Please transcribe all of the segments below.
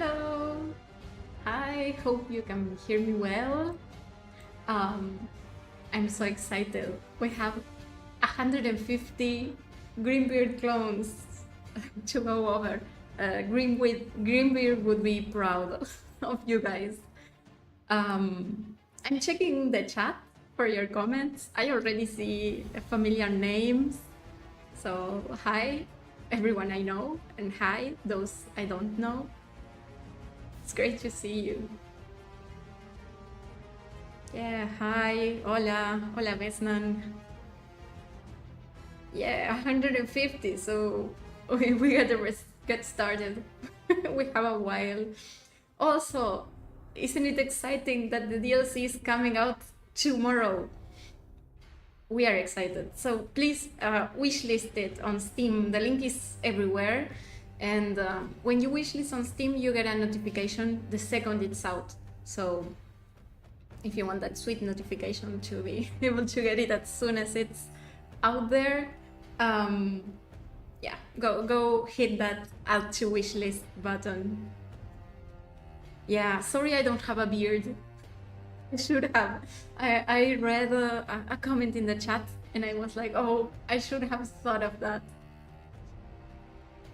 Hello! Hi, hope you can hear me well. Um, I'm so excited. We have 150 Grymbeard clones to go over. Grymbeard would be proud of you guys. I'm checking the chat for your comments. I already see familiar names. So, hi, everyone I know, and hi, those I don't know. It's great to see you. Yeah, hi, hola Vesnan. Yeah, 150, so we gotta get started. We have a while. Also, isn't it exciting that the DLC is coming out tomorrow? We are excited. So please wishlist it on Steam. The link is everywhere. And when you wishlist on Steam, you get a notification the second it's out. So if you want that sweet notification to be able to get it as soon as it's out there, yeah, go hit that add to wishlist button. Yeah, sorry I don't have a beard. I should have. I read a comment in the chat and I was like, oh, I should have thought of that.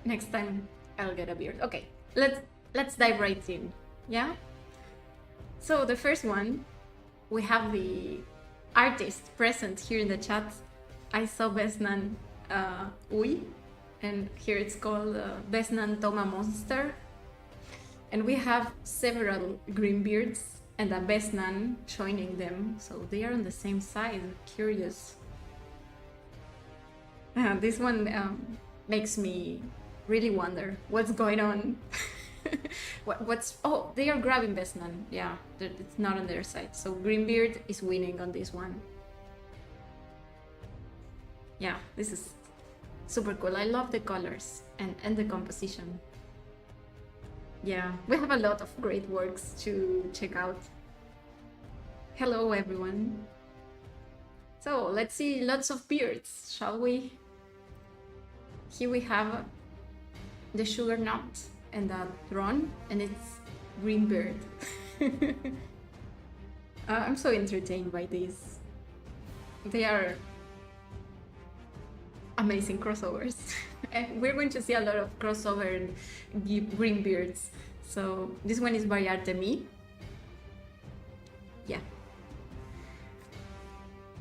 Next time I'll get a beard. Okay, let's dive right in. Yeah. So the first one, we have the artist present here in the chat. I saw Besnan Uy, and here it's called Besnan Toma Monster. And we have several Grymbeards and a Besnan joining them, so they are on the same side. Curious. This one makes me really wonder what's going on. What's oh, they are grabbing Besnan. Yeah, it's not on their side. So Grymbeard is winning on this one. Yeah, this is super cool. I love the colors and the composition. Yeah, we have a lot of great works to check out. Hello everyone. So let's see lots of beards, shall we? Here we have the sugar nut and the throne, and it's Grymbeard. I'm so entertained by these. They are amazing crossovers. And we're going to see a lot of crossover Grymbeards. So this one is by Artemi. Yeah.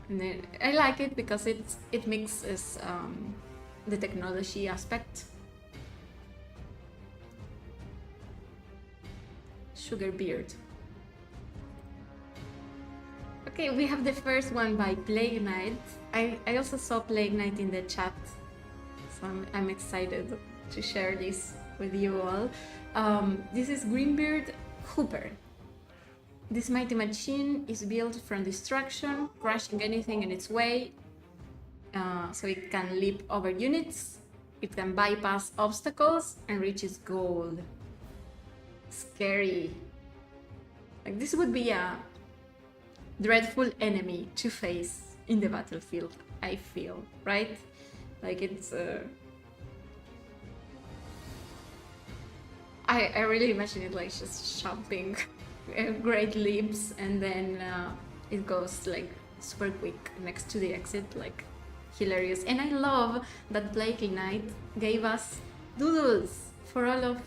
And then I like it because it mixes the technology aspect. Sugar Beard. Okay, we have the first one by Plague Knight. I also saw Plague Knight in the chat, so I'm excited to share this with you all. This is Grymbeard Hooper. This mighty machine is built from destruction, crushing anything in its way, so it can leap over units, it can bypass obstacles and reach its goal. Scary. Like, this would be a dreadful enemy to face in the battlefield, I feel, right? Like, it's I really imagine it like just jumping great leaps, and then it goes like super quick next to the exit, like hilarious. And I love that Plague Knight gave us doodles for all of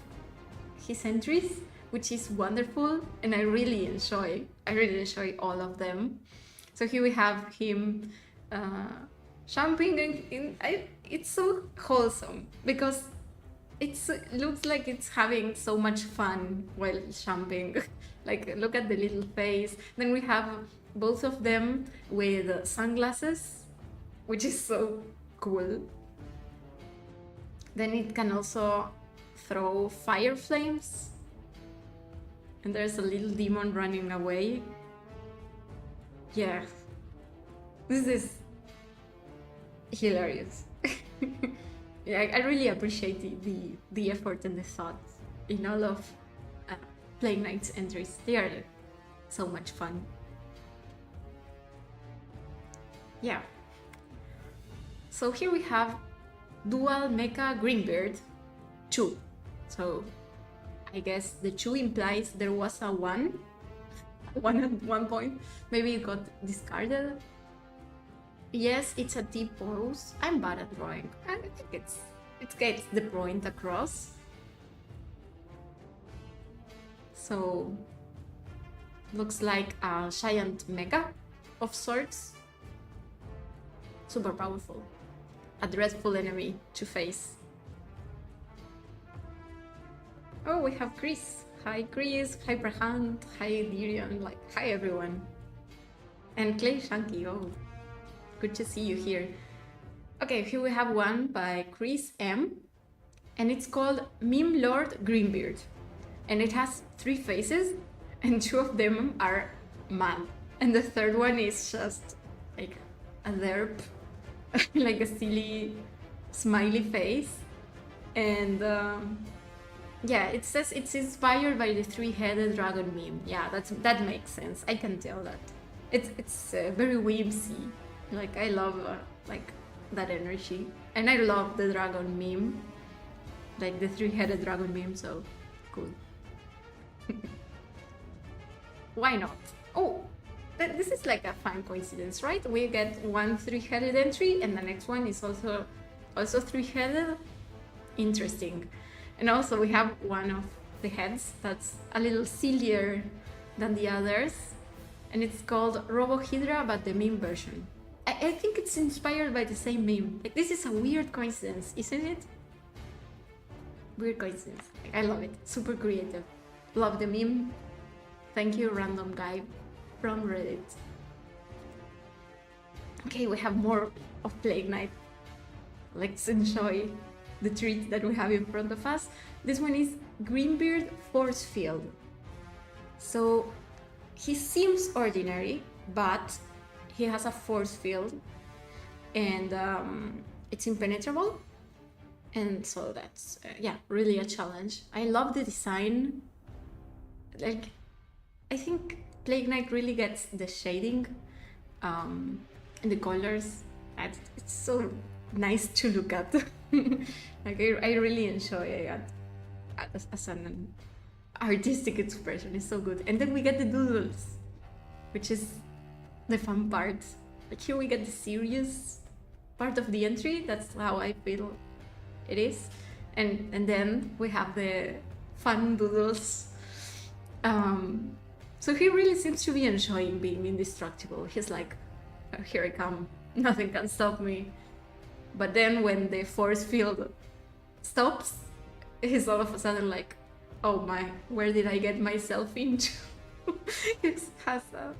his entries, which is wonderful, and I really enjoy all of them. So here we have him jumping in it's so wholesome because it looks like it's having so much fun while jumping. Like, look at the little face. Then we have both of them with sunglasses, which is so cool. Then it can also throw fire flames, and there's a little demon running away. Yeah, this is hilarious. Yeah, I really appreciate the effort and the thought in all of Plague Knight's entries. They are so much fun. Yeah. So here we have Dual Mecha Grymbeard 2. So I guess the 2 implies there was a 1. 1 at one point. Maybe it got discarded. Yes, it's a T pose. I'm bad at drawing. I think it gets the point across. So looks like a giant mecha of sorts. Super powerful. A dreadful enemy to face. Oh, we have Chris. Hi Chris, hi Prahant, hi Dirion, like hi everyone. And Clay Shanky, oh, good to see you here. Okay, here we have one by Chris M. And it's called Meme Lord Grymbeard. And it has 3 faces, and 2 of them are mad. And the third one is just like a derp, like a silly smiley face. And yeah, it says it's inspired by the 3-headed dragon meme. Yeah, that makes sense. I can tell that. It's very whimsy. Like I love like that energy, and I love the dragon meme, like the 3-headed dragon meme. So cool. Why not? Oh, this is like a fun coincidence, right? We get one 3-headed entry, and the next one is also 3-headed. Interesting. And also we have one of the heads that's a little sillier than the others, and it's called Robohydra, but the meme version. I think it's inspired by the same meme. Like, this is a weird coincidence, isn't it? Weird coincidence. I love it. Super creative. Love the meme. Thank you, random guy from Reddit. Okay, we have more of Plague Knight. Let's enjoy the treat that we have in front of us. This one is Grymbeard Force Field. So he seems ordinary, but he has a force field, and it's impenetrable. And so that's yeah, really a challenge. I love the design. Like, I think Plague Knight really gets the shading and the colors. It's so nice to look at. Like I really enjoy it as an artistic expression. It's so good. And then we get the doodles, which is the fun part. Like, here we get the serious part of the entry. That's how I feel it is. And then we have the fun doodles. So he really seems to be enjoying being indestructible. He's like, oh, here I come, nothing can stop me. But then when the force field stops, he's all of a sudden like, oh my, where did I get myself into? He has a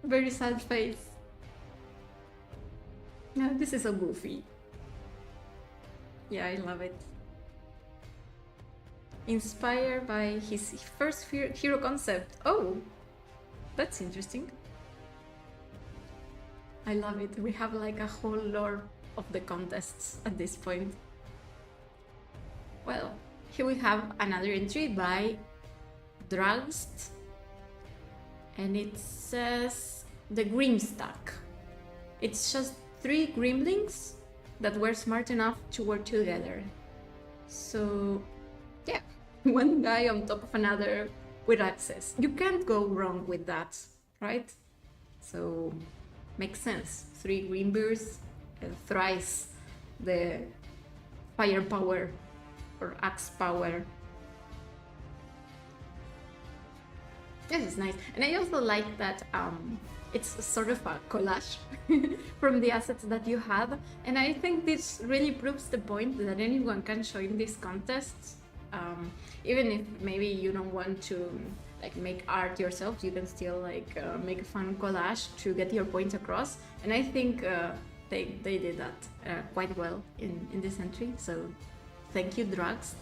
very sad face. Yeah, this is so goofy. Yeah, I love it. Inspired by his first hero concept. Oh, that's interesting. I love it. We have like a whole lore of the contests at this point. Well, here we have another entry by Dragst, and it says the Grimstack. It's just 3 gremlins that were smart enough to work together. So yeah, one guy on top of another with access. You can't go wrong with that, right? So makes sense. 3 Grymbeards, thrice the firepower or axe power. This is nice. And I also like that it's sort of a collage from the assets that you have. And I think this really proves the point that anyone can join these contests. Even if maybe you don't want to like make art yourself, you can still like make a fun collage to get your point across. And I think they did that quite well in this entry. So thank you, Dragst.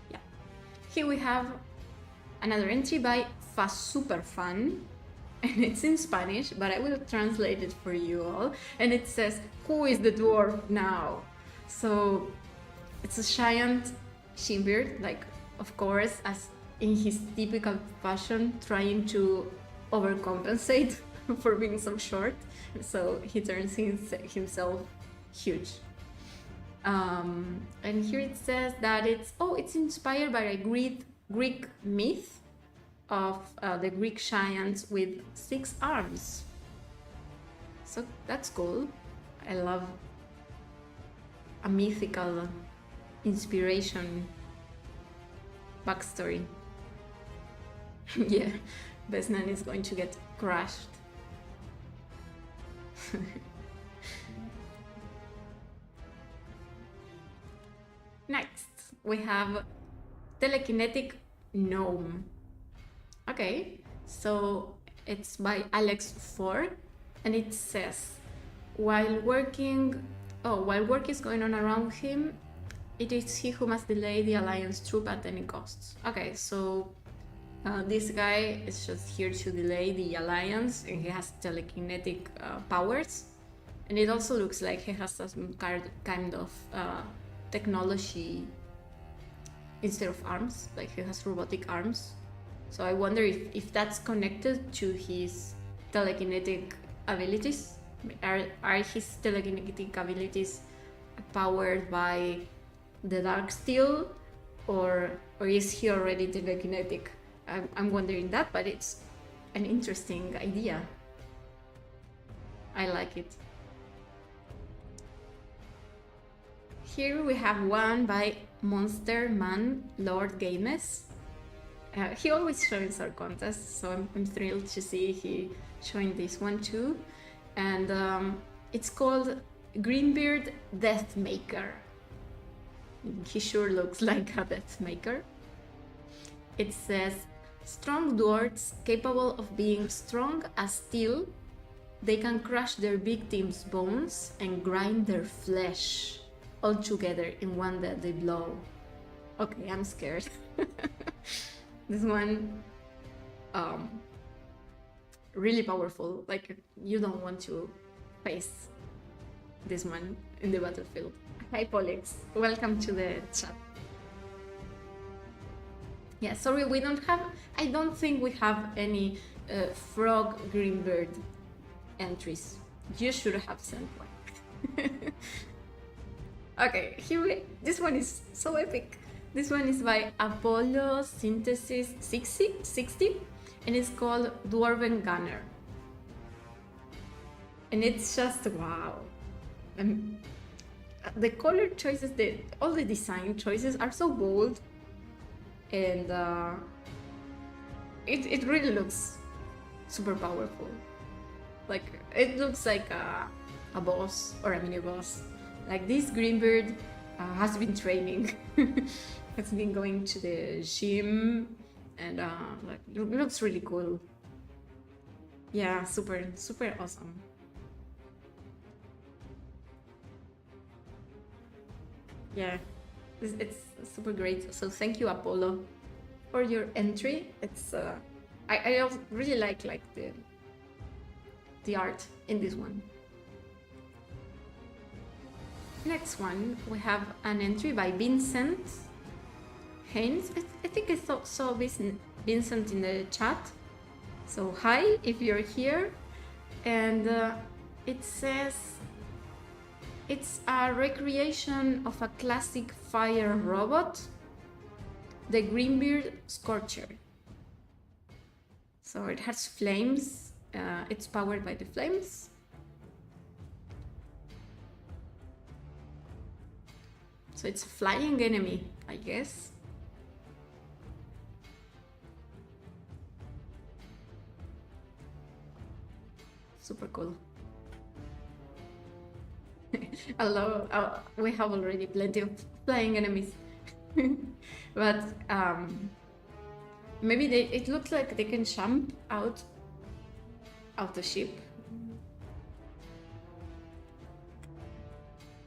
Yeah. Here we have another entry by Fasuperfan, and it's in Spanish, but I will translate it for you all. And it says, "Who is the dwarf now?" So it's a giant Grymbeard, like, of course, as in his typical fashion, trying to overcompensate for being so short. So he turns himself huge. And here it says that it's inspired by a Greek myth of the Greek giants with 6 arms. So that's cool. I love a mythical inspiration backstory. Yeah, Besnan is going to get crushed. Next, we have telekinetic gnome. Okay, so it's by Alex 4, and it says, while work is going on around him, it is he who must delay the Alliance troop at any cost. Okay, so this guy is just here to delay the Alliance, and he has telekinetic powers, and it also looks like he has some kind of technology instead of arms, like he has robotic arms. So I wonder if that's connected to his telekinetic abilities. Are his telekinetic abilities powered by the dark steel, or is he already telekinetic? I'm wondering that, but it's an interesting idea. I like it. Here we have one by Monster Man Lord Games. He always joins our contests, so I'm thrilled to see he joined this one too. And it's called Grymbeard Deathmaker. He sure looks like a Deathmaker. It says, strong dwarves capable of being strong as steel. They can crush their victims' bones and grind their flesh all together in one deadly blow. Okay, I'm scared. This one, really powerful. Like, you don't want to face this one in the battlefield. Hi, Polix. Welcome to the chat. Yeah, sorry, I don't think we have any Frog Grymbeard entries. You should have sent one. Okay, this one is so epic. This one is by Apollo Synthesis 60, and it's called Dwarven Gunner. And it's just wow. The color choices, all the design choices are so bold, and it really looks super powerful. Like, it looks like a boss or a mini boss. Like, this Grymbeard has been training. Has been going to the gym, and like, it looks really cool. Yeah, super awesome. Yeah, it's super great. So thank you, Apollo, for your entry. It's I also really like the art in this one. Next one, we have an entry by Vincent Haynes. I think I saw Vincent in the chat. So hi, if you're here. And it says it's a recreation of a classic fire robot, the Grymbeard Scorcher. So it has flames. It's powered by the flames. So it's a flying enemy, I guess. Super cool. Although we have already plenty of flying enemies. But maybe it looks like they can jump out of the ship.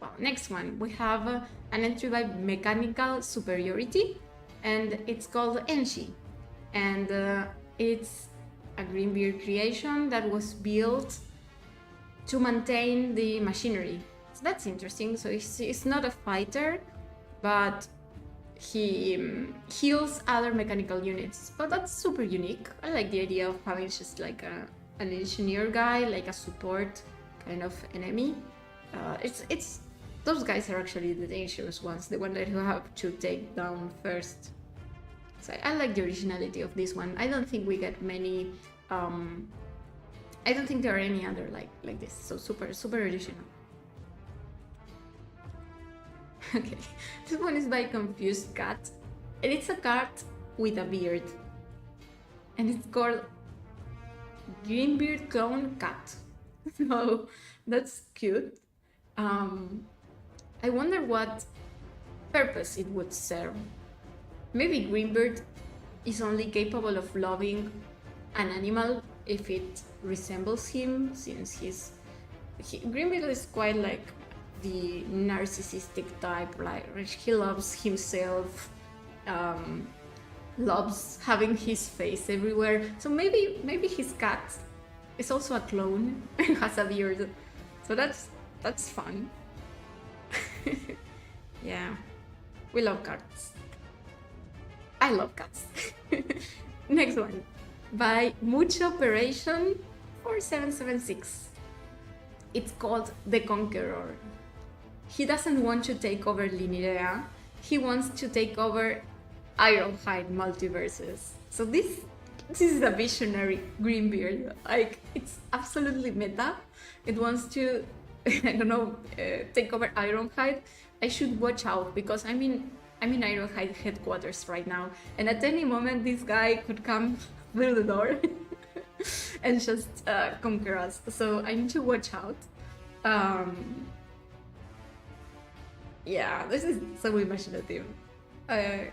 Well, next one, we have an entry by Mechanical Superiority, and it's called Enshi. And it's a Grymbeard creation that was built to maintain the machinery. So that's interesting. So it's not a fighter, but he heals other mechanical units. But that's super unique. I like the idea of having just like an engineer guy, like a support kind of enemy. It's those guys are actually the dangerous ones, the one that you have to take down first. So I like the originality of this one. I don't think we get many. I don't think there are any other like this. So super original. Okay, this one is by Confused Cat, and it's a cat with a beard, and it's called Grymbeard Clone Cat. So that's cute. I wonder what purpose it would serve. Maybe Grymbeard is only capable of loving an animal if it resembles him, since Grymbeard is quite like the narcissistic type, like he loves himself, loves having his face everywhere. So maybe his cat is also a clone and has a beard. So that's fun. Yeah, we love cats. I love cats. Next one, by Much Operation 4776. It's called The Conqueror. He doesn't want to take over Linerea. He wants to take over Ironhide multiverses. So this is a visionary Grymbeard. Like, it's absolutely meta. It wants to, I don't know, take over Ironhide. I should watch out because I'm in Ironhide headquarters right now, and at any moment this guy could come through the door and just conquer us. So I need to watch out. Yeah, this is so imaginative. Yeah,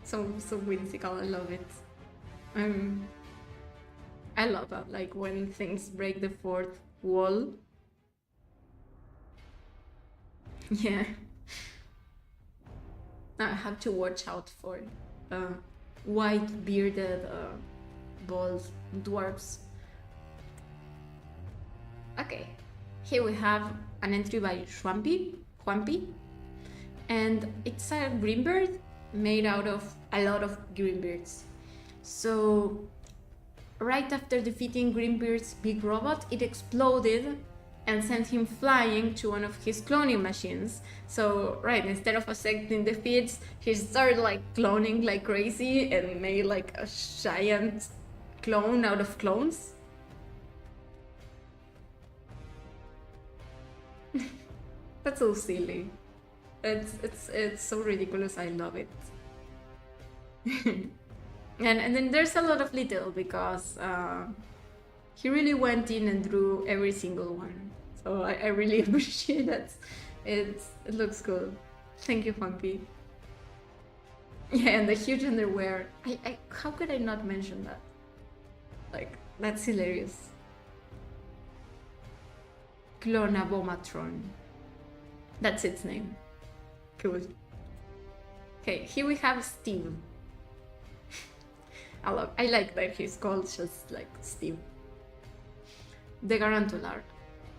so whimsical. I love it. I love that, like when things break the fourth wall. Yeah. Now I have to watch out for white bearded bald dwarves. Okay, here we have an entry by Juanpi, and it's a Grymbeard made out of a lot of Grymbeards. So right after defeating Grymbeard's big robot, it exploded and sent him flying to one of his cloning machines. So right, instead of accepting defeats, he started like cloning like crazy and made like a giant clone out of clones. That's so silly. It's so ridiculous. I love it. and then there's a lot of little because he really went in and drew every single one. So I really appreciate that. It looks cool. Thank you, Funky. Yeah, and the huge underwear. How could I not mention that? Like, that's hilarious. Clonabomatron. That's its name. Cool. Okay, here we have Steve. I like that he's called just like Steve. The Garantular.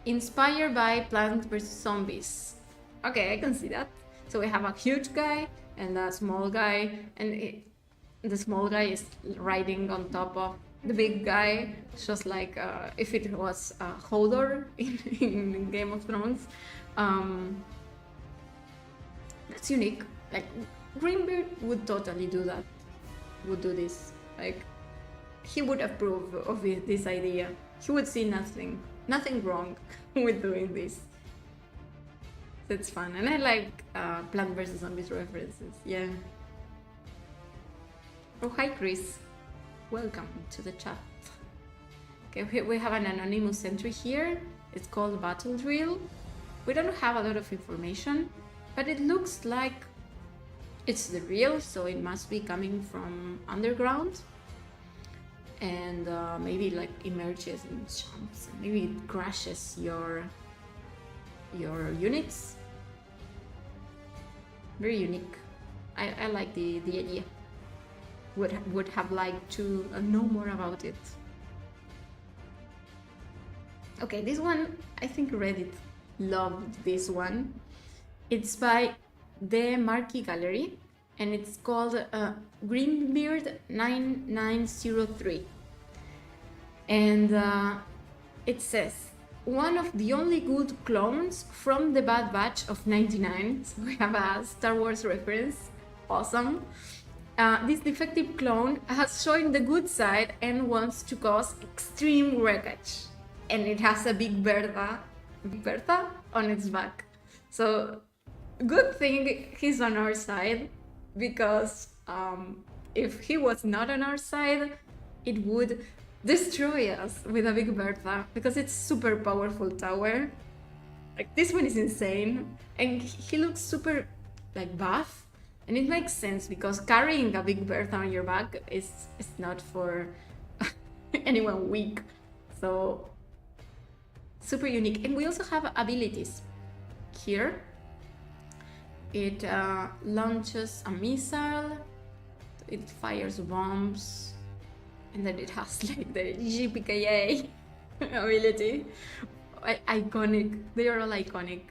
Inspired by Plants vs. Zombies. Okay, I can see that. So we have a huge guy and a small guy, and the small guy is riding on top of the big guy, just like if it was Hodor in Game of Thrones. That's unique. Like, Grymbeard would totally do that. Would do this. Like, he would approve of this idea. He would see nothing wrong with doing this. That's fun, and I like Plant vs. Zombies references. Yeah. Oh, hi, Chris. Welcome to the chat. Okay, we have an anonymous entry here. It's called Battle Drill. We don't have a lot of information, but it looks like it's the real, so it must be coming from underground. And maybe like emerges and jumps, and maybe it crashes your units. Very unique. I like the idea. Would have liked to know more about it. Okay, this one, I think Reddit loved this one. It's by the Marquee Gallery, and it's called Grymbeard 9903. And it says, one of the only good clones from the Bad Batch of 99. So we have a Star Wars reference. Awesome. This defective clone has joined the good side and wants to cause extreme wreckage. And it has a big Bertha on its back. So good thing he's on our side, because if he was not on our side, it would destroy us with a big Bertha, because it's super powerful tower. Like, this one is insane, and he looks super like buff, and it makes sense because carrying a big Bertha on your back is not for anyone weak. So super unique. And we also have abilities here. It launches a missile, it fires bombs, and then it has like the GPKA ability. Iconic. They are all iconic.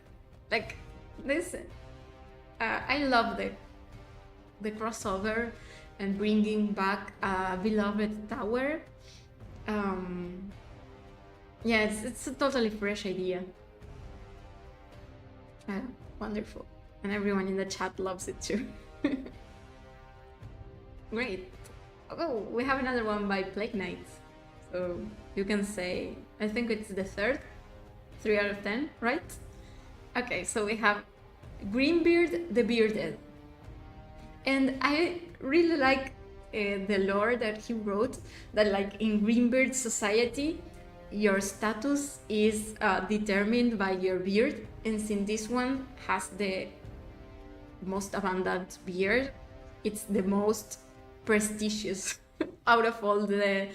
Like this, I love the crossover and bringing back a beloved tower. Yeah, it's a totally fresh idea. Wonderful. And everyone in the chat loves it too. Great. Oh, we have another one by Plague Knights. So you can say, I think it's the third, 3 out of 10, right? Okay, so we have Grymbeard the Bearded. And I really like the lore that he wrote, that like in Grymbeard society, your status is determined by your beard. And since this one has the most abundant beard, it's the most prestigious out of all the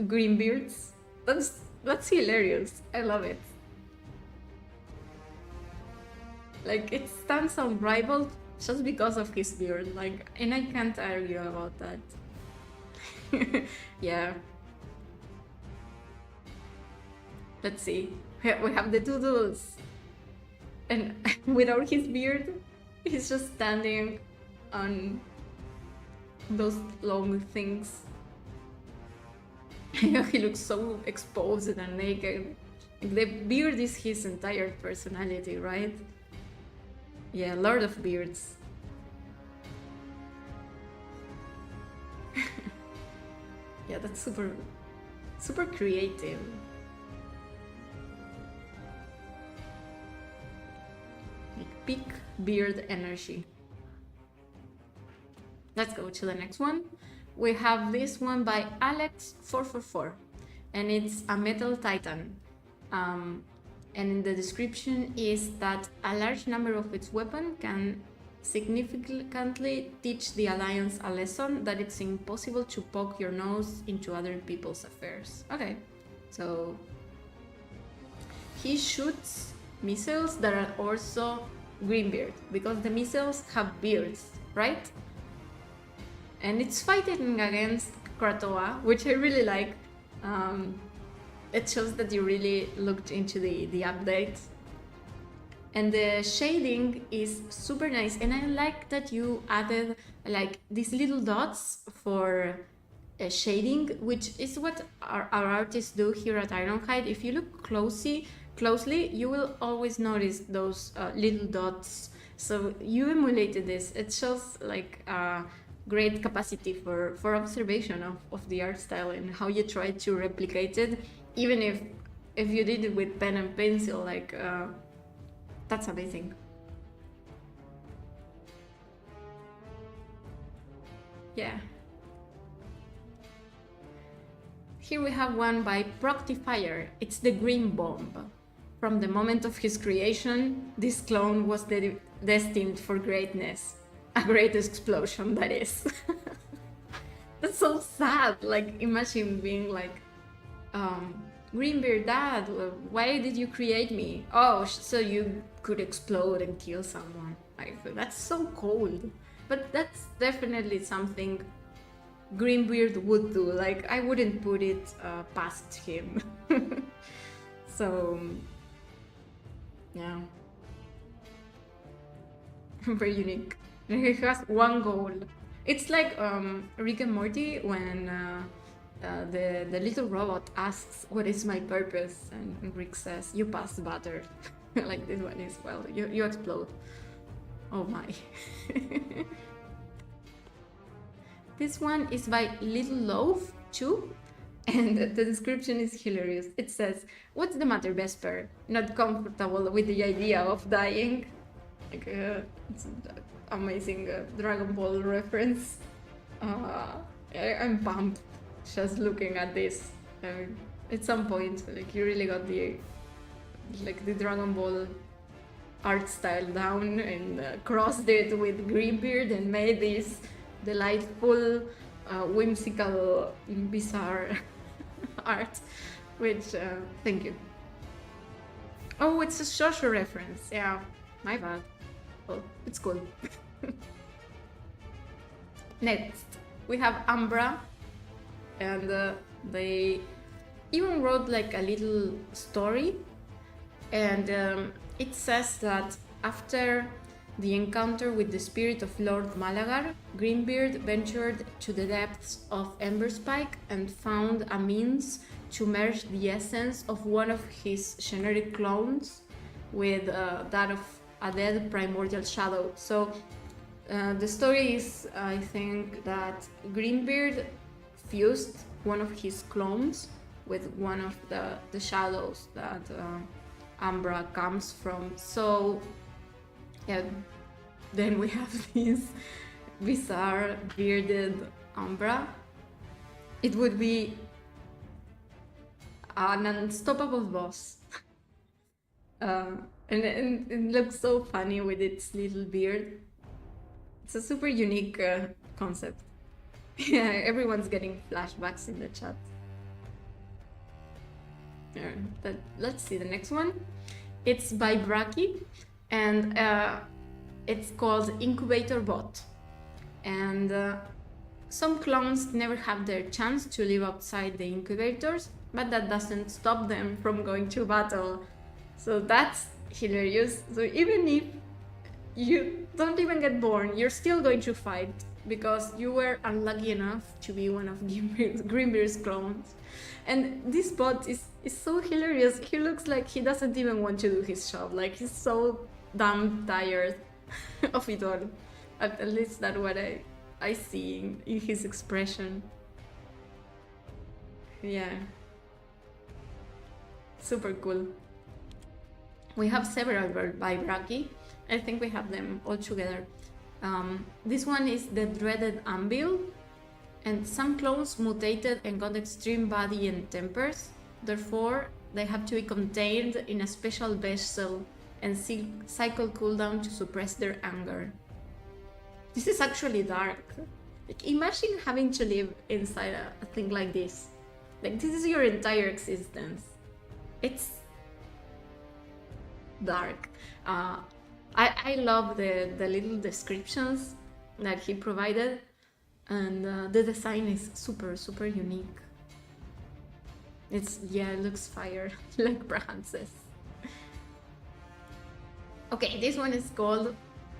Grymbeards. That's hilarious. I love it. Like, it stands unrivaled just because of his beard. Like, and I can't argue about that. Yeah. Let's see. We have the two duels. And without his beard, he's just standing on those long things. He looks so exposed and naked. The beard is his entire personality, right? Yeah, Lord of Beards. Yeah, that's super creative. Like peak beard energy. Let's go to the next one. We have this one by Alex444, and it's a metal titan. And the description is that a large number of its weapons can significantly teach the Alliance a lesson that it's impossible to poke your nose into other people's affairs. Okay, so he shoots missiles that are also Grymbeard, because the missiles have beards, right? And it's fighting against Kratoa, which I really like. It shows that you really looked into the update. And the shading is super nice. And I like that you added like these little dots for shading, which is what our artists do here at Ironhide. If you look closely, you will always notice those little dots. So you emulated this. It shows like great capacity for observation of the art style and how you try to replicate it, even if you did it with pen and pencil. Like that's amazing. Yeah. Here we have one by Proctifier. It's the Green Bomb. From the moment of his creation, this clone was destined for greatness. A great explosion, that is. That's so sad. Like, imagine being like, Grymbeard, Dad, why did you create me? Oh, so you could explode and kill someone. That's so cold. But that's definitely something Grymbeard would do. Like, I wouldn't put it past him. So, yeah. Very unique. He has one goal. It's like Rick and Morty when the little robot asks, "What is my purpose?" And Rick says, "You pass butter." Like this one is, well, you explode. Oh my. This one is by Little Loaf too, and the description is hilarious. It says, "What's the matter, Vesper? Not comfortable with the idea of dying?" Like, it's an amazing Dragon Ball reference. I'm pumped just looking at this. At some point, like, you really got the Dragon Ball art style down, and crossed it with Grymbeard and made this delightful, whimsical, bizarre art, which, thank you. Oh, it's a Shosho reference. Yeah, my bad. Oh, it's cool. Next, we have Umbra, and they even wrote like a little story, and it says that after the encounter with the spirit of Lord Malagar, Grymbeard ventured to the depths of Emberspike and found a means to merge the essence of one of his generic clones with that of a dead primordial shadow. So the story is, I think, that Grymbeard fused one of his clones with one of the shadows that Umbra comes from. So yeah, then we have this bizarre bearded Umbra. It would be an unstoppable boss. And it looks so funny with its little beard. It's a super unique concept. Yeah, everyone's getting flashbacks in the chat. But let's see the next one. It's by Braki, and it's called Incubator Bot. And some clones never have their chance to live outside the incubators, but that doesn't stop them from going to battle. So that's hilarious. So even if you don't even get born, you're still going to fight because you were unlucky enough to be one of Grymbeard's clones. And this bot is so hilarious. He looks like he doesn't even want to do his job. Like, he's so damn tired of it all. At least that's what I see in his expression. Yeah. Super cool. We have several by Braki. I think we have them all together. This one is the dreaded Anvil, and some clones mutated and got extreme body and tempers. Therefore, they have to be contained in a special vessel and cycle cooldown to suppress their anger. This is actually dark. Like, imagine having to live inside a thing like this. Like, this is your entire existence. It's dark. I love the little descriptions that he provided, and the design is super unique. It looks fire, like Brahan says. Okay, this one is called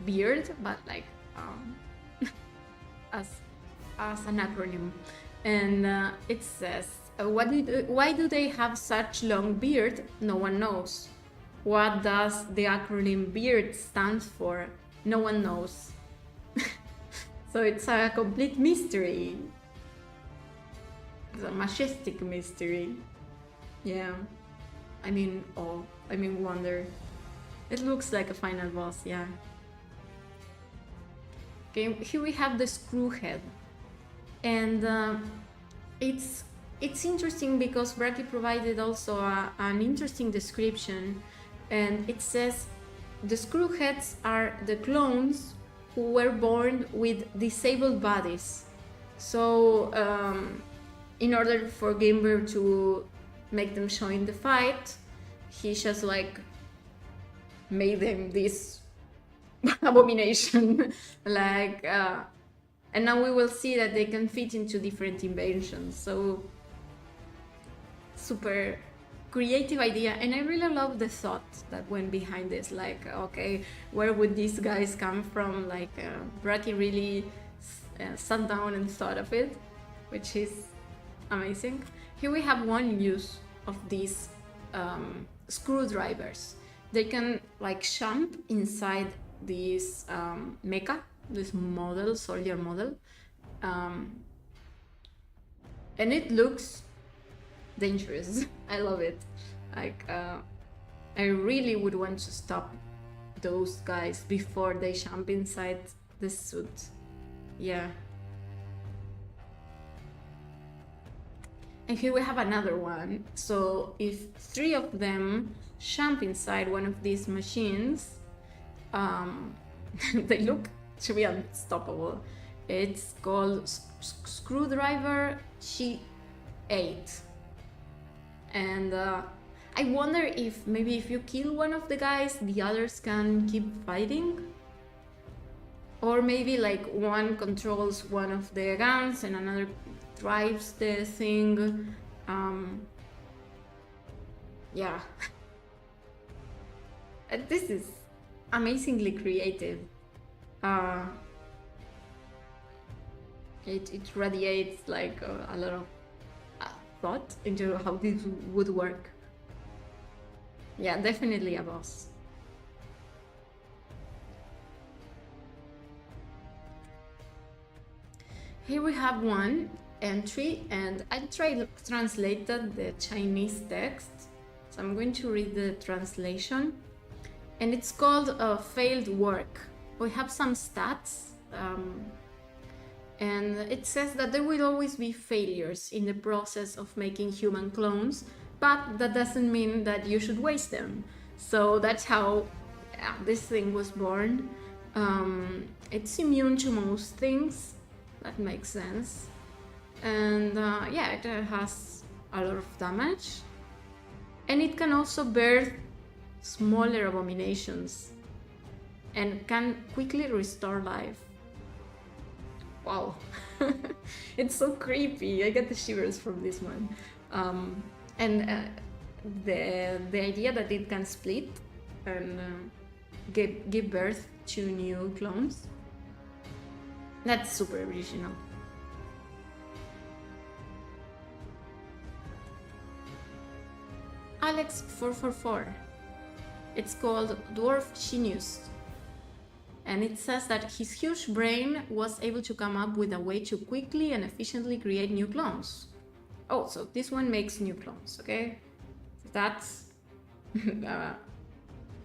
Beard, but like as an acronym, and it says, why do they have such long beard? No one knows. What does the acronym BEARD stand for? No one knows. So it's a complete mystery. It's a majestic mystery. Yeah. I mean, wonder. It looks like a final boss, yeah. Okay, here we have the Screwhead. And it's interesting because Braki provided also an interesting description. And it says, the Screwheads are the clones who were born with disabled bodies. So, in order for Grymbeard to make them join the fight, he just like made them this abomination. Like, and now we will see that they can fit into different inventions. So, super creative idea, and I really love the thought that went behind this. Like, okay, where would these guys come from? Like, Braki really sat down and thought of it, which is amazing. Here we have one use of these screwdrivers. They can like jump inside this mecha, this model, soldier model, and it looks dangerous. I love it. Like I really would want to stop those guys before they jump inside the suit. Yeah. And here we have another one. So if 3 of them jump inside one of these machines, they look to be unstoppable. It's called Screwdriver G8. And I wonder if maybe if you kill one of the guys, the others can keep fighting. Or maybe like one controls one of the guns and another drives the thing. Yeah. This is amazingly creative. It radiates like a lot of thought into how this would work. Yeah, definitely a boss. Here we have one entry, and I translated the Chinese text, so I'm going to read the translation, and it's called failed work. We have some stats, and it says that there will always be failures in the process of making human clones, but that doesn't mean that you should waste them. So that's how this thing was born. It's immune to most things. That makes sense. And yeah, it has a lot of damage. And it can also birth smaller abominations and can quickly restore life. Wow. It's so creepy. I get the shivers from this one. And the idea that it can split and give birth to new clones, that's super original. Alex444. It's called Dwarf Genius. And it says that his huge brain was able to come up with a way to quickly and efficiently create new clones. Oh, so this one makes new clones, okay? That's...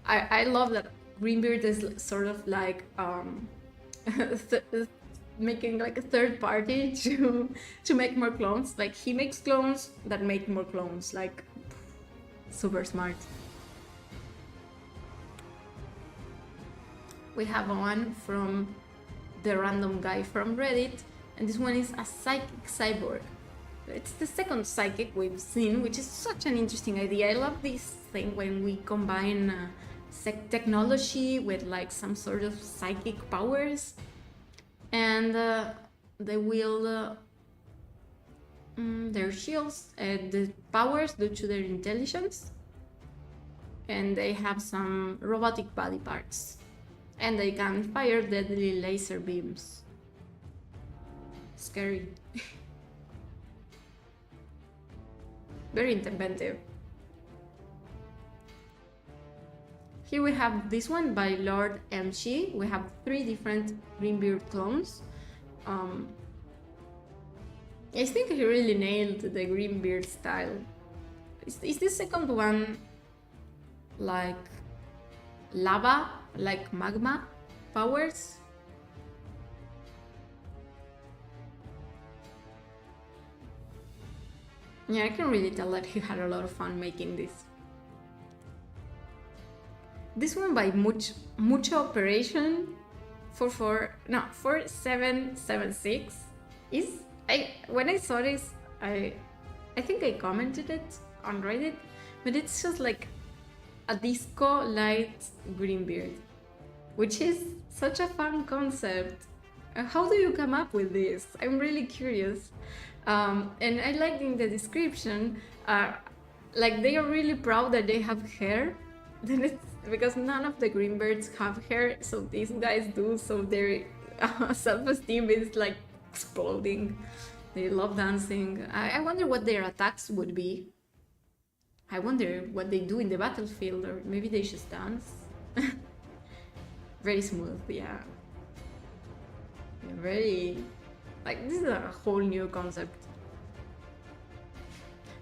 I love that Grymbeard is sort of like making like a third party to make more clones. Like he makes clones that make more clones, like super smart. We have one from the random guy from Reddit, and this one is a psychic cyborg. It's the second psychic we've seen, which is such an interesting idea. I love this thing when we combine technology with like some sort of psychic powers. And they wield their shields, the powers due to their intelligence. And they have some robotic body parts. And they can fire deadly laser beams. Scary. Very inventive. Here we have this one by Lord MG. We have 3 different Grymbeard clones. I think he really nailed the Grymbeard style. Is the second one like lava, like magma powers? Yeah, I can really tell that he had a lot of fun making this. This one by Mucho Operation 4776 is... when I saw this, I think I commented it on Reddit, but it's just like a disco light Grymbeard, which is such a fun concept. How do you come up with this? I'm really curious. And I like in the description, like they are really proud that they have hair. Then it's because none of the Grymbeards have hair, so these guys do, so their self-esteem is like exploding. They love dancing. I wonder what their attacks would be. I wonder what they do in the battlefield, or maybe they just dance. Very smooth, yeah. Very... like, this is a whole new concept.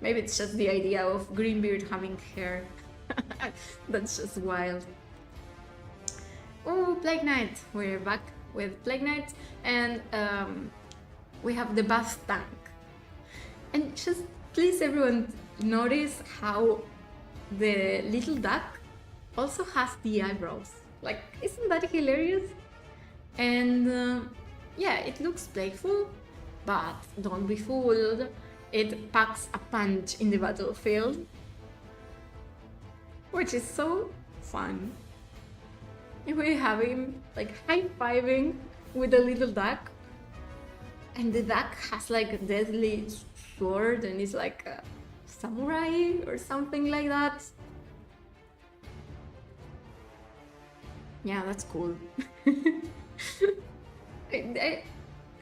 Maybe it's just the idea of Grymbeard having hair. That's just wild. Oh, Plague Knight! We're back with Plague Knight, and we have the bath tank. And just please everyone notice how the little duck also has the eyebrows. Like, isn't that hilarious? And yeah, it looks playful, but don't be fooled. It packs a punch in the battlefield, which is so fun. We have him like high-fiving with a little duck, and the duck has like a deadly sword and is like a samurai or something like that. Yeah, that's cool.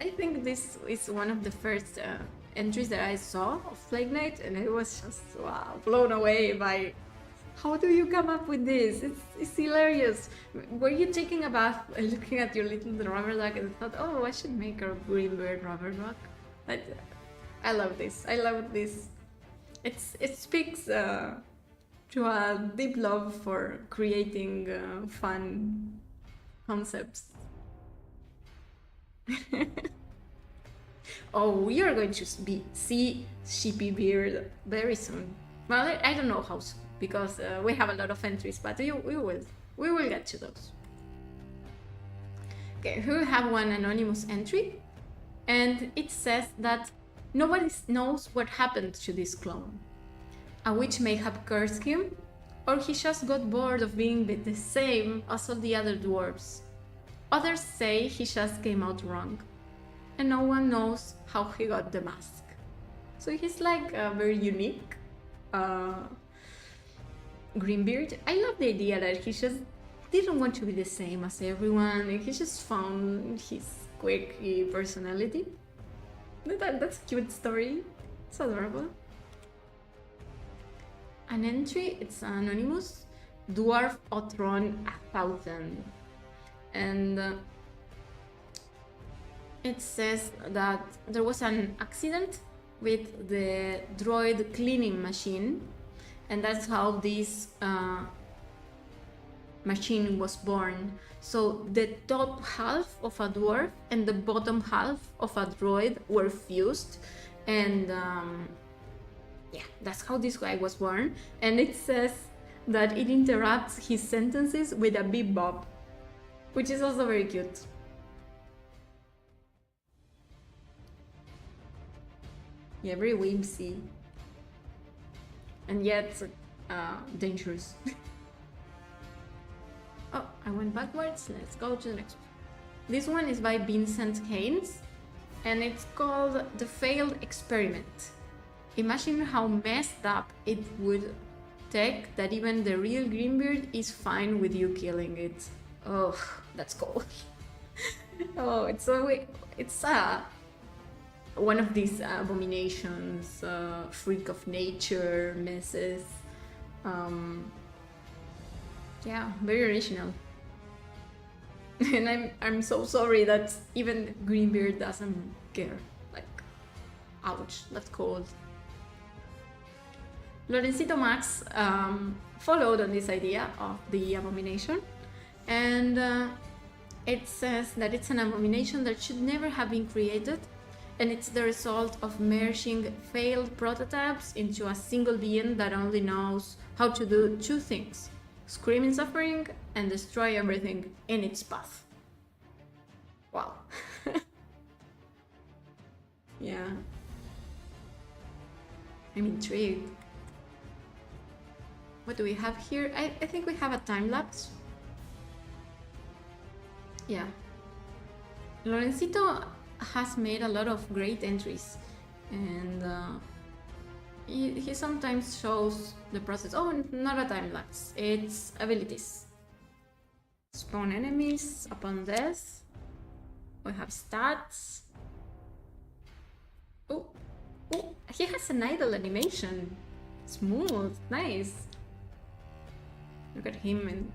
I think this is one of the first entries that I saw of Plague Knight, and I was just wow, blown away by how do you come up with this? It's hilarious. Were you taking a bath and looking at your little rubber duck and thought, oh, I should make a Grymbeard rubber duck? I love this. I love this. It speaks to a deep love for creating fun concepts. Oh, we are going to see Sheepy Beard very soon. Well, I don't know how soon, because we have a lot of entries, but we will get to those. Okay, here we have one anonymous entry, and it says that nobody knows what happened to this clone. A witch may have cursed him, or he just got bored of being the same as all the other dwarves. Others say he just came out wrong, and no one knows how he got the mask. So he's like very unique. Grymbeard. I love the idea that he just didn't want to be the same as everyone. He just found his quirky personality. That's a cute story. It's adorable. An entry, it's anonymous. Dwarf Otron 1000. And it says that there was an accident with the droid cleaning machine, and that's how this machine was born. So the top half of a dwarf and the bottom half of a droid were fused, and yeah, that's how this guy was born. And it says that it interrupts his sentences with a beep bop, which is also very cute. Yeah, very whimsy. And yet dangerous. Oh, I went backwards. Let's go to the next one. This one is by Vincent Haynes, and it's called The Failed Experiment. Imagine how messed up it would take that even the real Grymbeard is fine with you killing it. Oh, that's cool. Oh, it's one of these abominations, freak of nature messes. Yeah, very original. And I'm so sorry that even Grymbeard doesn't care. Like, ouch, that's cold. Lorencito Max followed on this idea of the abomination, and it says that it's an abomination that should never have been created, and it's the result of merging failed prototypes into a single being that only knows how to do two things: scream in suffering and destroy everything in its path. Wow. Yeah. I'm intrigued. What do we have here? I think we have a time lapse. Yeah. Lorencito has made a lot of great entries, and he sometimes shows the process. Oh, not a time lapse, it's abilities. Spawn enemies upon death. We have stats. He has an idle animation. Smooth, nice. Look at him and...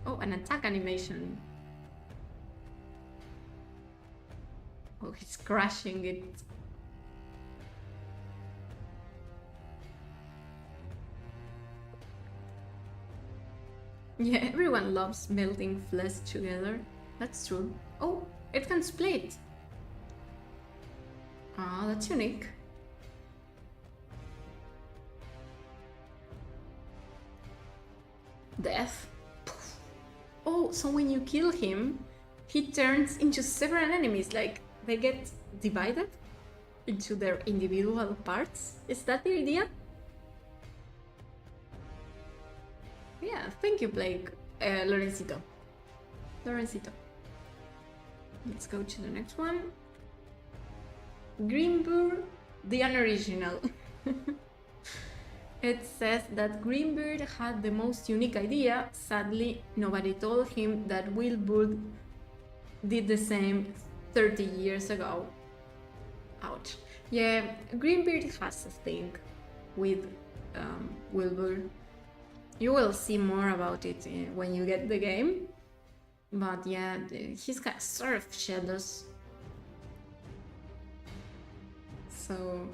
Oh, an attack animation. Oh, he's crashing it. Yeah, everyone loves melting flesh together. That's true. Oh, it can split. Ah, that's unique. Death. Oh, so when you kill him, he turns into several enemies. Like, they get divided into their individual parts. Is that the idea? Yeah, thank you, Blake. Lorencito. Let's go to the next one. Grymbeard, the unoriginal. It says that Grymbeard had the most unique idea. Sadly, nobody told him that Wilbur did the same 30 years ago. Ouch. Yeah, Grymbeard has a thing with Wilbur. You will see more about it when you get the game. But yeah, he's sort of jealous. So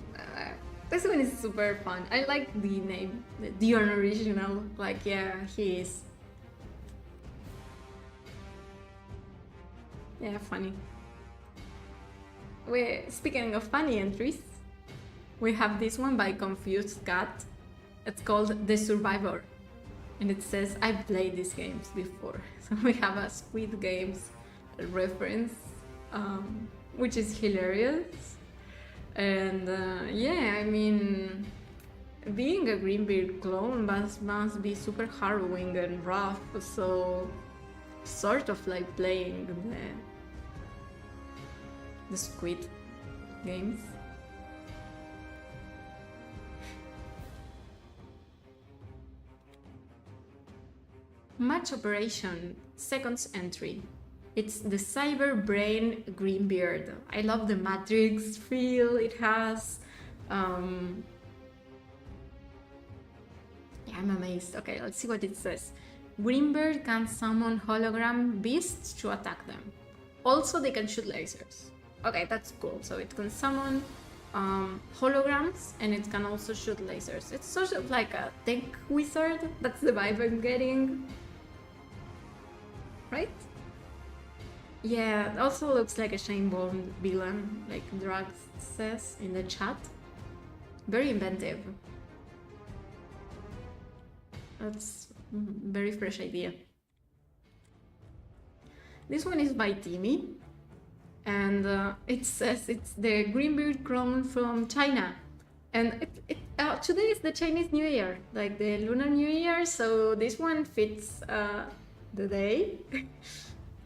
this one is super fun. I like the name, the unoriginal. Like, yeah, he is. Yeah, funny. Speaking of funny entries, we have this one by Confused Cat. It's called The Survivor. And it says, I've played these games before. So we have a Squid Games reference, which is hilarious. And yeah, I mean, being a Grymbeard clone must be super harrowing and rough. So, sort of like playing the Squid Games. Match Operation, second entry. It's the Cyber Brain Grymbeard. I love the Matrix feel it has. Yeah, I'm amazed. Okay, let's see what it says. Grymbeard can summon hologram beasts to attack them. Also, they can shoot lasers. Okay, that's cool. So it can summon holograms and it can also shoot lasers. It's sort of like a tech wizard. That's the vibe I'm getting. Right? Yeah, it also looks like a Shane Bond villain, like Drax says in the chat. Very inventive. That's a very fresh idea. This one is by Timmy, and it says it's the Grymbeard clone from China. And today is the Chinese New Year, like the Lunar New Year, so this one fits the day.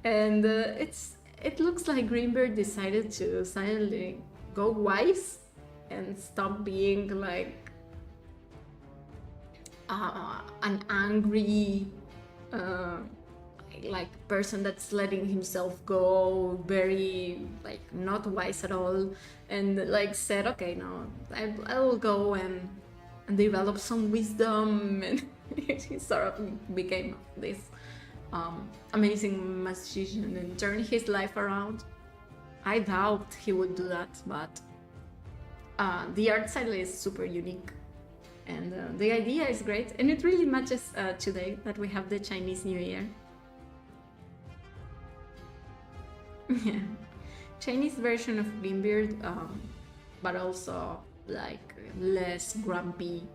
And it looks like Grymbeard decided to silently go wise and stop being like an angry like person that's letting himself go, very like not wise at all, and like said, okay, no, I will go and develop some wisdom, and he sort of became this amazing magician and turned his life around. I doubt he would do that, but the art style is super unique, and the idea is great, and it really matches today that we have the Chinese New Year. Yeah, Chinese version of Grymbeard, but also like less grumpy,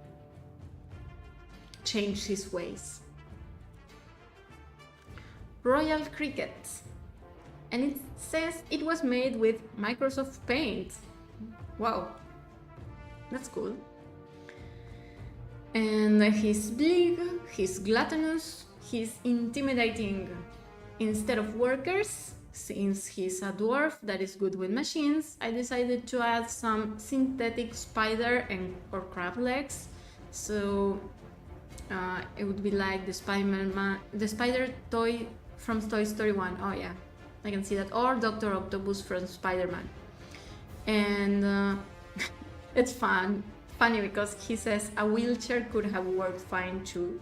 changed his ways. Royal Cricket, and it says it was made with Microsoft Paint. Wow, that's cool. And he's big, he's gluttonous, he's intimidating. Instead of workers, since he's a dwarf that is good with machines, I decided to add some synthetic spider or crab legs. So it would be like the spider toy from Toy Story 1. Oh yeah, I can see that. Or Dr. Octopus from Spider-Man. And it's funny because he says a wheelchair could have worked fine too.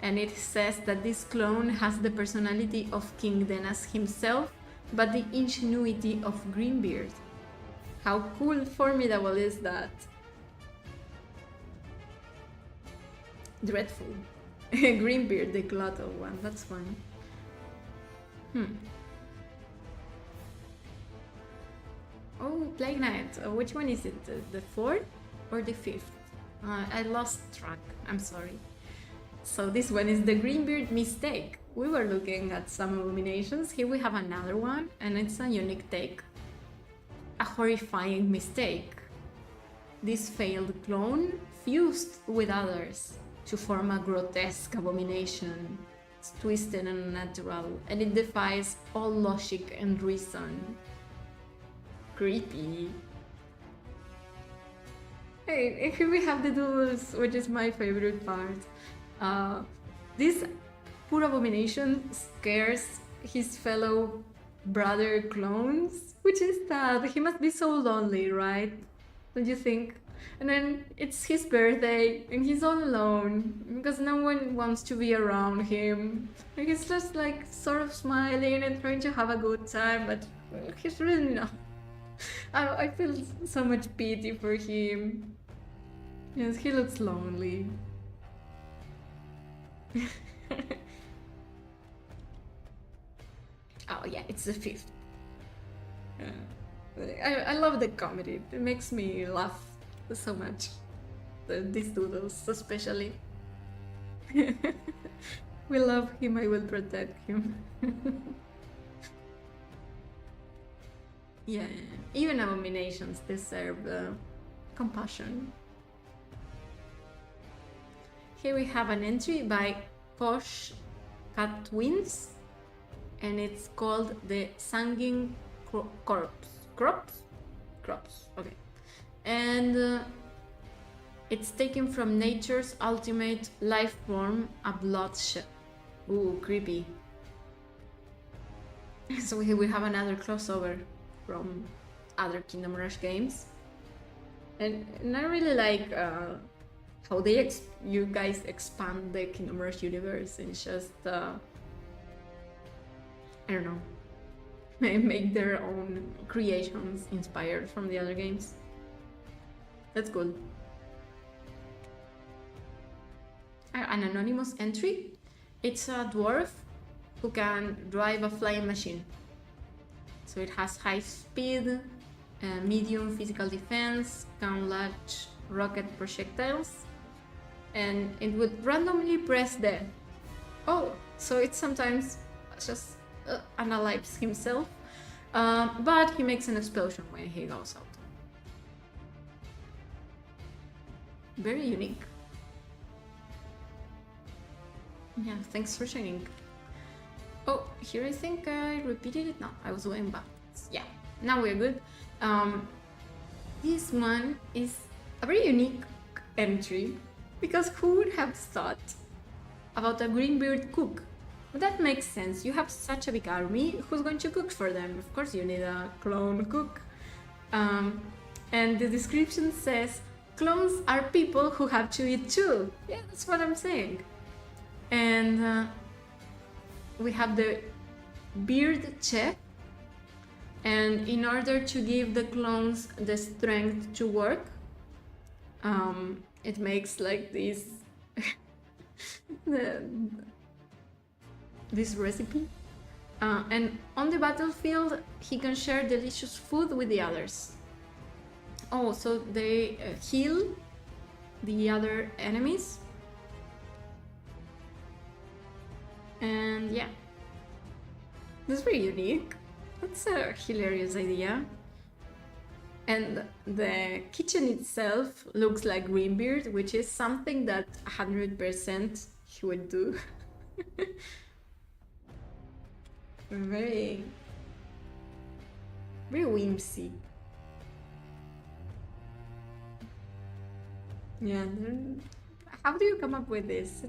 And it says that this clone has the personality of King Dennis himself, but the ingenuity of Grymbeard. How cool, formidable is that? Dreadful. Grymbeard, the glottal one, that's fun. Oh, Plague Knight. Which one is it? The 4th or the 5th? I lost track, I'm sorry. So this one is the Grymbeard mistake. We were looking at some abominations. Here we have another one, and it's a unique take. A horrifying mistake. This failed clone fused with others to form a grotesque abomination. It's twisted and unnatural, and it defies all logic and reason. Creepy. Hey, here we have the duels, which is my favorite part. This poor abomination scares his fellow brother clones, which is that he must be so lonely, right? Don't you think? And then it's his birthday and he's all alone because no one wants to be around him. And he's just like sort of smiling and trying to have a good time, but he's really not. I feel so much pity for him. Yes, he looks lonely. Oh yeah, it's the 5th. I love the comedy. It makes me laugh so much. These doodles especially. We love him, I will protect him. Yeah, even abominations deserve compassion. Here we have an entry by Posh Cat Twins, and it's called the Singing Corpse. Crops, okay. And it's taken from nature's ultimate life form, a bloodshed. Ooh, creepy. So here we have another crossover from other Kingdom Rush games. And I really like how you guys expand the Kingdom Rush universe and just, I don't know, make their own creations inspired from the other games. That's cool. An anonymous entry. It's a dwarf who can drive a flying machine. So it has high speed, medium physical defense, can launch rocket projectiles, and it would randomly press death. Oh, so it sometimes just unalives himself, but he makes an explosion when he goes out. Very unique. Yeah, thanks for sharing. Oh, here I think I repeated it. No, I was going backwards. Yeah, now we're good. This one is a very unique entry because who would have thought about a Grymbeard cook? But that makes sense. You have such a big army. Who's going to cook for them? Of course, you need a clone cook. And the description says, clones are people who have to eat too. Yeah, that's what I'm saying. And we have the beard chef, and in order to give the clones the strength to work, it makes like this this recipe, and on the battlefield he can share delicious food with the others. Oh, so they heal the other enemies. And yeah, that's very unique. That's a hilarious idea. And the kitchen itself looks like Grymbeard, which is something that 100% he would do. Very, very whimsy. Yeah, how do you come up with this?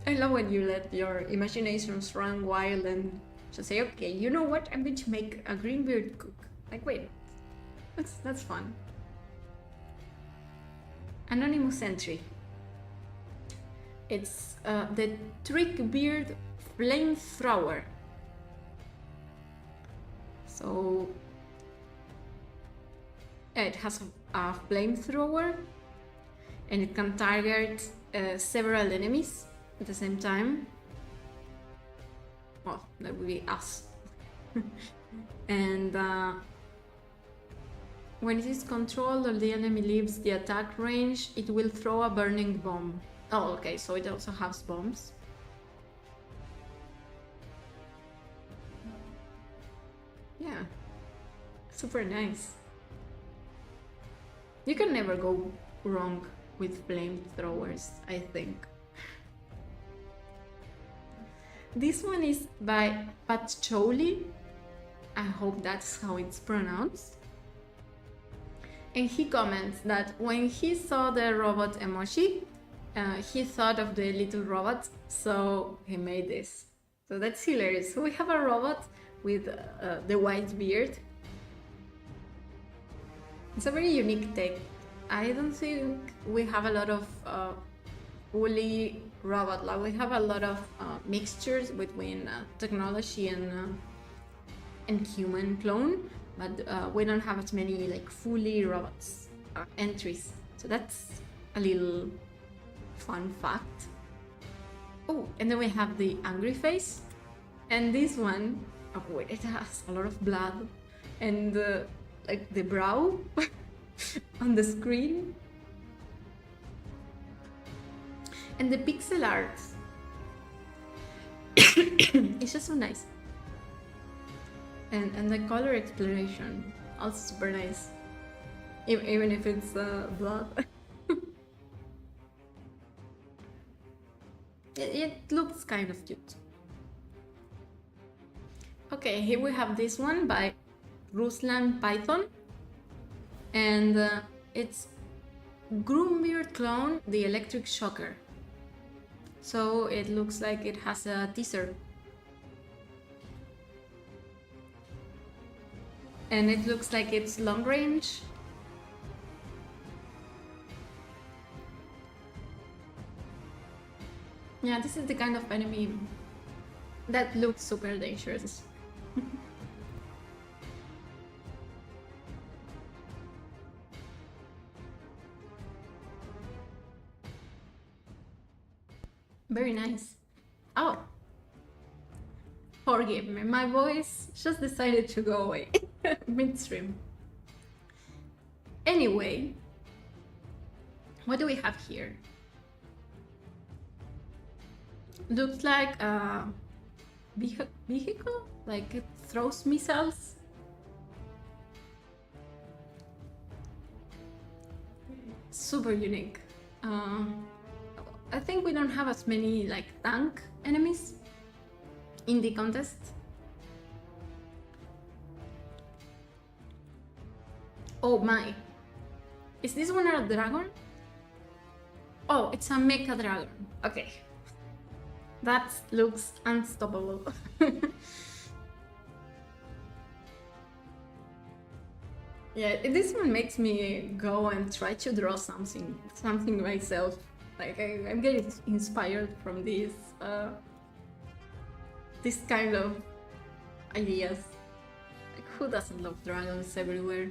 I love when you let your imaginations run wild and just say, okay, you know what? I'm going to make a Grymbeard cook. Like, wait, that's fun. Anonymous entry. It's the Trickbeard flamethrower. So it has a flamethrower, and it can target several enemies at the same time. Well, that would be us. And when it is controlled or the enemy leaves the attack range, it will throw a burning bomb. Oh, okay, so it also has bombs. Yeah, super nice. You can never go wrong with flamethrowers, I think. This one is by Patchouli. I hope that's how it's pronounced. And he comments that when he saw the robot emoji, he thought of the little robot, so he made this. So that's hilarious. So we have a robot with the white beard. It's a very unique take. I don't think we have a lot of fully robot. Like we have a lot of mixtures between technology and human clone, but we don't have as many like fully robots entries. So that's a little fun fact. Oh, and then we have the angry face, and this one, oh wait, it has a lot of blood, and like the brow on the screen, and the pixel art. It's just so nice, and the color exploration also super nice, even if it's blood. It looks kind of cute. Okay, here we have this one by Ruslan Python, and it's Grymbeard clone, the electric shocker. So it looks like it has a teaser, and it looks like it's long range. Yeah, this is the kind of enemy that looks super dangerous. Very nice. Oh, forgive me, my voice just decided to go away midstream. Anyway, what do we have here? Looks like a vehicle, like it throws missiles. Super unique. I think we don't have as many like tank enemies in the contest. Oh my, is this one a dragon? Oh, it's a mecha dragon. Okay. That looks unstoppable. Yeah, this one makes me go and try to draw something myself. Like I'm getting inspired from this kind of ideas. Like who doesn't love dragons everywhere?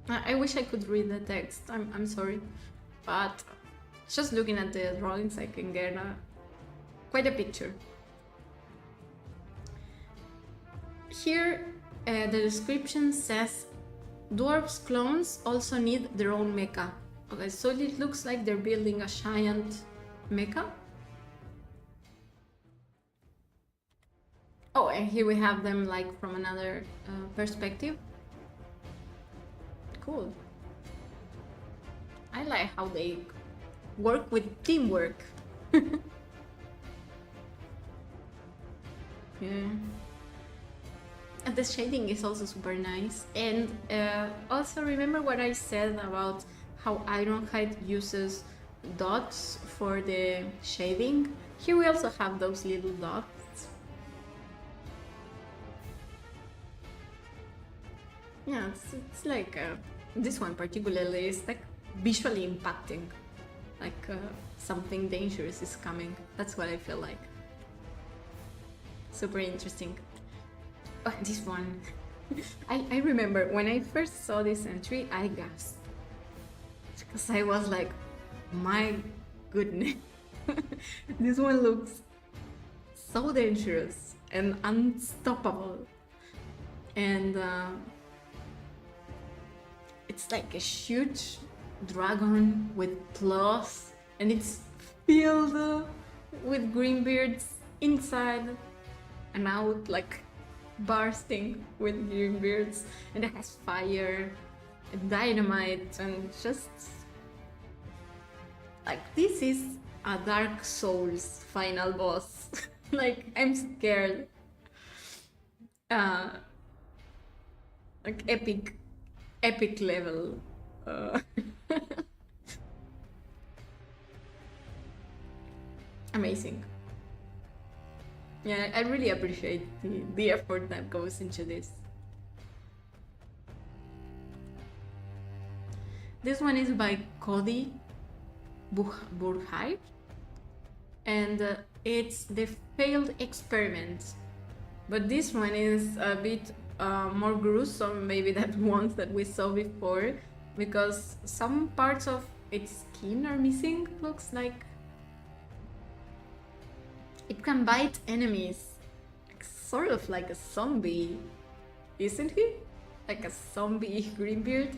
I wish I could read the text. I'm sorry, but just looking at the drawings, I can get quite a picture. Here, the description says, dwarves clones also need their own mecha. Okay, so it looks like they're building a giant mecha. Oh, and here we have them like from another perspective. Cool. I like how they work with teamwork. Yeah. And the shading is also super nice. And also remember what I said about how Ironhide uses dots for the shading. Here we also have those little dots. Yeah, it's like this one particularly is like visually impacting, like something dangerous is coming. That's what I feel like. Super interesting. Oh, this one. I remember when I first saw this entry, I gasped. Because I was like, my goodness. This one looks so dangerous and unstoppable. And it's like a huge dragon with claws, and it's filled with Grymbeards inside and out, like bursting with Grymbeards, and it has fire and dynamite, and just like this is a Dark Souls final boss. Like I'm scared. Like epic level. Amazing. Yeah, I really appreciate the effort that goes into this. This one is by Cody Burkhardt, and it's the failed experiment. But this one is a bit more gruesome, maybe that ones that we saw before, because some parts of its skin are missing. Looks like it can bite enemies, sort of like a zombie, isn't he? Like a zombie Grymbeard.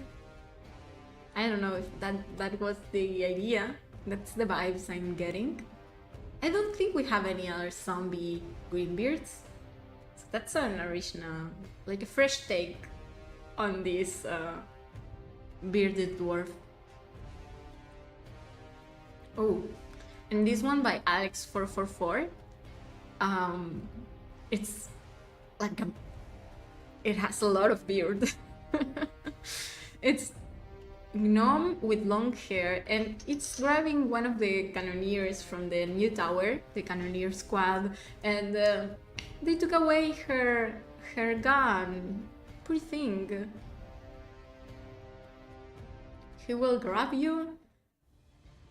I don't know if that was the idea. That's the vibes I'm getting. I don't think we have any other zombie Grymbeards. So that's an original, like a fresh take on this bearded dwarf. Oh, and this one by Alex444. It's like it has a lot of beard. It's gnome with long hair, and it's grabbing one of the cannoneers from the new tower, the cannoneer squad, and they took away her gun. Poor thing. He will grab you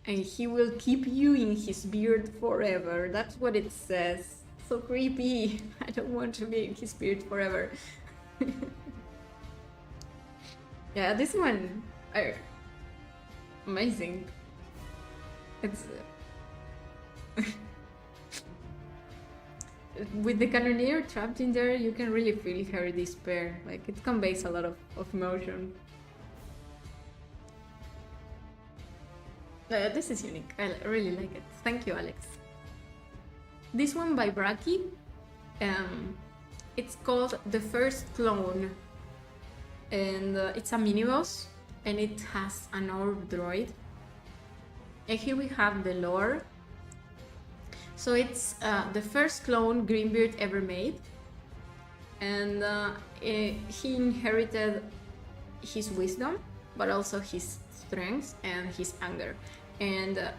and he will keep you in his beard forever. That's what it says. So creepy. I don't want to be in his beard forever. Yeah, this one, amazing. It's with the cannoneer trapped in there, you can really feel her despair. Like it conveys a lot of emotion. This is unique. I really like it. Thank you, Alex. This one by Braki. It's called The First Clone, and it's a mini boss, and it has an orb droid. And here we have the lore. So it's the first clone Grymbeard ever made, and he inherited his wisdom, but also his strength and his anger. And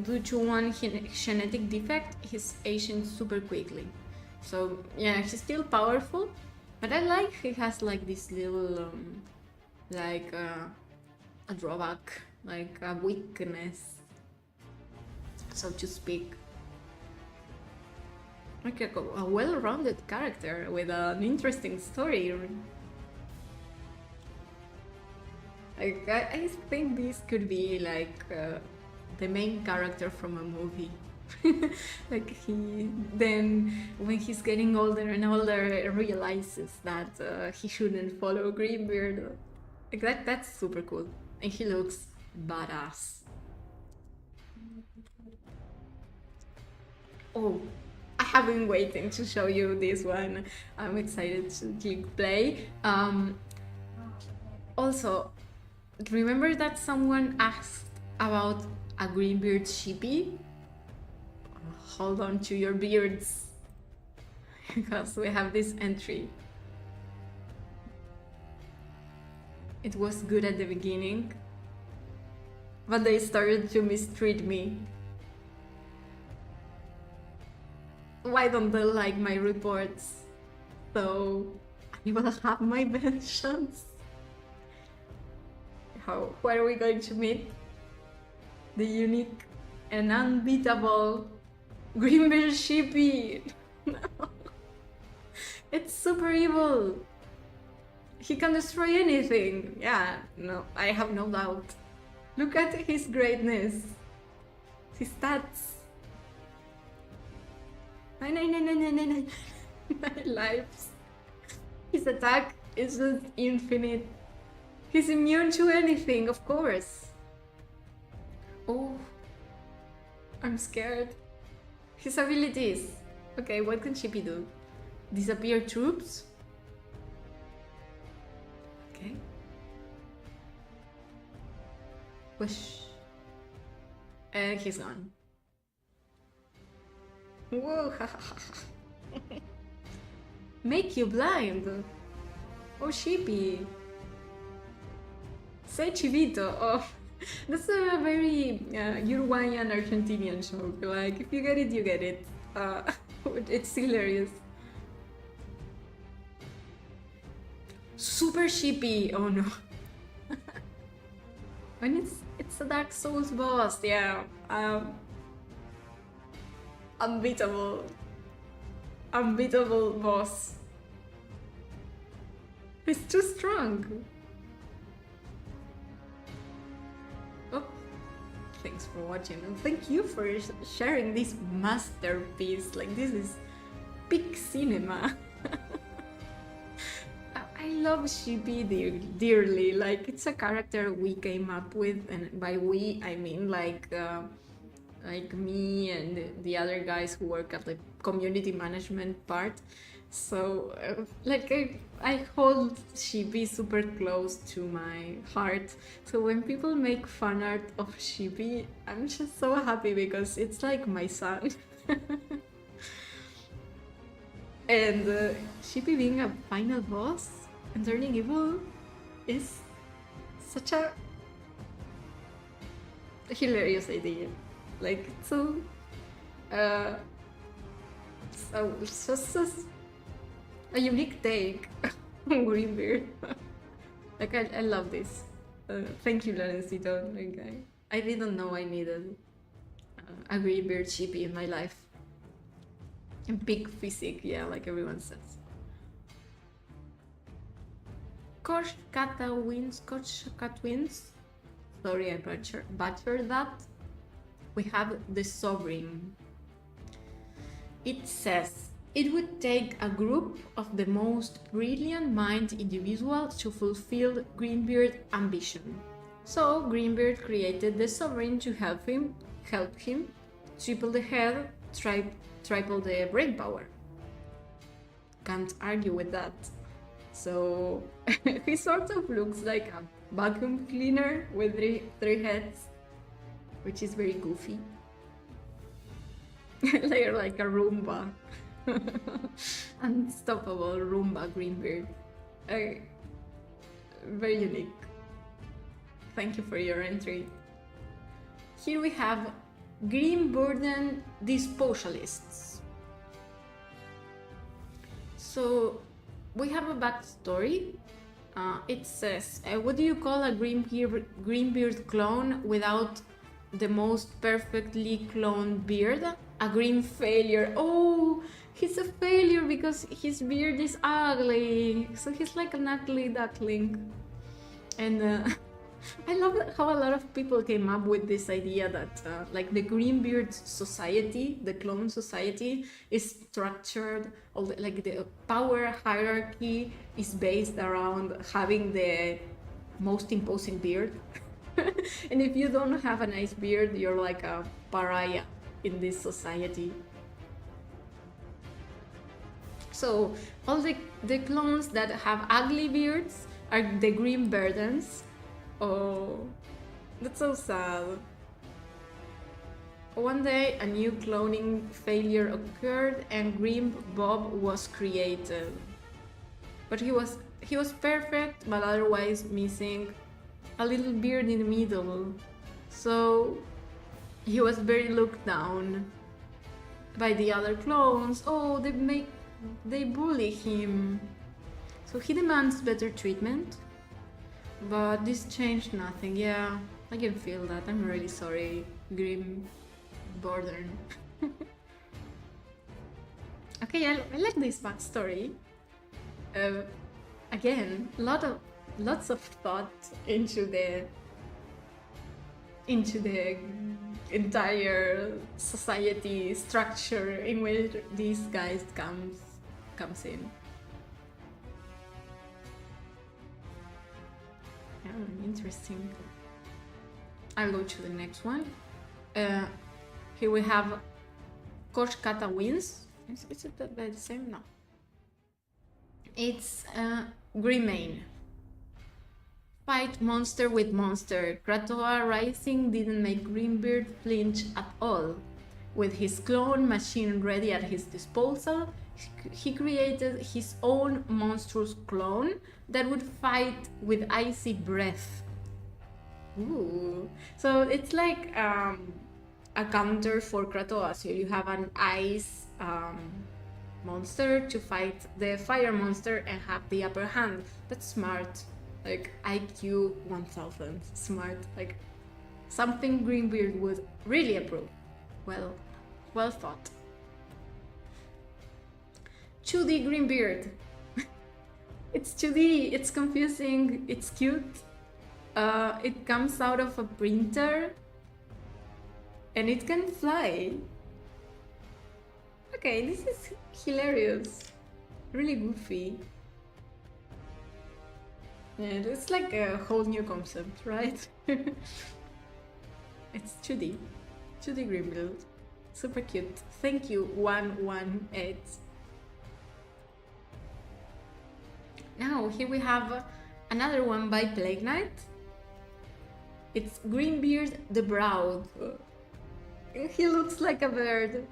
due to one genetic defect, he's aging super quickly. So yeah, he's still powerful, but I like he has like this little like a drawback, like a weakness, so to speak. Like a well-rounded character with an interesting story. Like I think this could be like the main character from a movie. Like he then, when he's getting older and older, realizes that he shouldn't follow Grymbeard. Like that's super cool, and he looks badass. Oh, I have been waiting to show you this one. I'm excited to click play. Also, remember that someone asked about a Grymbeard shippy? Hold on to your beards, because we have this entry. It was good at the beginning, but they started to mistreat me. Why don't they like my reports? So I will have my vengeance. Who are we going to meet? The unique and unbeatable Grymbeard Sheepy. It's super evil. He can destroy anything. Yeah, no, I have no doubt. Look at his greatness. His stats. 9 lives. His attack is just infinite. He's immune to anything, of course. Oh, I'm scared. His abilities. Okay, what can Chippy do? Disappear troops? Okay. Whoosh. And he's gone. Whoa. Make you blind. Oh, Chippy. Say chivito. Oh, that's a very Uruguayan Argentinian joke. Like, if you get it, you get it. It's hilarious. Super Chippy. Oh no. And it's a Dark Souls boss. Yeah. Unbeatable boss. He's too strong. Oh, thanks for watching and thank you for sharing this masterpiece. Like, this is peak cinema. I love Chippy dearly. Like, it's a character we came up with, and by we I mean like me and the other guys who work at the community management part. So like I hold Chippy super close to my heart. So when people make fan art of Chippy, I'm just so happy because it's like my son. And Chippy being a final boss and turning evil is such a hilarious idea. Like, so it's just a unique take on Grymbeard. Like, I love this. Thank you, Lorencito. Like, I didn't know I needed a Grymbeard Chippy in my life. And big physique, yeah, like everyone says. Kosh Cat wins. Sorry, I butchered that. We have the Sovereign. It says, it would take a group of the most brilliant mind individuals to fulfill Grymbeard's ambition. So Grymbeard created the Sovereign to help him triple the head, triple the brain power. Can't argue with that. So he sort of looks like a vacuum cleaner with three heads, which is very goofy. They're like a Roomba. Unstoppable Roomba Grymbeard. Very unique. Thank you for your entry. Here we have Grymburden Disposalists. So we have a backstory. It says, what do you call a Grymbeard clone without the most perfectly cloned beard? A Grim failure. Oh, he's a failure because his beard is ugly. So he's like an ugly duckling. And I love how a lot of people came up with this idea that like the Grymbeard society, the clone society, is structured, like the power hierarchy is based around having the most imposing beard. And if you don't have a nice beard, you're like a pariah in this society. So all the clones that have ugly beards are the Grymburdens. Oh, that's so sad. One day a new cloning failure occurred and Grim Bob was created. But he was perfect, but otherwise missing a little beard in the middle. So he was very looked down by the other clones. Oh, they bully him. So he demands better treatment. But this changed nothing. Yeah, I can feel that. I'm really sorry, Grymbeard. Okay, I like this backstory. Again, lots of thought into the entire society structure in which these guys comes in. Interesting. I'll go to the next one. Here we have Koshkata wins. Is it the same? No. It's Grymbeard. Fight monster with monster. Kratoa Rising didn't make Grymbeard flinch at all. With his clone machine ready at his disposal, he created his own monstrous clone that would fight with icy breath. Ooh. So it's like a counter for Kratoa. So you have an ice monster to fight the fire monster and have the upper hand. That's smart. Like IQ 1000. Smart. Like something Grymbeard would really approve. Well thought. 2D Grymbeard. It's 2D, it's confusing, it's cute. It comes out of a printer and it can fly. Okay, this is hilarious. Really goofy. Yeah, it's like a whole new concept, right? It's 2D. 2D Grymbeard. Super cute. Thank you, 118. Now, here we have another one by Plague Knight. It's Grymbeard the Brood. He looks like a bird.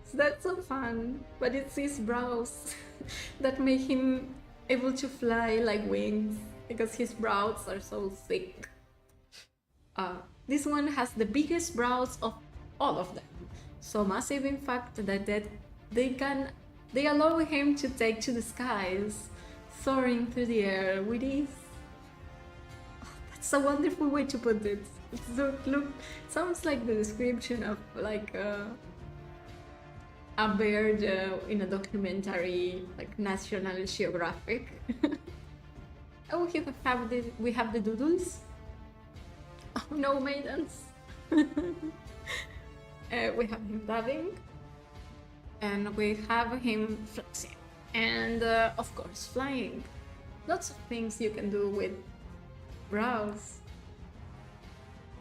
So that's so fun. But it's his brows that make him able to fly like wings because his brows are so thick. This one has the biggest brows of all of them. So massive, in fact, that they allow him to take to the skies, soaring through the air with ease. Oh, that's a wonderful way to put it. Look, sounds like the description of like a bird in a documentary, like National Geographic. Oh, we have the doodles. Oh no, maidens. We have him dabbing. And we have him flexing. And of course, flying. Lots of things you can do with brows.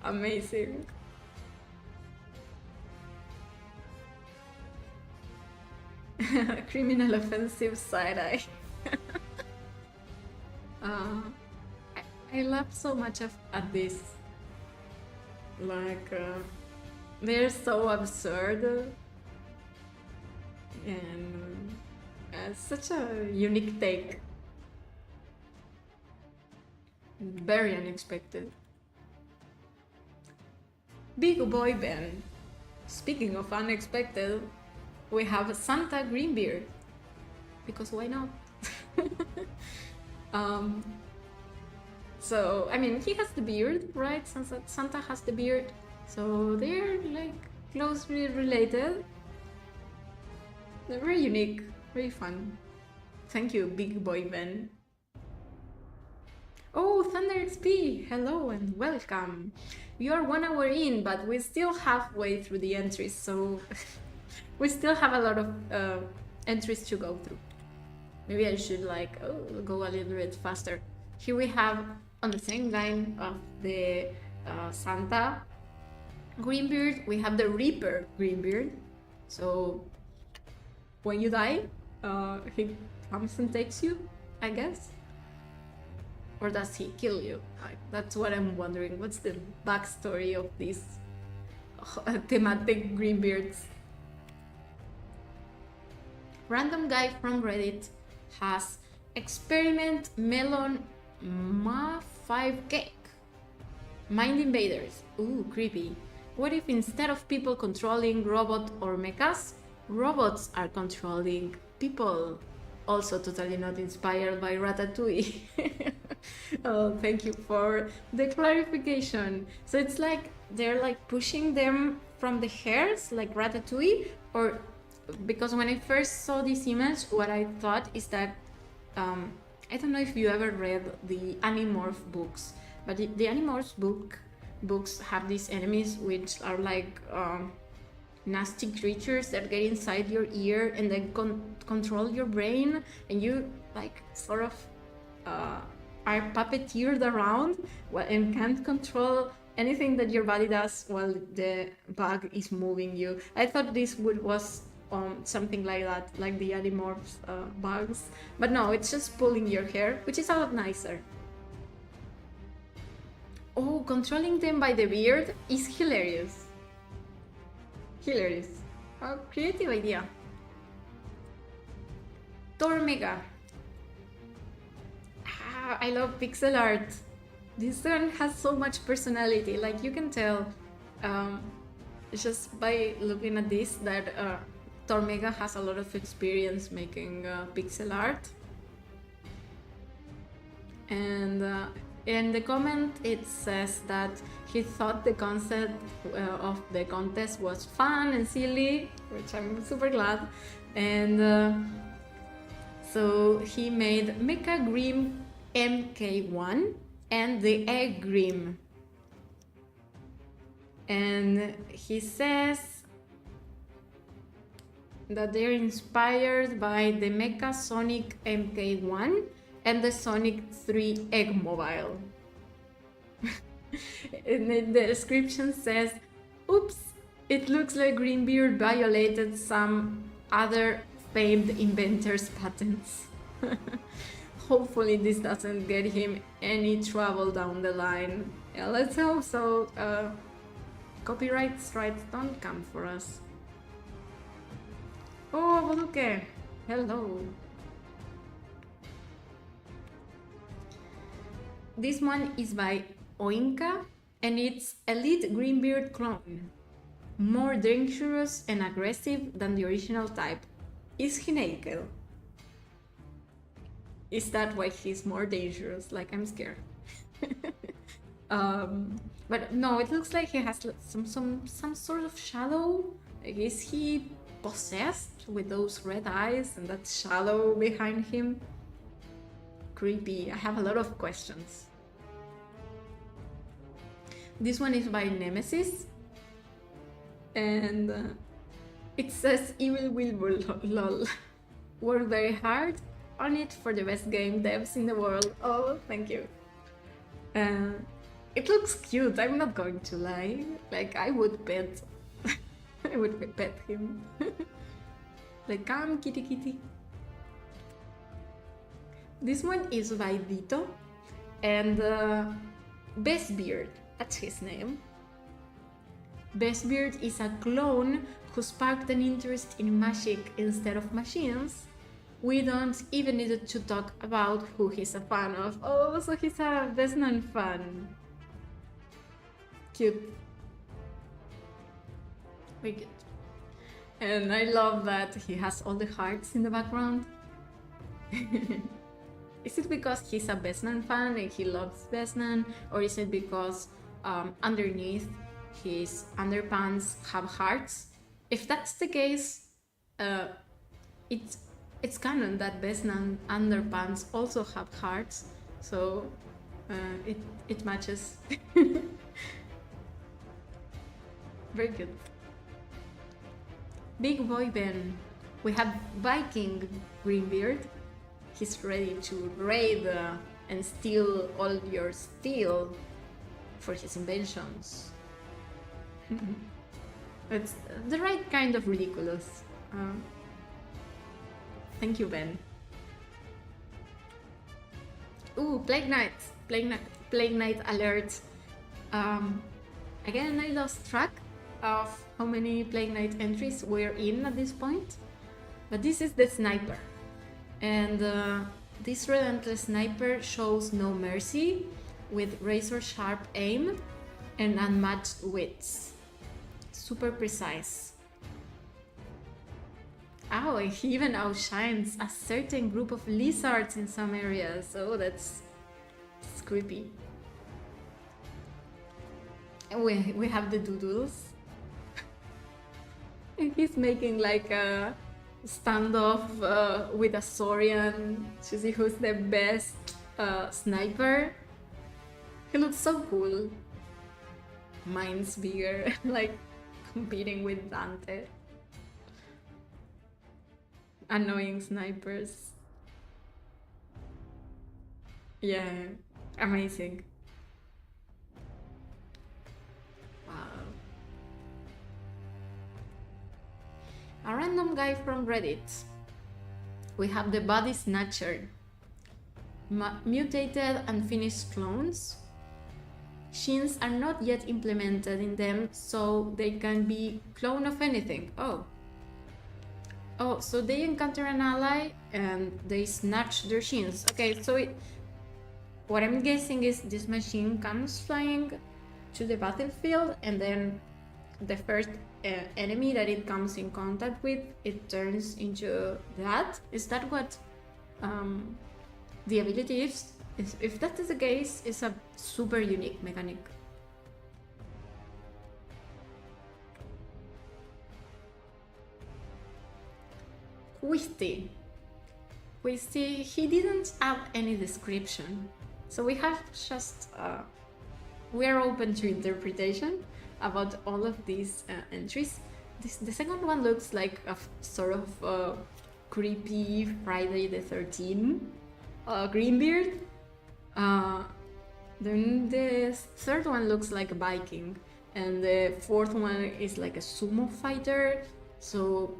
Amazing. Criminal offensive side-eye. I laugh so much at this. Like, they're so absurd. And such a unique take. Very unexpected. Big Boy Ben. Speaking of unexpected, we have Santa Grymbeard. Because why not? So, I mean, he has the beard, right? Santa has the beard. So they're like closely related. They're very unique, very fun. Thank you, Big Boy Ben. Oh, Thunder XP! Hello and welcome. We are 1 hour in, but we're still halfway through the entries, so we still have a lot of entries to go through. Maybe I should like go a little bit faster. Here we have, on the same line of the Santa Grymbeard, we have the Reaper Grymbeard. So when you die, he comes and takes you, I guess. Or does he kill you? That's what I'm wondering. What's the backstory of these thematic Grymbeards? Random guy from Reddit has experiment melon ma 5 cake. Mind invaders. Ooh, creepy. What if instead of people controlling robot or mechas, robots are controlling people? Also totally not inspired by Ratatouille. Oh, thank you for the clarification. So it's like they're like pushing them from the hairs like Ratatouille, or because when I first saw this image, what I thought is that I don't know if you ever read the Animorph books, but the Animorph books have these enemies which are like nasty creatures that get inside your ear and then control your brain, and you like sort of are puppeteered around and can't control anything that your body does while the bug is moving you. I thought this was something like that, like the Animorphs bugs, but no, it's just pulling your hair, which is a lot nicer. Oh, controlling them by the beard is hilarious. Hilarious. A creative idea. Tormega. Ah, I love pixel art. This one has so much personality. Like you can tell just by looking at this that Tormega has a lot of experience making pixel art. And in the comment it says that he thought the concept of the contest was fun and silly, which I'm super glad. And so he made Mecha Grim MK1 and the Egg Grim. And he says that they're inspired by the Mecha Sonic MK1 and the Sonic 3 Egg Mobile. And the description says, oops, it looks like Grymbeard violated some other famed inventor's patents. Hopefully this doesn't get him any trouble down the line. Yeah, let's hope so. Copyright strikes don't come for us. Oh, Boluke! Hello! This one is by Oinka, and it's Elite Grymbeard clone. More dangerous and aggressive than the original type. Is he naked? Is that why he's more dangerous? Like, I'm scared. But no, it looks like he has some sort of shadow. Like, is he possessed with those red eyes and that shadow behind him? Creepy. I have a lot of questions. This one is by Nemesis, and it says Evil Wilbur lol. Worked very hard on it for the best game devs in the world. Oh, thank you. It looks cute, I'm not going to lie. Like, I would pet I would pet him. Like, come kitty kitty. This one is by Vito, and Bestbeard, that's his name. Bestbeard is a clone who sparked an interest in magic instead of machines. We don't even need to talk about who he's a fan of. Oh, so he's a Vesnan fan. Cute. Very good. And I love that he has all the hearts in the background. Is it because he's a Vesnan fan and he loves Vesnan? Or is it because underneath his underpants have hearts? If that's the case, it's canon that Vesnan underpants also have hearts, so it matches. Very good. Big Boy Ben. We have Viking Grymbeard. He's ready to raid and steal all your steel for his inventions. It's the right kind of ridiculous. Thank you, Ben. Ooh, Plague Knight. Plague Knight alert. Again, I lost track of how many Plague Knight entries we're in at this point. But this is the sniper. And this relentless sniper shows no mercy with razor sharp aim and unmatched wits. Super precise. Oh, he even outshines a certain group of lizards in some areas. Oh, that's creepy. And we have the doodles. And he's making like a standoff with a Saurian to see who's the best sniper. He looks so cool. Mine's bigger, like competing with Dante. Annoying snipers. Yeah, amazing. Wow. A random guy from Reddit. We have the Body Snatcher. Mutated and finished clones. Shins are not yet implemented in them, so they can be clone of anything. Oh, so they encounter an ally and they snatch their shins. Okay, so what I'm guessing is this machine comes flying to the battlefield, and then the first enemy that it comes in contact with, it turns into that. Is that what the ability is? If that is the case, it's a super unique mechanic. Quisty, he didn't have any description, so we have just we are open to interpretation about all of these entries. The second one looks like a sort of creepy Friday the 13th Grymbeard. Then the third one looks like a Viking, and the fourth one is like a sumo fighter. So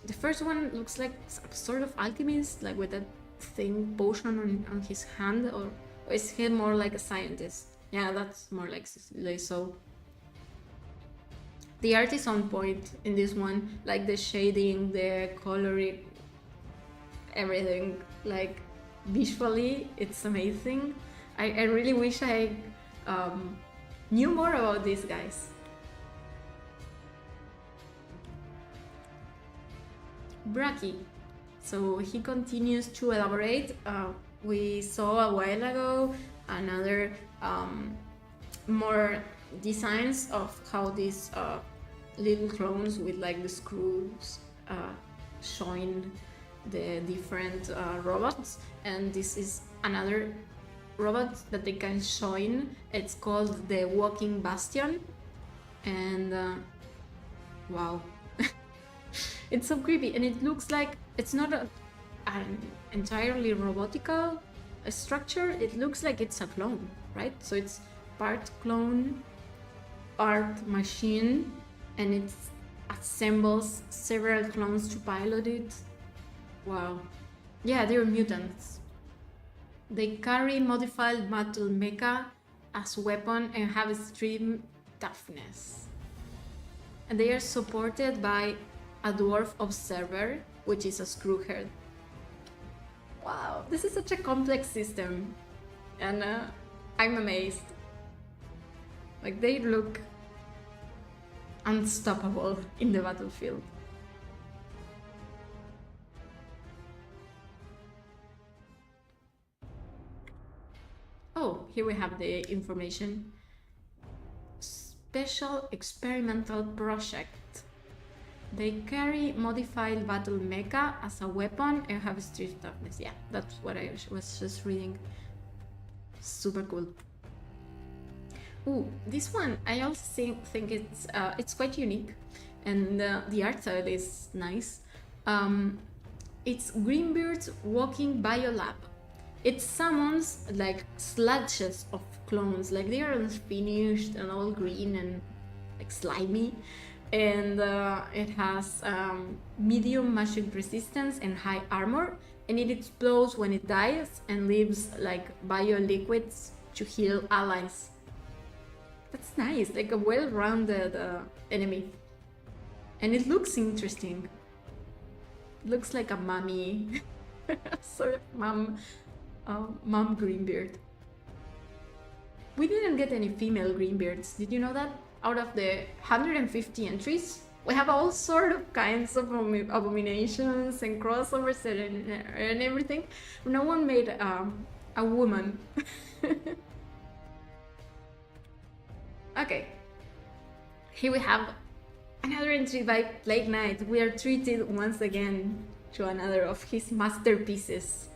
the first one looks like a sort of alchemist, like with that thing potion on his hand, or is he more like a scientist? Yeah, that's more like so. The art is on point in this one, like the shading, the coloring, everything, like visually it's amazing. I really wish I knew more about these guys. Braki. So he continues to elaborate. We saw a while ago another more designs of how these little clones with like the screws showing the different robots, and this is another robot that they can join. It's called the Walking Bastion, and wow. It's so creepy, and it looks like it's not an entirely robotical structure. It looks like it's a clone, right? So it's part clone, part machine, and it assembles several clones to pilot it. Wow. Yeah, they're mutants. They carry modified metal mecha as weapon and have extreme toughness. And they are supported by a dwarf observer, which is a screwhead. Wow, this is such a complex system, and I'm amazed. Like, they look unstoppable in the battlefield. Oh, here we have the information. Special experimental project. They carry modified battle mecha as a weapon and have street toughness. Yeah, that's what I was just reading. Super cool. Ooh, this one I also think it's quite unique, and the art style is nice. It's Grymbeard's Walking Biolab. It summons like slashes of clones, like they are unfinished and all green and like slimy, and it has medium magic resistance and high armor, and it explodes when it dies and leaves like bio liquids to heal allies. That's nice, like a well-rounded enemy, and it looks interesting. It looks like a mummy, sort of mom Grymbeard. We didn't get any female Grymbeards. Did you know that? Out of the 150 entries, we have all sort of kinds of abominations and crossovers and everything. No one made a woman. Okay. Here we have another entry by Plague Knight. We are treated once again to another of his masterpieces.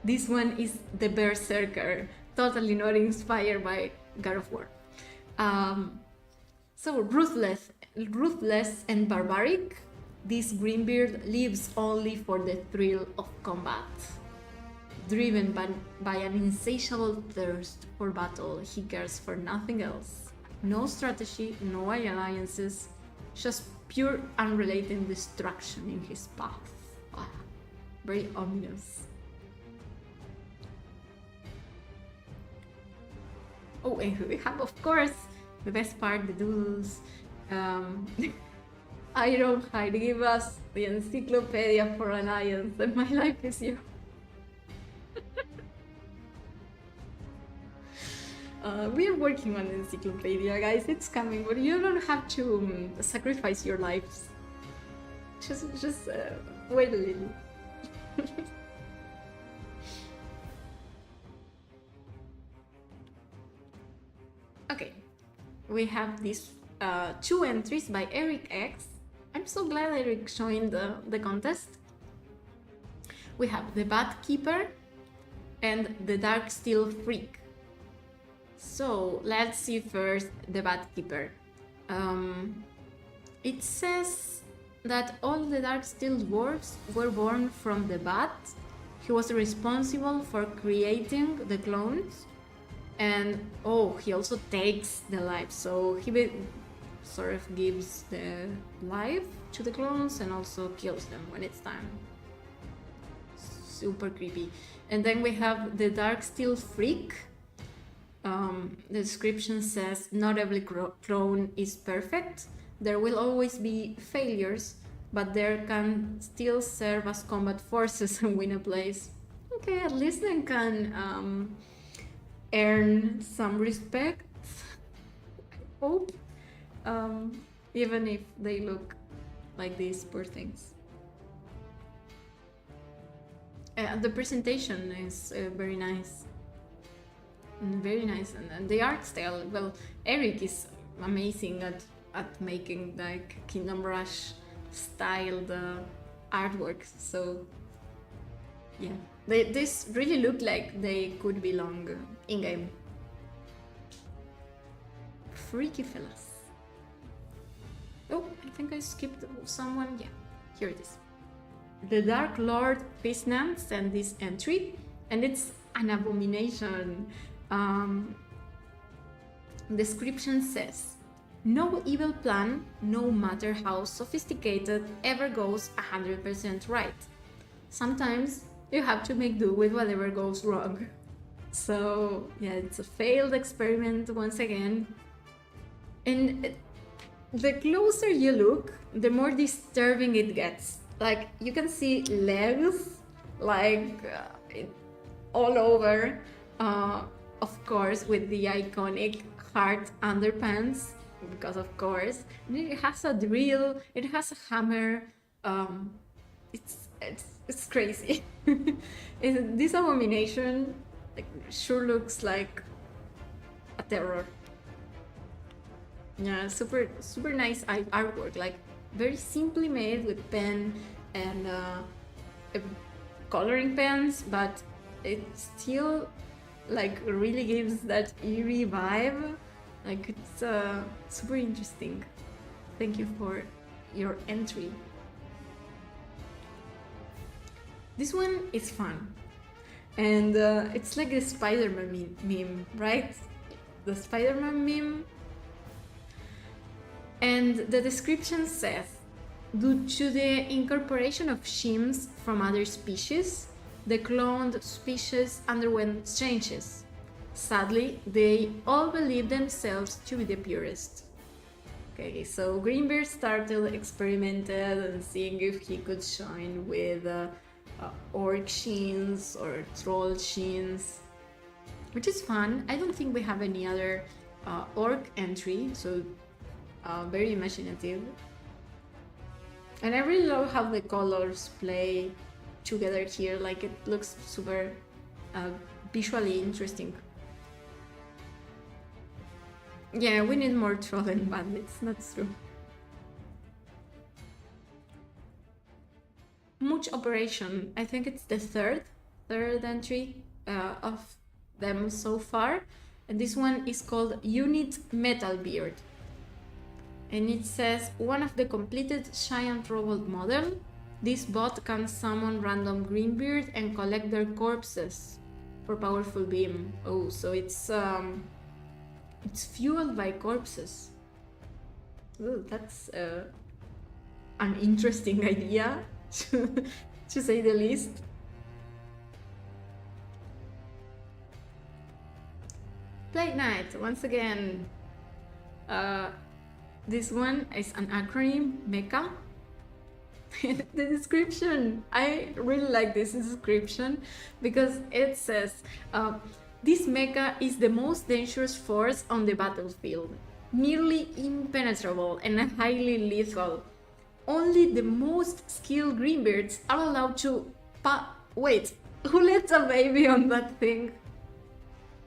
This one is the Berserker, totally not inspired by God of War. So ruthless and barbaric, this Grymbeard lives only for the thrill of combat. Driven by an insatiable thirst for battle, he cares for nothing else. No strategy, no alliances, just pure unrelated destruction in his path. Ah, very ominous. Oh, and we have, of course, the best part, the doodles. Ironhide, give us the encyclopedia for alliance, and my life is you. We are working on the encyclopedia, guys. It's coming, but you don't have to sacrifice your lives. Just wait a little. Okay, we have these 2 entries by Eric X. I'm so glad Eric joined the contest. We have the Bat Keeper and the Dark Steel Freak. So let's see first the Bat Keeper. It says that all the Dark Steel dwarves were born from the Bat. He was responsible for creating the clones. And he also takes the life, so he sort of gives the life to the clones and also kills them when it's time. Super creepy. And then we have the Dark Steel Freak. The description says, not every clone is perfect. There will always be failures, but there can still serve as combat forces and win a place. Okay, at least they can earn some respect, I hope, even if they look like these poor things. The presentation is very nice. Very nice, and the art style, well, Eric is amazing at making like Kingdom Rush styled artwork, so yeah, this really looked like they could belong in-game. Freaky fellas. Oh, I think I skipped someone. Yeah, here it is. The Dark Lord Pisnan sent this entry, and it's an abomination. Description says, no evil plan, no matter how sophisticated, ever goes 100% right. Sometimes you have to make do with whatever goes wrong. So yeah, it's a failed experiment once again. And the closer you look, the more disturbing it gets. Like, you can see legs, like all over. Of course, with the iconic heart underpants, because of course. It has a drill, it has a hammer. It's crazy. This abomination sure looks like a terror. Yeah, super nice artwork, like very simply made with pen and coloring pens, but it still like really gives that eerie vibe. Like, it's super interesting. Thank you for your entry. This one is fun, and it's like the Spider-Man meme, right? The Spider-Man meme. And the description says, due to the incorporation of shims from other species, the cloned species underwent changes. Sadly, they all believe themselves to be the purest. Okay, so Grymbeard started experimented and seeing if he could join with orc shins or troll shins. which is fun. I don't think we have any other orc entry, so very imaginative. And I really love how the colors play together here, like it looks super visually interesting. Yeah, we need more trolling bandits, that's true. Much operation. I think it's the third entry of them so far. And this one is called Unit Metalbeard. And it says, one of the completed giant robot model. This bot can summon random Grymbeard and collect their corpses for powerful beam. Oh, so it's fueled by corpses. Ooh, that's an interesting idea, to say the least. Plague Knight, once again. This one is an acronym, mecha. The description, I really like this description because it says, this mecha is the most dangerous force on the battlefield, nearly impenetrable and highly lethal. Only the most skilled Grymbeards are allowed to wait, who lets a baby on that thing?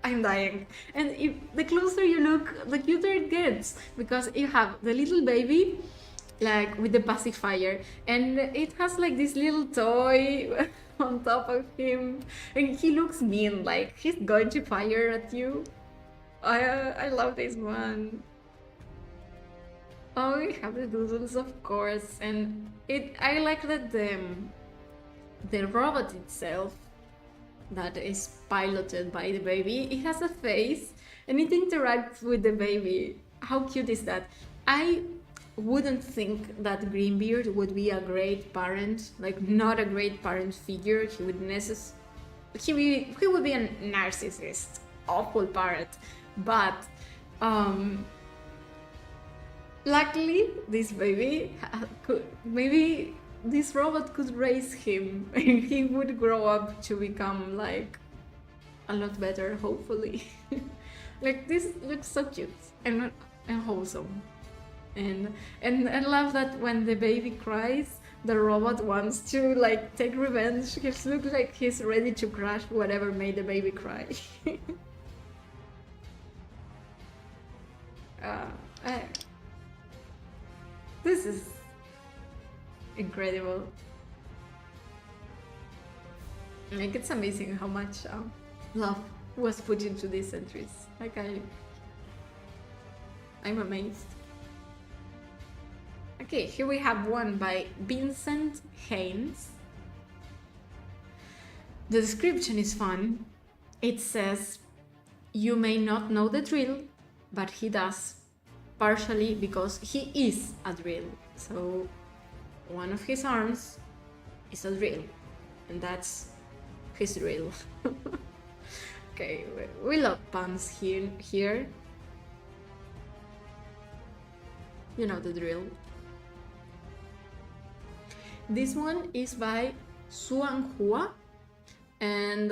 I'm dying. And if the closer you look, the cuter it gets, because you have the little baby, like with the pacifier, and it has like this little toy on top of him, and he looks mean, like he's going to fire at you. I love this one. Oh, we have the doodles, of course, and I like that the robot itself that is piloted by the baby, it has a face and it interacts with the baby. How cute is that? I wouldn't think that Grymbeard would be a great parent, like not a great parent figure. He would be a narcissist, awful parent. But luckily, this baby maybe this robot could raise him and he would grow up to become like a lot better, hopefully. Like, this looks so cute and wholesome. And I love that when the baby cries, the robot wants to like take revenge. He looks like he's ready to crush whatever made the baby cry. This is incredible. Like, it's amazing how much love was put into these entries. Like, I'm amazed. Okay, here we have one by Vincent Haynes. The description is fun. It says, you may not know the drill, but he does, partially because he is a drill. So one of his arms is a drill, and that's his drill. Okay, we love puns here. You know the drill. This one is by Suan Hua, and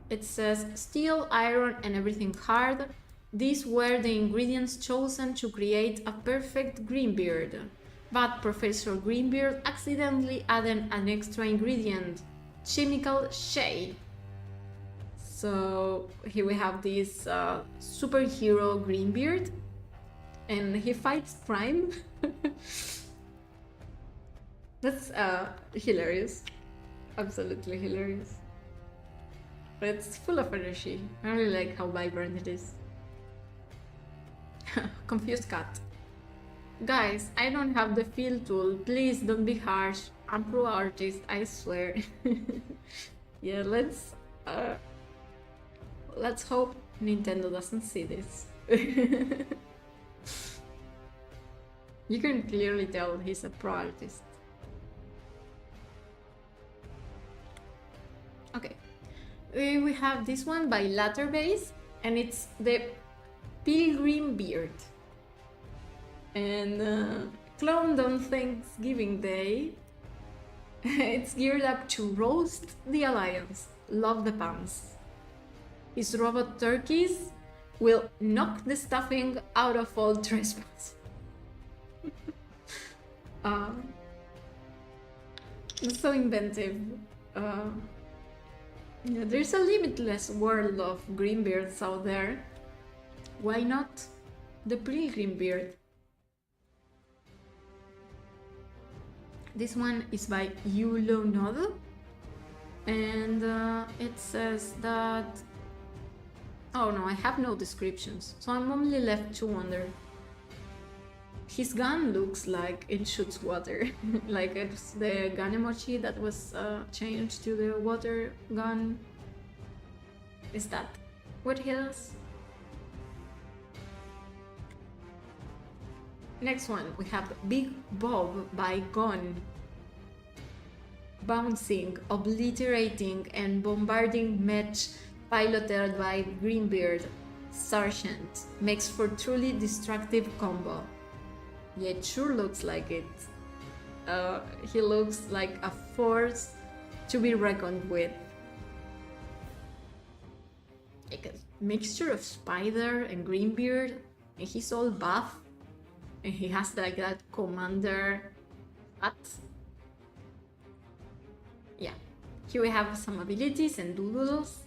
it says, steel, iron, and everything hard. These were the ingredients chosen to create a perfect Grymbeard. But Professor Grymbeard accidentally added an extra ingredient, chemical shade. So here we have this superhero Grymbeard, and he fights crime. That's hilarious, absolutely hilarious. But it's full of energy. I really like how vibrant it is. Confused cat. Guys, I don't have the fill tool. Please don't be harsh. I'm pro artist, I swear. Yeah, let's hope Nintendo doesn't see this. You can clearly tell he's a pro artist. Okay, we have this one by Latterbase, and it's the Pilgrim Beard. And cloned on Thanksgiving Day. It's geared up to roast the Alliance. Love the puns. his robot turkeys will knock the stuffing out of all trespass. So inventive. Yeah, there's a limitless world of Grymbeards out there. Why not the Grymbeard? This one is by Yulo Nod, and it says that... Oh no, I have no descriptions, so I'm only left to wonder. His gun looks like it shoots water, like it's the gun emoji that was changed to the water gun. Is that what he does? Next one, we have Big Bob by Gon. Bouncing, obliterating, and bombarding match piloted by Grymbeard Sergeant makes for truly destructive combo. Yeah, it sure looks like it. He looks like a force to be reckoned with. Like a mixture of Spider and Grymbeard, and he's all buff, and he has like that commander hat. Yeah, here we have some abilities and doodles.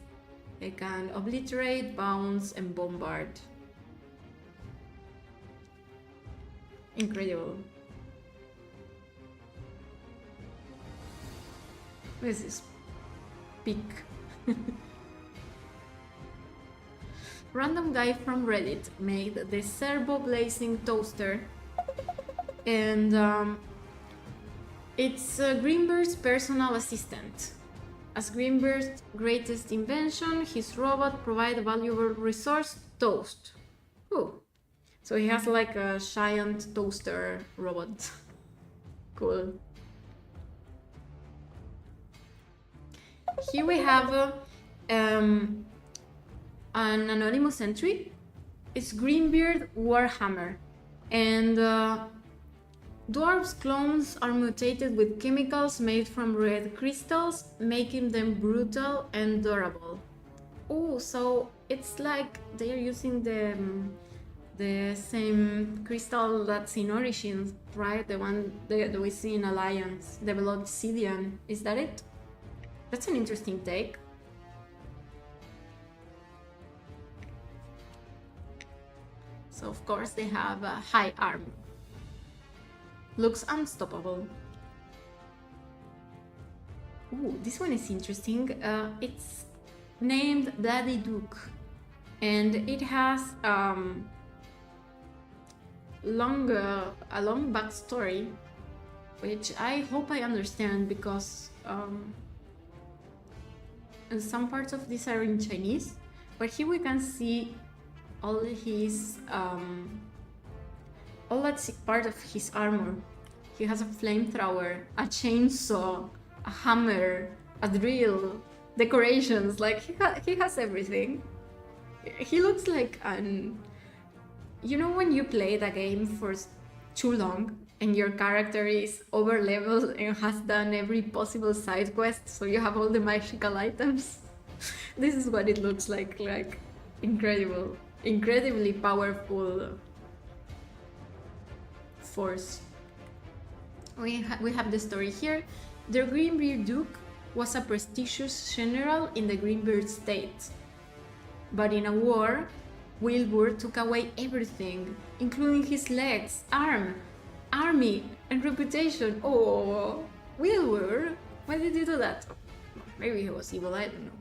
They can obliterate, bounce, and bombard. Incredible. What is this? Peak. Random guy from Reddit made the servo blazing toaster, and it's Grymbeard's personal assistant. As Grymbeard's greatest invention, his robot provides a valuable resource, toast. Ooh. So he has like a giant toaster robot. Cool. Here we have an anonymous entry. It's Grymbeard Warhammer, and dwarves' clones are mutated with chemicals made from red crystals, making them brutal and durable. Oh, so it's like they are using the same crystal that's in Origins, right? The one that we see in Alliance, the Blood Obsidian. Is that it? That's an interesting take. So of course they have a high armor. Looks unstoppable. Ooh, this one is interesting. It's named Daddy Duke, and it has a long backstory, which I hope I understand, because some parts of this are in Chinese. But here we can see all his all that's part of his armor. He has a flamethrower, a chainsaw, a hammer, a drill, decorations. Like he has everything. He looks like an... You know when you play the game for too long and your character is over leveled and has done every possible side quest, so you have all the magical items? This is what it looks like incredible, incredibly powerful force. We have the story here. The Grymbeard Duke was a prestigious general in the Grymbeard state, but in a war, Wilbur took away everything, including his legs, army, and reputation. Oh, Wilbur, why did you do that? Maybe he was evil, I don't know.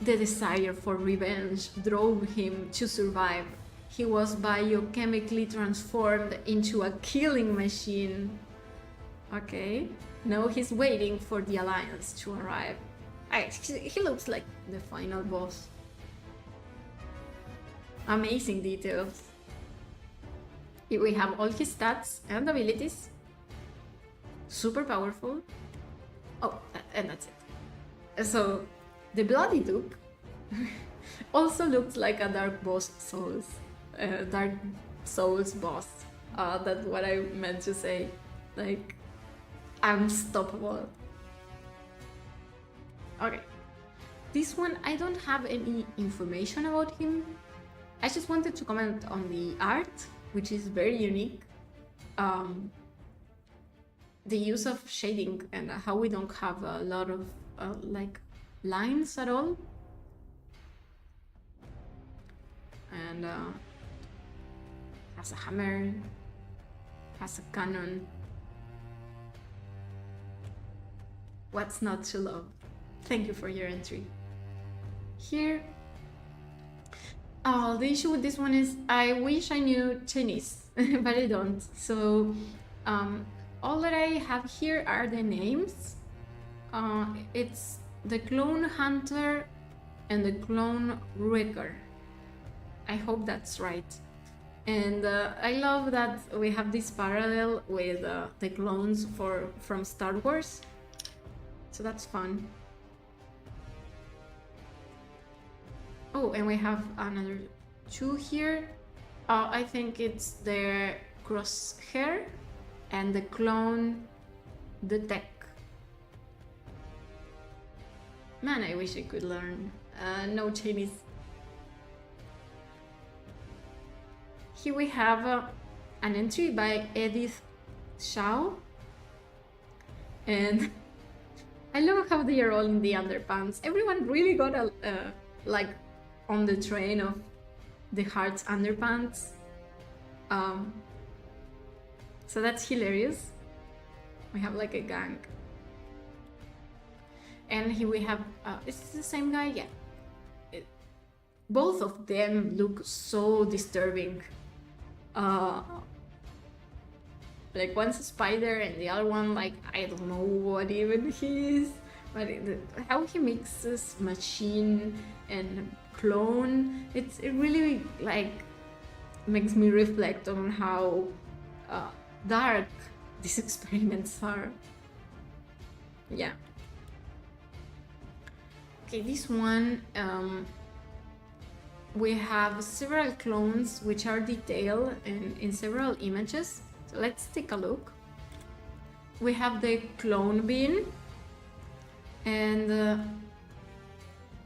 The desire for revenge drove him to survive. He was biochemically transformed into a killing machine. Okay, now he's waiting for the Alliance to arrive. He looks like the final boss. Amazing details. Here we have all his stats and abilities. Super powerful. Oh, and that's it. So, the Bloody Duke also looks like a Dark Souls boss. That's what I meant to say. Like, unstoppable. Okay. This one, I don't have any information about him. I just wanted to comment on the art, which is very unique. The use of shading and how we don't have a lot of like lines at all. And has a hammer, has a cannon. What's not to love? Thank you for your entry. Here, oh, the issue with this one is I wish I knew Chinese, but I don't. So all that I have here are the names. It's the Clone Hunter and the Clone Wrecker. I hope that's right. And I love that we have this parallel with the clones from Star Wars. So that's fun. Oh, and we have another two here. I think it's the Crosshair and the Clone, the Tech. Man, I wish I could learn. No Chinese. Here we have an entry by Edith Shao. And I love how they are all in the underpants. Everyone really got like on the train of the Heart's underpants. So that's hilarious. We have like a gang. And here we have, is this the same guy? Yeah. Both of them look so disturbing. Like one's a spider and the other one, like, I don't know what even he is. But how he mixes machine and clone, it really like makes me reflect on how dark these experiments are. Yeah. Okay, this one, we have several clones which are detailed in several images. So let's take a look. We have the clone bin, and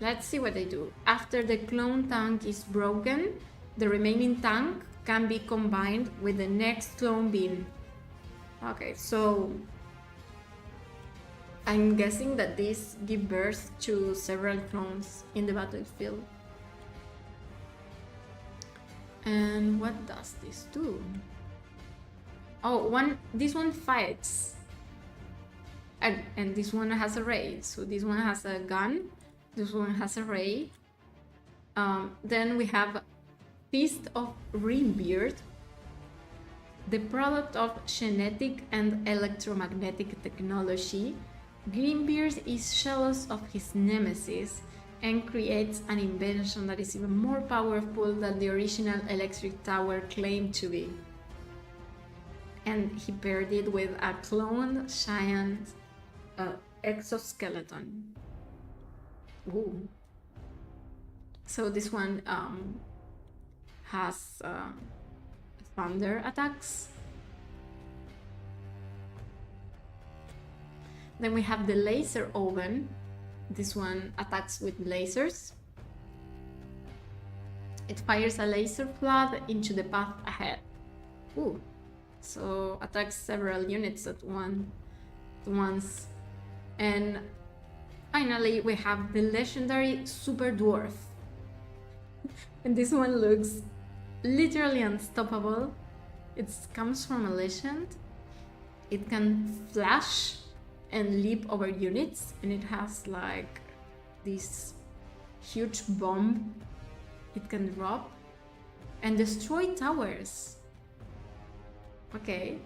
let's see what they do. After the clone tank is broken, the remaining tank can be combined with the next clone bin. Okay, so I'm guessing that these give birth to several clones in the battlefield. And what does this do? Oh, this one fights. And this one has a ray. So this one has a gun. This one has a ray. Then we have Fist of Grymbeard, the product of genetic and electromagnetic technology. Grymbeard is jealous of his nemesis and creates an invention that is even more powerful than the original electric tower claimed to be. And he paired it with a cloned giant exoskeleton. Ooh. So this one has thunder attacks. Then we have the laser oven. This one attacks with lasers. It fires a laser flood into the path ahead. Ooh. So attacks several units at once. And finally we have the legendary super dwarf. And this one looks literally unstoppable. It comes from a legend. It can flash and leap over units, and it has like this huge bomb it can drop and destroy towers. Okay.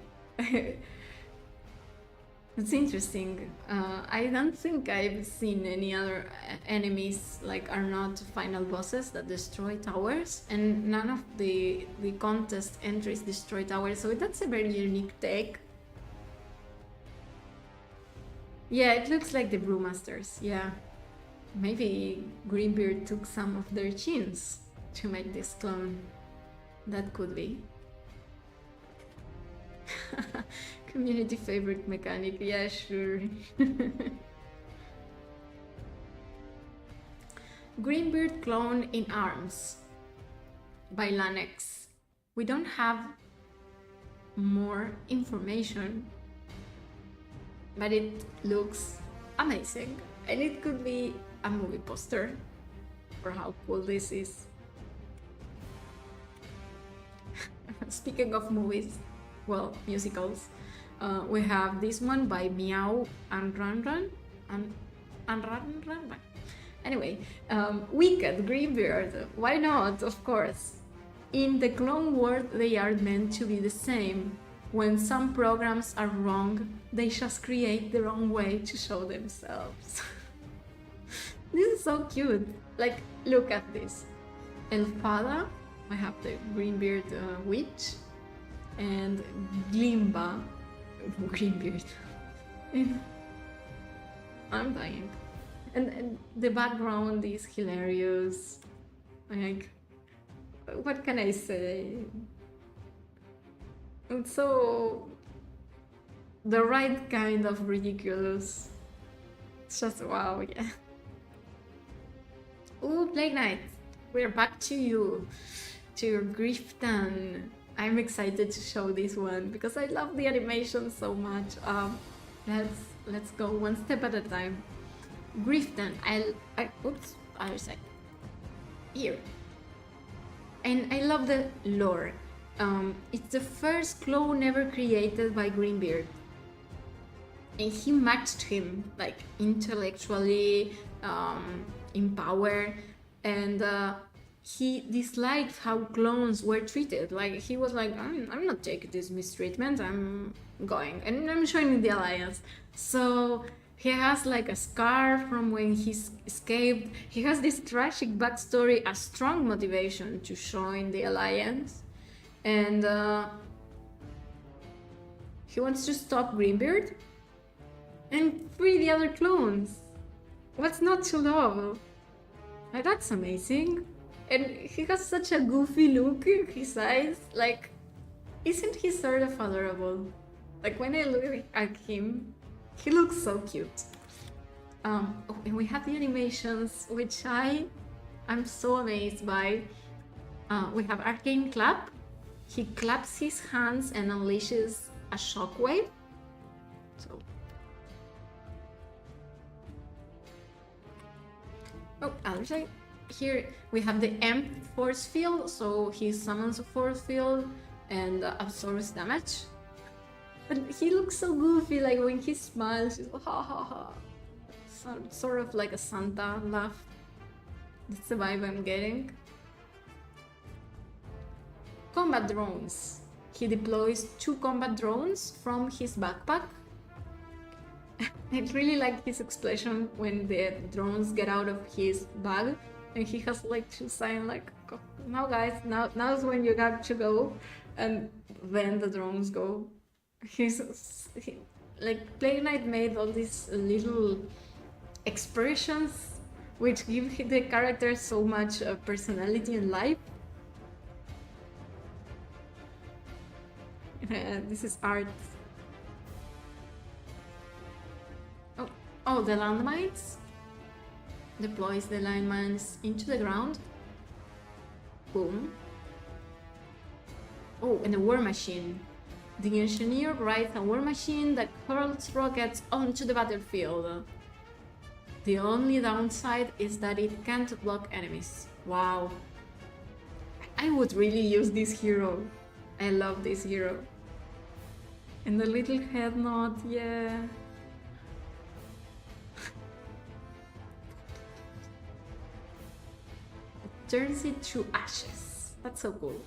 It's interesting. I don't think I've seen any other enemies like are not final bosses that destroy towers, and none of the contest entries destroy towers, so that's a very unique take. Yeah, it looks like the Brewmasters, yeah. Maybe Grymbeard took some of their chins to make this clone. That could be. Community favorite mechanic, yeah, sure. Grymbeard clone in arms by Lanex. We don't have more information, but it looks amazing, and it could be a movie poster for how cool this is. Speaking of movies, well, musicals, we have this one by Meow and Run. Anyway, Wicked, Grymbeard, why not? Of course. In the clone world, they are meant to be the same. When some programs are wrong, they just create their own way to show themselves. This is so cute. Like, look at this. Elfada, I have the Grymbeard witch, and Glimba, Grymbeard. I'm dying. And the background is hilarious. Like, what can I say? It's so the right kind of ridiculous. It's just wow, yeah. Ooh, Plague Knight, we're back to you, to your Grifton. I'm excited to show this one because I love the animation so much. Let's go one step at a time. Grifton, oops, other side. Here. And I love the lore. It's the first clone ever created by Grymbeard. And he matched him, like, intellectually, in power, and he disliked how clones were treated. Like, he was like, I'm not taking this mistreatment, I'm going, and I'm joining the Alliance. So he has like a scar from when he escaped. He has this tragic backstory, a strong motivation to join the Alliance, and he wants to stop Grymbeard and free the other clones. What's not to love? Like, that's amazing. And he has such a goofy look in his eyes. Like, isn't he sort of adorable? Like, when I look at him, he looks so cute. Oh, and we have the animations, which I'm so amazed by. We have Arcane Clap. He claps his hands and unleashes a shockwave. So. Oh, other side. Here we have the Amp force field, so he summons a force field and absorbs damage. But he looks so goofy, like when he smiles, he's like, ha ha ha. Sort of like a Santa laugh. That's the vibe I'm getting. Combat drones. He deploys 2 combat drones from his backpack. I really like his expression when the drones get out of his bag, and he has like to sign like, now guys, now's when you have to go, and then the drones go. Like, Plague Knight made all these little expressions which give the character so much personality and life. This is art. Oh, the landmines. Deploys the landmines into the ground. Boom. Oh, and a war machine. The engineer rides a war machine that hurls rockets onto the battlefield. The only downside is that it can't block enemies. Wow. I would really use this hero. I love this hero. And the little head nod, yeah. Turns it to ashes. That's so cool.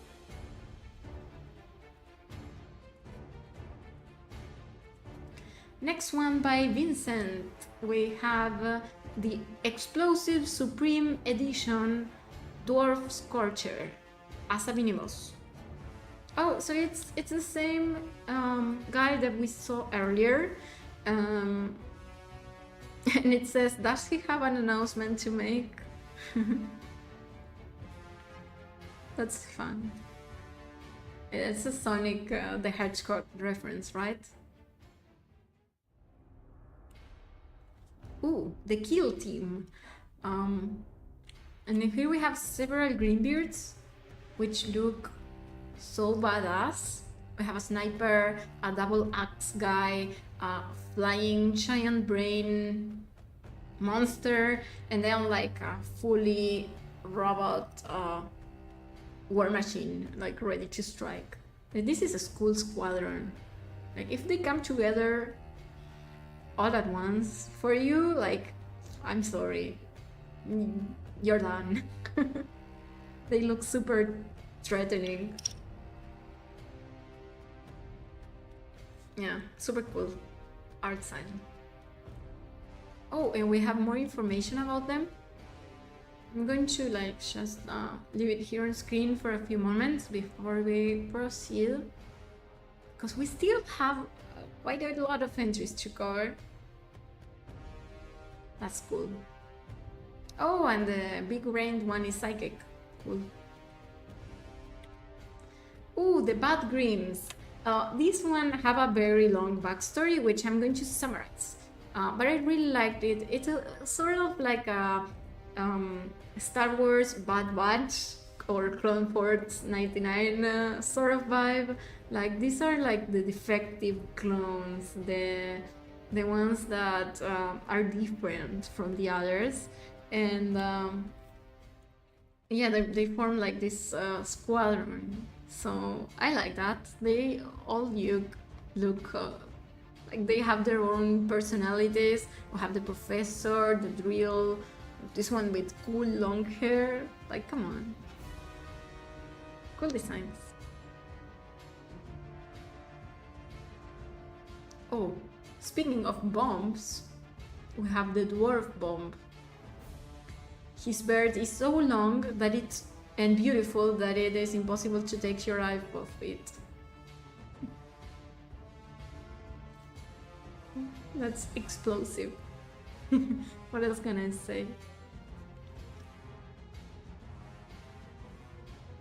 Next one by Vincent. We have the Explosive Supreme Edition Dwarf Scorcher as a miniboss. Oh, so it's the same guy that we saw earlier. And it says, does he have an announcement to make? That's fun. It's a Sonic the Hedgehog reference, right? Ooh, the Kill Team. And then here we have several Grymbeards, which look so badass. We have a sniper, a double axe guy, a flying giant brain monster, and then like a fully robot war machine, like ready to strike. This is a school squadron. Like if they come together all at once for you, like I'm sorry, you're done. They look super threatening. Yeah, super cool art style. Oh, and we have more information about them. I'm going to like just leave it here on screen for a few moments before we proceed, because we still have quite a lot of entries to cover. That's cool. Oh, and the big brained one is psychic. Cool. Oh, the bad Grims. This one have a very long backstory, which I'm going to summarize. But I really liked it. It's a sort of like a Star Wars Bad Batch or Clone Force 99 sort of vibe. Like these are like the defective clones, the ones that are different from the others, and yeah, they form like this squadron. So I like that. They all look like they have their own personalities. We have the professor, the drill, this one with cool long hair. Like, come on. Cool designs. Oh, speaking of bombs, we have the dwarf bomb. His beard is so long that it's and beautiful that it is impossible to take your eye off it. That's explosive. What else can I say?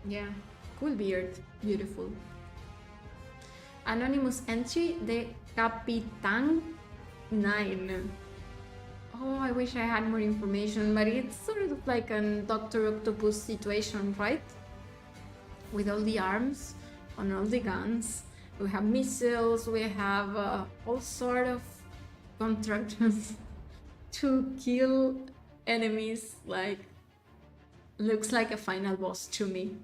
Yeah, cool beard, beautiful. Anonymous entry, the Capitan 9. Oh, I wish I had more information, but it's sort of like a Dr. Octopus situation, right? With all the arms on all the guns. We have missiles, we have all sort of contractions to kill enemies. Like, looks like a final boss to me.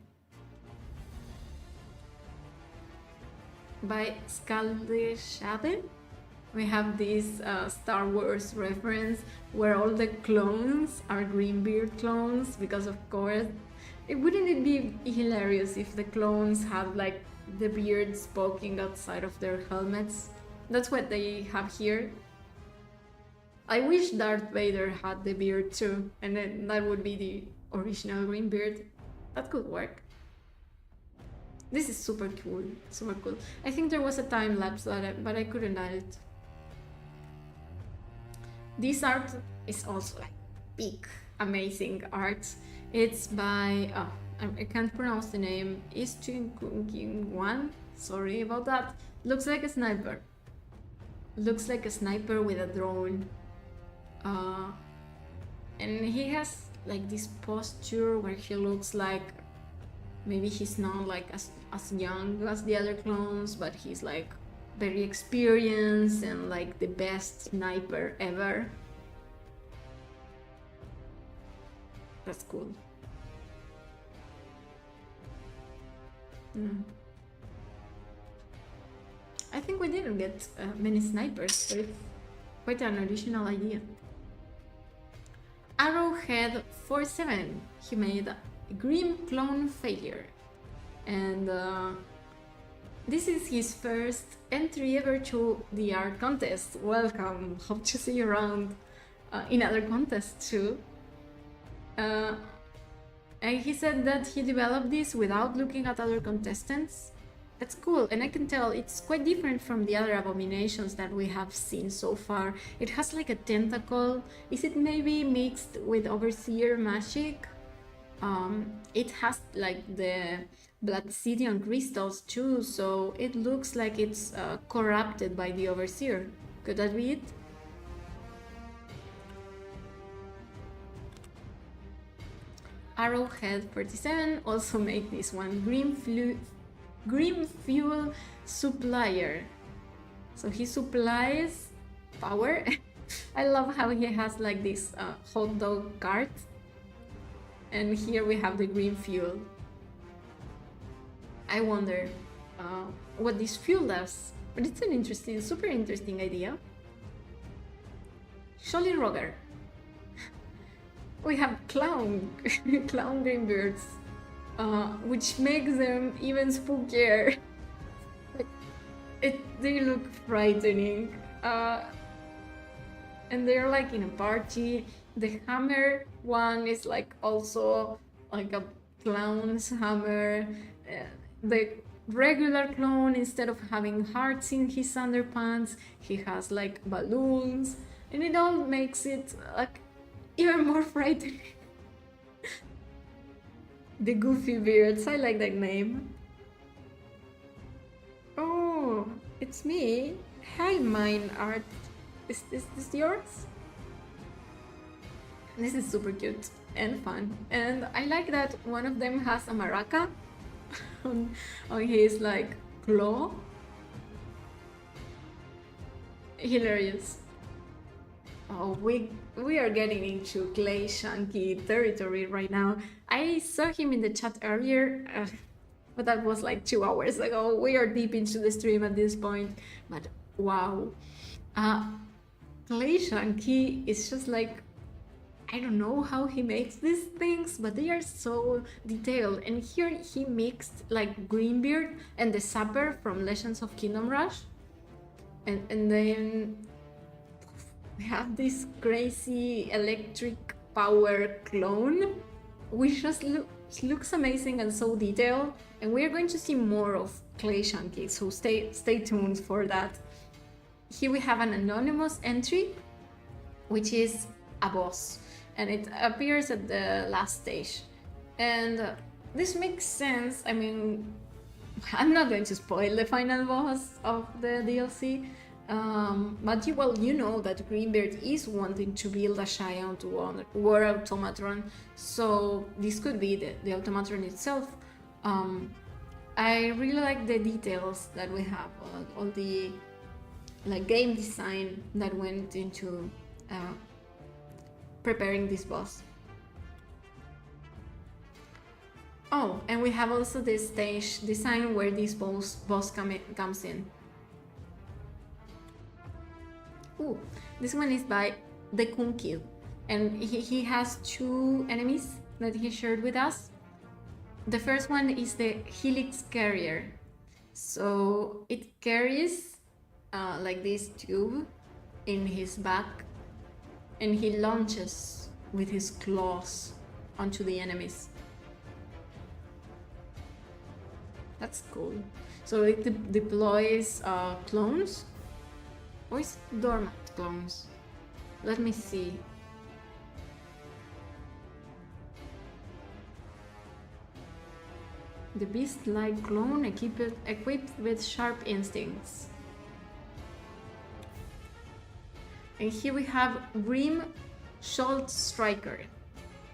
By Skaldeshade. We have this Star Wars reference where all the clones are Grymbeard clones, because of course, wouldn't it be hilarious if the clones had like the beards poking outside of their helmets? That's what they have here. I wish Darth Vader had the beard too, and then that would be the original Grymbeard. That could work. This is super cool, super cool. I think there was a time lapse, but I couldn't add it. This art is also like big, amazing art. It's by, I can't pronounce the name, One. Sorry about that. Looks like a sniper. Looks like a sniper with a drone. And he has like this posture where he looks like maybe he's not like as young as the other clones, but he's like very experienced and like the best sniper ever. That's cool. I think we didn't get many snipers, but it's quite an original idea. Arrowhead 47. He made a Grim Clone Failure, and this is his first entry ever to the art contest. Welcome, hope to see you around in other contests too. And he said that he developed this without looking at other contestants. That's cool, and I can tell it's quite different from the other abominations that we have seen so far. It has like a tentacle. Is it maybe mixed with Overseer magic? It has like the Bloodsidian crystals too, so it looks like it's corrupted by the Overseer. Could that be it? Arrowhead 47 also made this one, Green Fuel Supplier. So he supplies power. I love how he has like this hot dog cart. And here we have the green fuel. I wonder what this fuel does. But it's an interesting, super interesting idea. Jolly Roger. We have clown Grymbeards, which makes them even spookier. They look frightening. And they're like in a party. The hammer one is like also like a clown's hammer. The regular clown, instead of having hearts in his underpants, he has like balloons, and it all makes it like even more frightening. The Goofy Beards, I like that name. Oh, it's me. Hi, mine art. Is this yours? This is super cute and fun, and I like that one of them has a maraca on his like claw. Hilarious. Oh, we are getting into Clay Shanky territory right now. I saw him in the chat earlier, but that was like 2 hours ago. We are deep into the stream at this point, but wow. Clay Shanky is just like, I don't know how he makes these things, but they are so detailed. And here he mixed like Grymbeard and the Sapper from Legends of Kingdom Rush. And then we have this crazy electric power clone, which just looks amazing and so detailed. And we're going to see more of Clay Shanky, so stay tuned for that. Here we have an anonymous entry, which is a boss, and it appears at the last stage. And this makes sense. I mean, I'm not going to spoil the final boss of the DLC, but you know that Grymbeard is wanting to build a giant war automatron, so this could be the automatron itself. I really like the details that we have, all the like game design that went into preparing this boss. Oh, and we have also this stage design where this boss comes in. Ooh, this one is by the Kunkil, and he has 2 enemies that he shared with us. The first one is the Helix Carrier. So it carries like this tube in his back, and he launches with his claws onto the enemies. That's cool. So it deploys clones. Or is it dormant clones? Let me see. The beast-like clone equipped with sharp instincts. And here we have Grim Schultz Striker.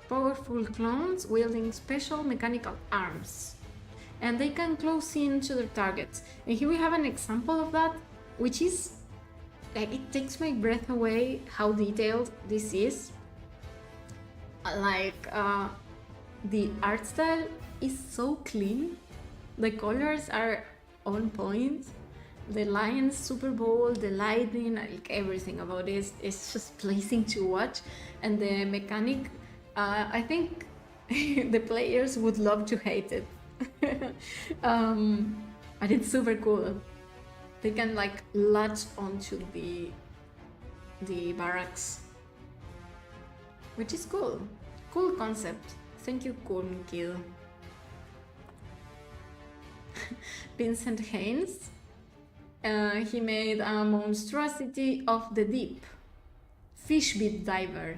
Powerful clones wielding special mechanical arms. And they can close in to their targets. And here we have an example of that, which is like, it takes my breath away how detailed this is. Like, the art style is so clean. The colors are on point. The lines super bold, the lighting, like everything about it is just pleasing to watch. And the mechanic, I think the players would love to hate it. But it's super cool. They can like latch onto the barracks, which is cool. Cool concept. Thank you, Kunkil. Vincent Haynes. He made a monstrosity of the deep. Fishbit diver.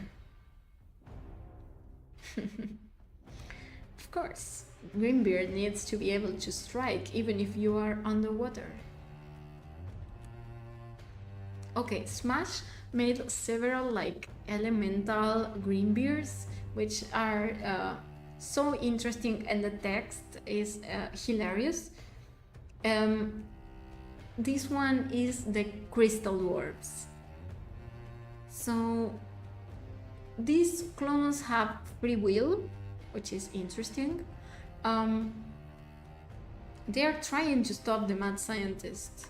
Of course, Grymbeard needs to be able to strike even if you are underwater. Okay, Smash made several like elemental Grymbeards, which are so interesting, and the text is hilarious. This one is the crystal dwarves. So these clones have free will, which is interesting. They are trying to stop the mad scientist,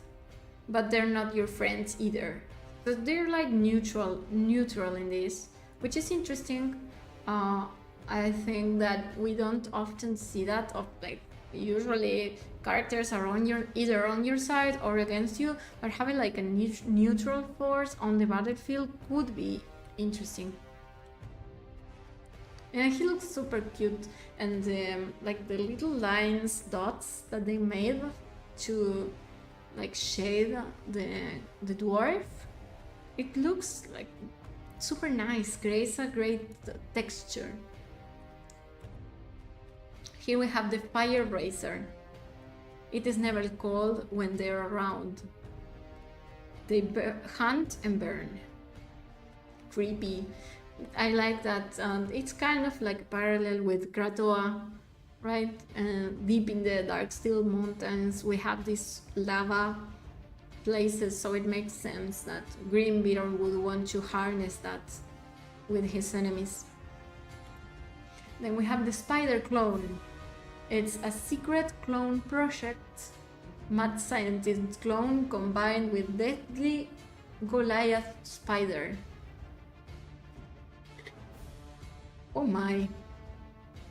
but they're not your friends either. But they're like neutral in this, which is interesting. I think that we don't often see that. Of like, usually characters are either on your side or against you, but having like a neutral force on the battlefield would be interesting. And he looks super cute, and like the little lines, dots that they made to like shade the dwarf, it looks like super nice. Creates a great texture. Here we have the fire racer. It is never cold when they're around. They hunt and burn. Creepy. I like that. It's kind of like parallel with Kratoa, right? Deep in the Darksteel Mountains, we have these lava places, so it makes sense that Grymbeard would want to harness that with his enemies. Then we have the spider clone. It's a secret clone project. Mad scientist clone combined with deadly Goliath spider. Oh my.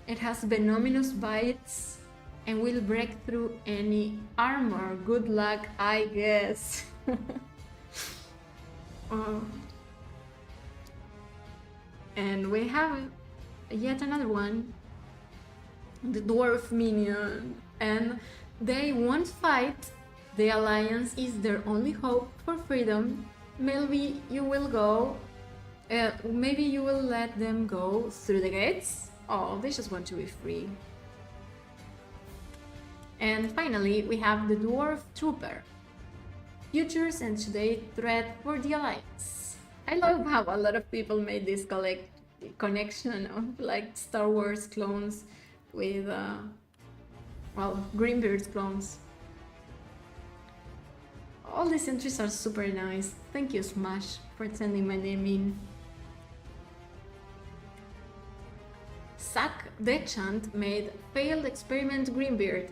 It has venomous bites and will break through any armor. Good luck, I guess. And we have yet another one. The dwarf minion. And they won't fight. The alliance is their only hope for freedom. Maybe you will go. Maybe you will let them go through the gates. Oh, they just want to be free. And finally, we have the dwarf trooper. Futures and today threat for the alliance. I love how a lot of people made this connection of like Star Wars clones with, well, Grymbeard clones. All these entries are super nice. Thank you, Smash, for sending my name in. Zack Dechant made failed experiment Grymbeard.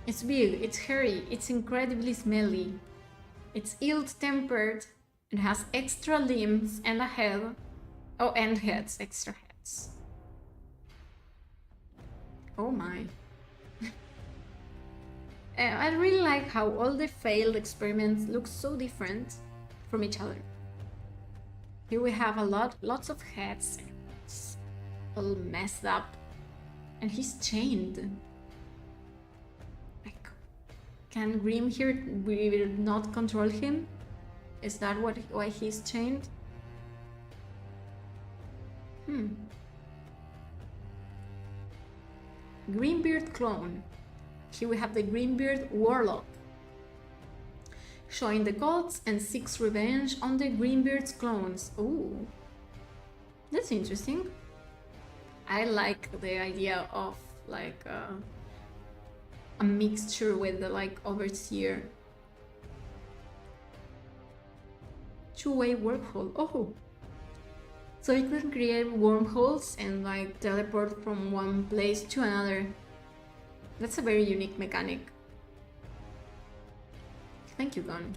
It's big, it's hairy, it's incredibly smelly. It's ill-tempered, it has extra limbs and a head. Oh, and heads, extra heads. Oh my. I really like how all the failed experiments look so different from each other. Here we have lots of heads. It's all messed up. And he's chained. Like, can Grymbeard not control him? Is that why he's chained? Grymbeard clone. Here we have the Grymbeard Warlock, showing the gods and seeks revenge on the Grymbeard's clones. Ooh, that's interesting. I like the idea of like a mixture with the like overseer. Two-way wormhole. Oh, so you can create wormholes and like teleport from one place to another. That's a very unique mechanic. Thank you, Gon.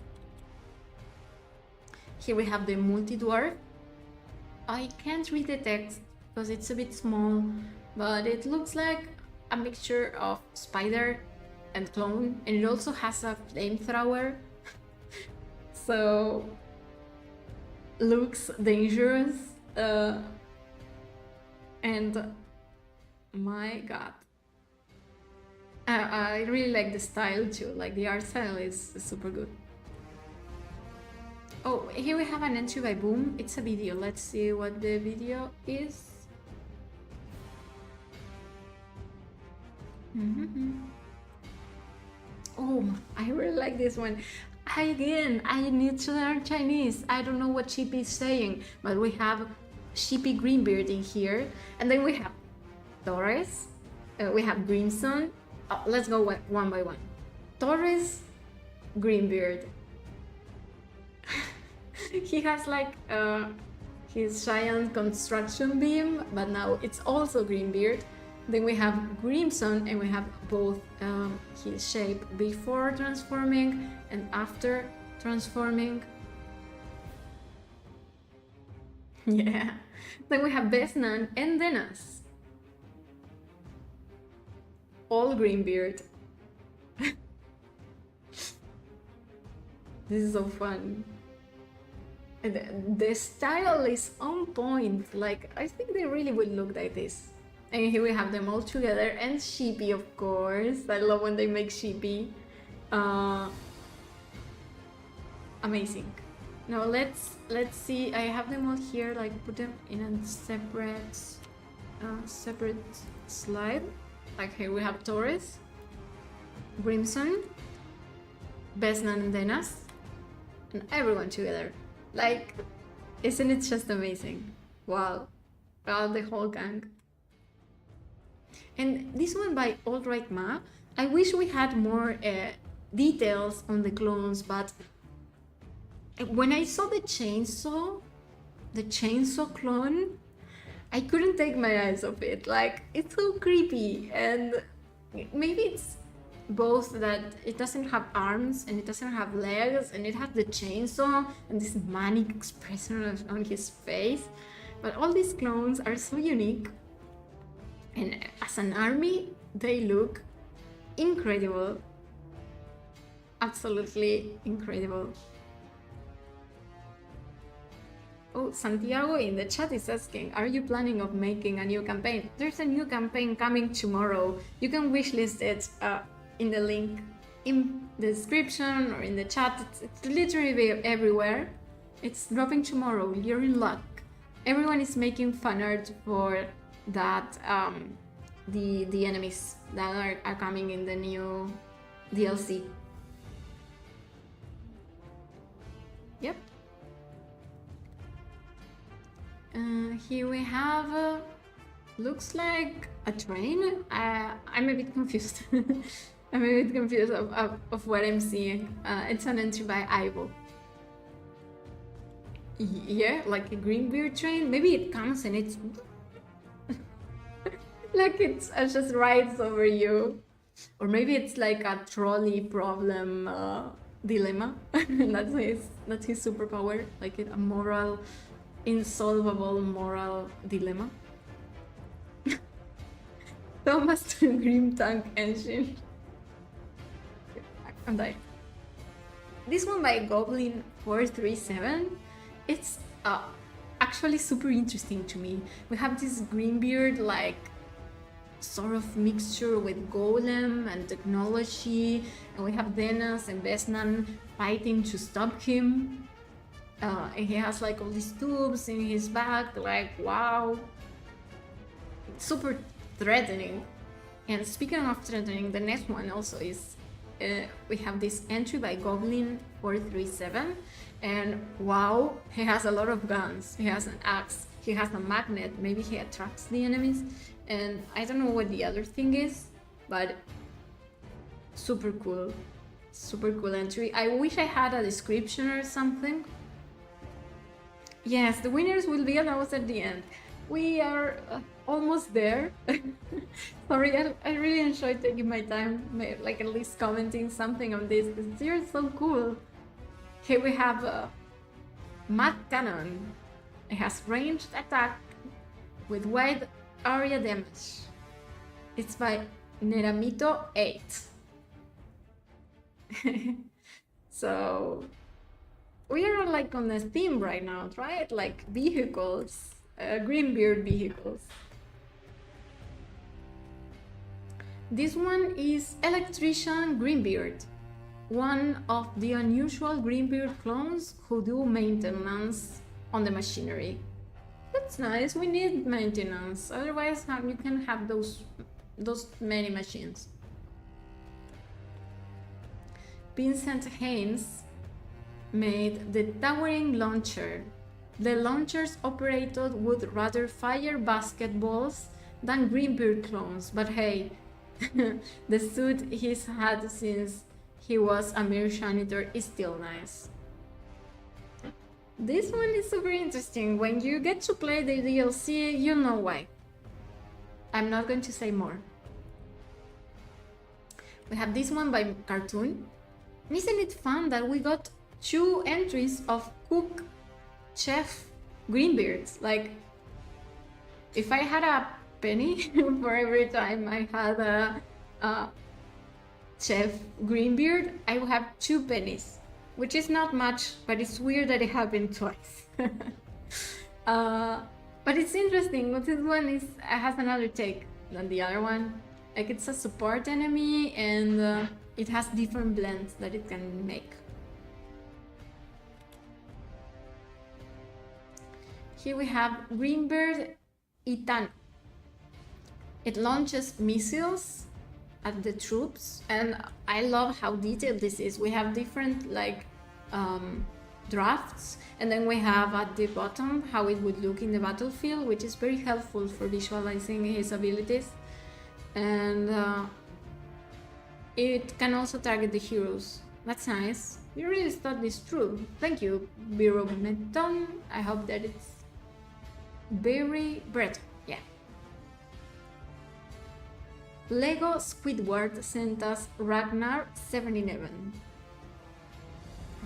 Here we have the multi-dwarf. I can't read the text because it's a bit small, but it looks like a mixture of spider and clone, and it also has a flamethrower. So looks dangerous. And my god. I really like the style too, like the art style is super good. Oh, here we have an entry by Boom. It's a video. Let's see what the video is. Oh, I really like this one. I need to learn Chinese. I don't know what Chip is saying, but we have sheepy Grymbeard in here, and then we have Torres, we have Grimson. Let's go one by one. Torres, Grymbeard. He has like his giant construction beam, but now it's also Grymbeard. Then we have Grimson, and we have both his shape before transforming and after transforming. Yeah. Then we have Besnan and Denas. All Grymbeard. This is so fun. And the style is on point. Like, I think they really would look like this. And here we have them all together, and Sheepy, of course. I love when they make Sheepy. Amazing. Now let's see. I have them all here. Like, put them in a separate slide. Like, here we have Torres, Grimson, Besnan and Denas, and everyone together. Like, isn't it just amazing? Wow. Wow, the whole gang. And this one by All Right Ma. I wish we had more details on the clones, but when I saw the chainsaw clone, I couldn't take my eyes off it. Like, it's so creepy, and maybe it's both that it doesn't have arms and it doesn't have legs, and it has the chainsaw and this manic expression on his face. But all these clones are so unique, and as an army, they look incredible. Absolutely incredible. Oh, Santiago in the chat is asking, are you planning of making a new campaign? There's a new campaign coming tomorrow. You can wishlist it in the link in the description or in the chat. It's literally everywhere. It's dropping tomorrow. You're in luck. Everyone is making fan art for that, the enemies that are coming in the new DLC. Yep. Here we have, looks like a train. I'm a bit confused. I'm a bit confused of what I'm seeing. It's an entry by Ivo. Yeah, like a Grymbeard train. Maybe it comes and it's like it just rides over you. Or maybe it's like a trolley problem dilemma. That's his superpower, like a moral, insolvable moral dilemma. Thomas to Grim Tank Engine. I'm dying. This one by Goblin 437. It's actually super interesting to me. We have this Grymbeard like sort of mixture with golem and technology, and we have Denas and Besnan fighting to stop him. And he has like all these tubes in his back, like wow, super threatening. And speaking of threatening, the next one also is we have this entry by Goblin 437, and wow, he has a lot of guns. He has an axe, he has a magnet, maybe he attracts the enemies, and I don't know what the other thing is, but super cool entry. I wish I had a description or something. Yes, the winners will be announced at the end. We are almost there. Sorry, I really enjoyed taking my time, like at least commenting something on this, because they're so cool. Here we have Mad Cannon. It has ranged attack with wide area damage. It's by Neramito 8. So we are like on a theme right now, right? Like vehicles, Grymbeard vehicles. This one is Electrician Grymbeard, one of the unusual Grymbeard clones who do maintenance on the machinery. That's nice, we need maintenance, otherwise you can have those many machines. Vincent Haynes made the Towering Launcher. The launchers operated would rather fire basketballs than Grymbeard clones, but hey, the suit he's had since he was a mere janitor is still nice. This one is super interesting. When you get to play the DLC, you'll know why. I'm not going to say more. We have this one by Cartoon. Isn't it fun that we got 2 entries of Cook Chef Grymbeards? Like, if I had a penny for every time I had a Chef Grymbeard, I would have 2 pennies, which is not much, but it's weird that it happened twice. But it's interesting. This one has another take than the other one. Like, it's a support enemy, and it has different blends that it can make. Here we have Grymbeard Itan. It launches missiles at the troops, and I love how detailed this is. We have different drafts, and then we have at the bottom how it would look in the battlefield, which is very helpful for visualizing his abilities. And it can also target the heroes. That's nice. You really thought this through. Thank you, Biro Benetton. I hope that it's very bread. Yeah. Lego Squidward sent us Ragnar 711.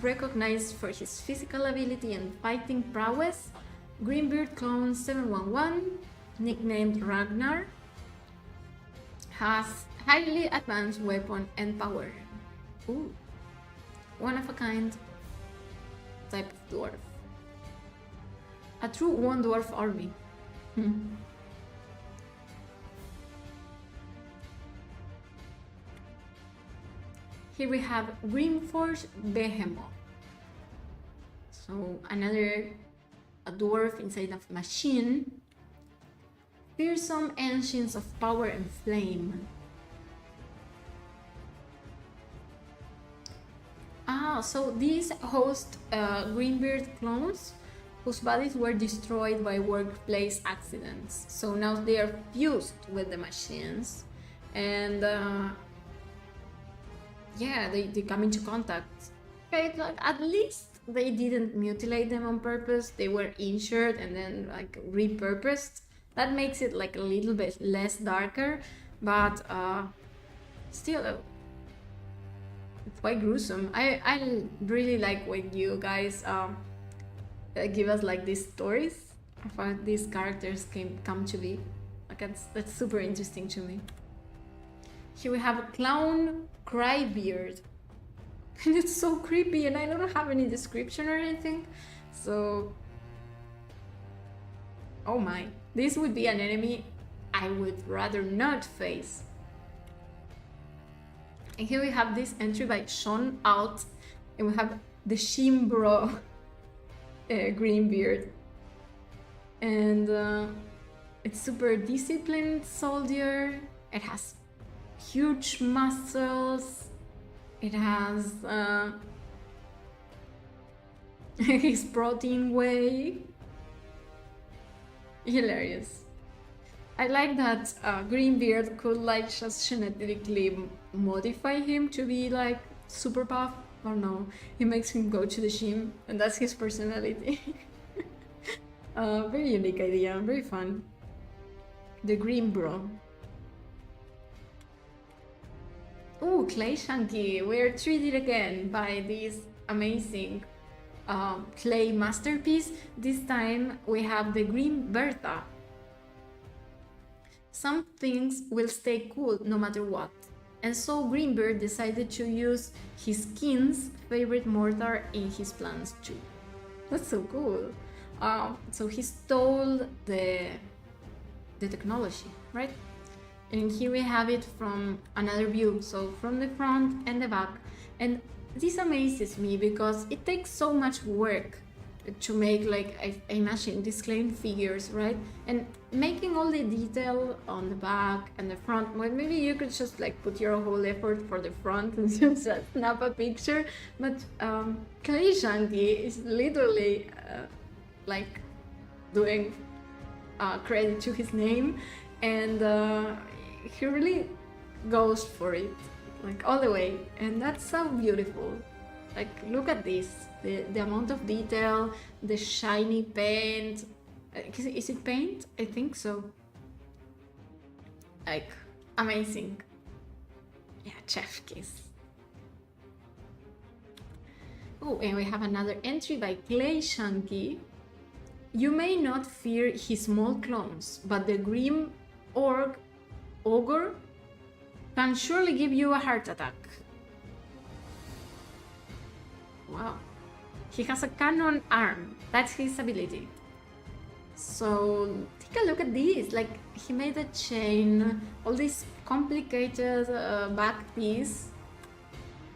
Recognized for his physical ability and fighting prowess, Grymbeard clone 711, nicknamed Ragnar, has highly advanced weapon and power. Ooh. One of a kind type of dwarf. A true one dwarf army. Here we have Grimforge Behemoth. So another dwarf inside of machine. Fearsome engines of power and flame. So these host Grymbeard clones whose bodies were destroyed by workplace accidents. So now they are fused with the machines, and yeah, they come into contact. Okay, like, at least they didn't mutilate them on purpose. They were injured and then like repurposed. That makes it like a little bit less darker, but still it's quite gruesome. I really like when you guys give us like these stories of how these characters come to be. Like that's super interesting to me. Here we have a clown Grymbeard. And it's so creepy, and I don't have any description or anything. So, oh my, this would be an enemy I would rather not face. And here we have this entry by Sean Out, and we have the Shimbro Grymbeard. And it's super disciplined soldier. It has huge muscles. It has his protein whey. Hilarious. I like that Grymbeard could like just genetically modify him to be like super buff. Or no, he makes him go to the gym, and that's his personality. Very unique idea, very fun. The Grimbro. Ooh, Clay Shanky. We're treated again by this amazing clay masterpiece. This time we have the Green Bertha. Some things will stay cool no matter what. And so Grymbeard decided to use his king's favorite mortar in his plans too. That's so cool. So he stole the technology, right? And here we have it from another view, so from the front and the back. And this amazes me because it takes so much work to make, like, I imagine disclaimed figures, right? And making all the detail on the back and the front. Well, maybe you could just like put your whole effort for the front and just snap a picture. But Clay Shanky is literally like doing credit to his name, and he really goes for it, like all the way, and that's so beautiful. Like, look at this, the amount of detail, the shiny paint. Is it paint? I think so. Like, amazing. Yeah, chef kiss. Oh, and we have another entry by Clay Shanky. You may not fear his small clones, but the grim ogre can surely give you a heart attack. Wow. He has a cannon arm. That's his ability. So take a look at this. Like, he made a chain, all this complicated back piece,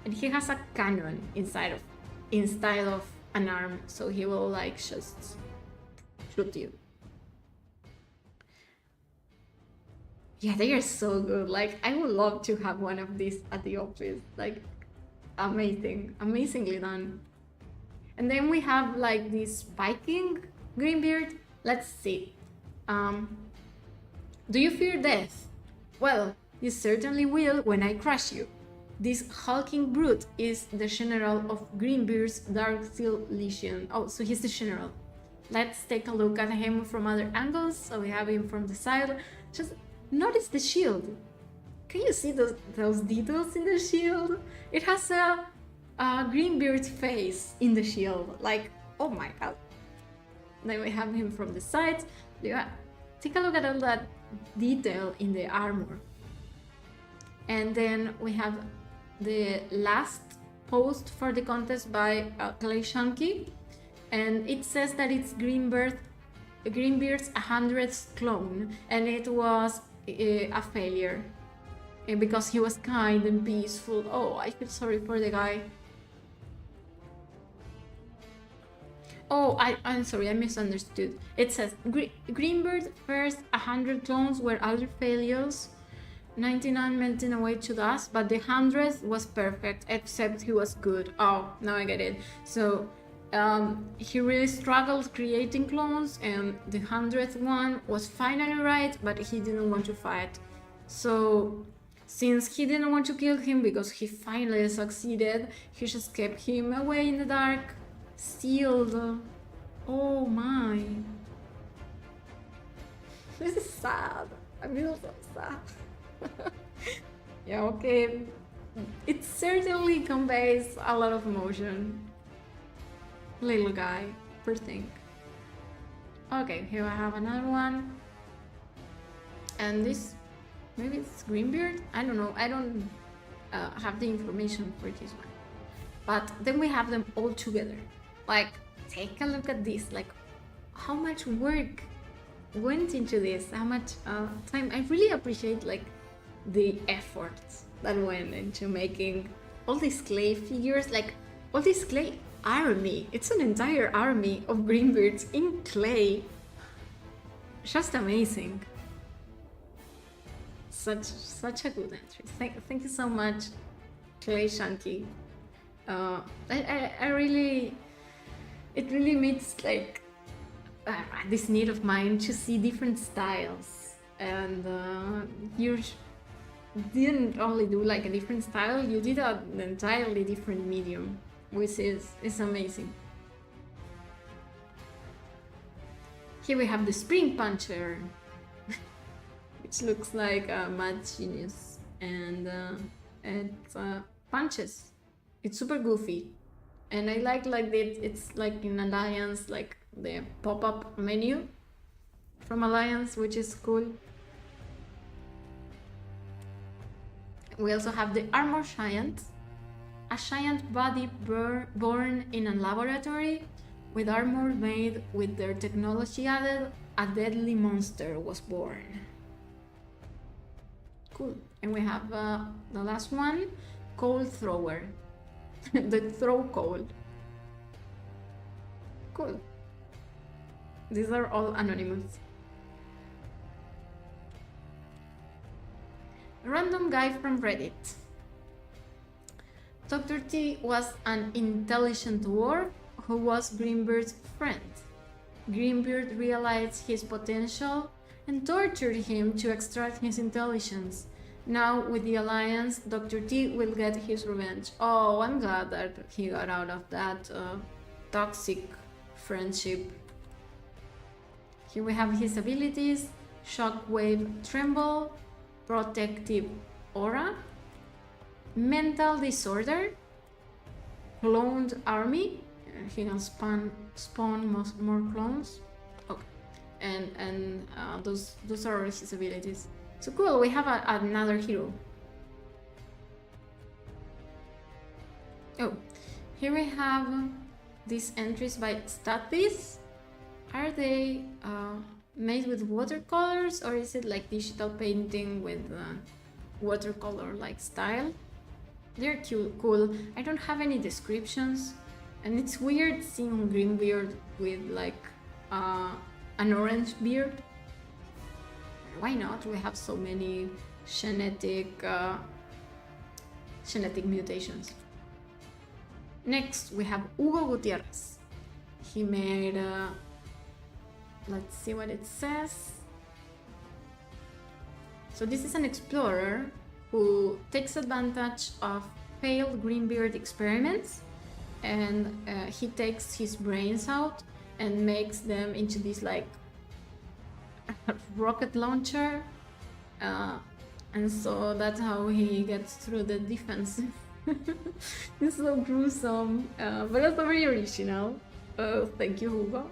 and he has a cannon instead of an arm. So he will like just shoot you. Yeah, they are so good. Like, I would love to have one of these at the office. Like, amazing, amazingly done. And then we have like this Viking Grymbeard. Let's see. Do you fear death? Well, you certainly will when I crush you. This hulking brute is the general of Grymbeard's Darksteel Legion. Oh, so he's the general. Let's take a look at him from other angles. So we have him from the side. Just notice the shield. Can you see those details in the shield? It has a Grymbeard's face in the shield. Like, oh my god. Then we have him from the side. Yeah, take a look at all that detail in the armor. And then we have the last post for the contest by Clay Shanky, and it says that it's Grymbeard's 100th clone, and it was a failure because he was kind and peaceful. Oh, I feel sorry for the guy. Oh, I'm sorry, I misunderstood. It says Grymbeard's first 100 clones were other failures, 99 melting away to dust, but the 100th was perfect, except he was good. Oh, now I get it. So he really struggled creating clones, and the 100th one was finally right, but he didn't want to fight. So since he didn't want to kill him because he finally succeeded, he just kept him away in the dark, sealed. Oh my. This is sad. I feel so sad. Yeah, okay. It certainly conveys a lot of emotion. Little guy, poor thing. Okay, here I have another one. And this, maybe it's Grymbeard? I don't know. I don't have the information for this one. But then we have them all together. Like, take a look at this. Like, how much work went into this? How much time? I really appreciate like the effort that went into making all these clay figures. Like, all this clay army. It's an entire army of Grymbeards in clay. Just amazing. Such a good entry. Thank you so much, Clay Shanky. I really, it really meets like this need of mine to see different styles, and you didn't only do like a different style, you did an entirely different medium, which is amazing. Here we have the Spring Puncher, which looks like a mad genius, and it punches. It's super goofy, and I like that it's like in Alliance, like the pop-up menu from Alliance, which is cool. We also have the Armor Giant, a giant body born in a laboratory with armor made with their technology added. A deadly monster was born. Cool. And we have the last one, Coal Thrower. The throw cold. Cool. These are all anonymous. Random guy from Reddit. Dr. T was an intelligent dwarf who was Grymbeard's friend. Grymbeard realized his potential and tortured him to extract his intelligence. Now, with the Alliance, Dr. T will get his revenge. Oh, I'm glad that he got out of that toxic friendship. Here we have his abilities: Shockwave Tremble, Protective Aura, Mental Disorder, Cloned Army. He can spawn more clones. Okay, and those are his abilities. So cool, we have another hero. Oh, here we have these entries by Statis. Are they made with watercolors, or is it like digital painting with watercolor-like style? They're cool. I don't have any descriptions, and it's weird seeing Grymbeard with like an orange beard. Why not? We have so many genetic mutations. Next, we have Hugo Gutierrez. He made, let's see what it says. So this is an explorer who takes advantage of failed Grymbeard experiments, and he takes his brains out and makes them into this like rocket launcher, and so that's how he gets through the defense. It's so gruesome, but also very original. Thank you, Hugo.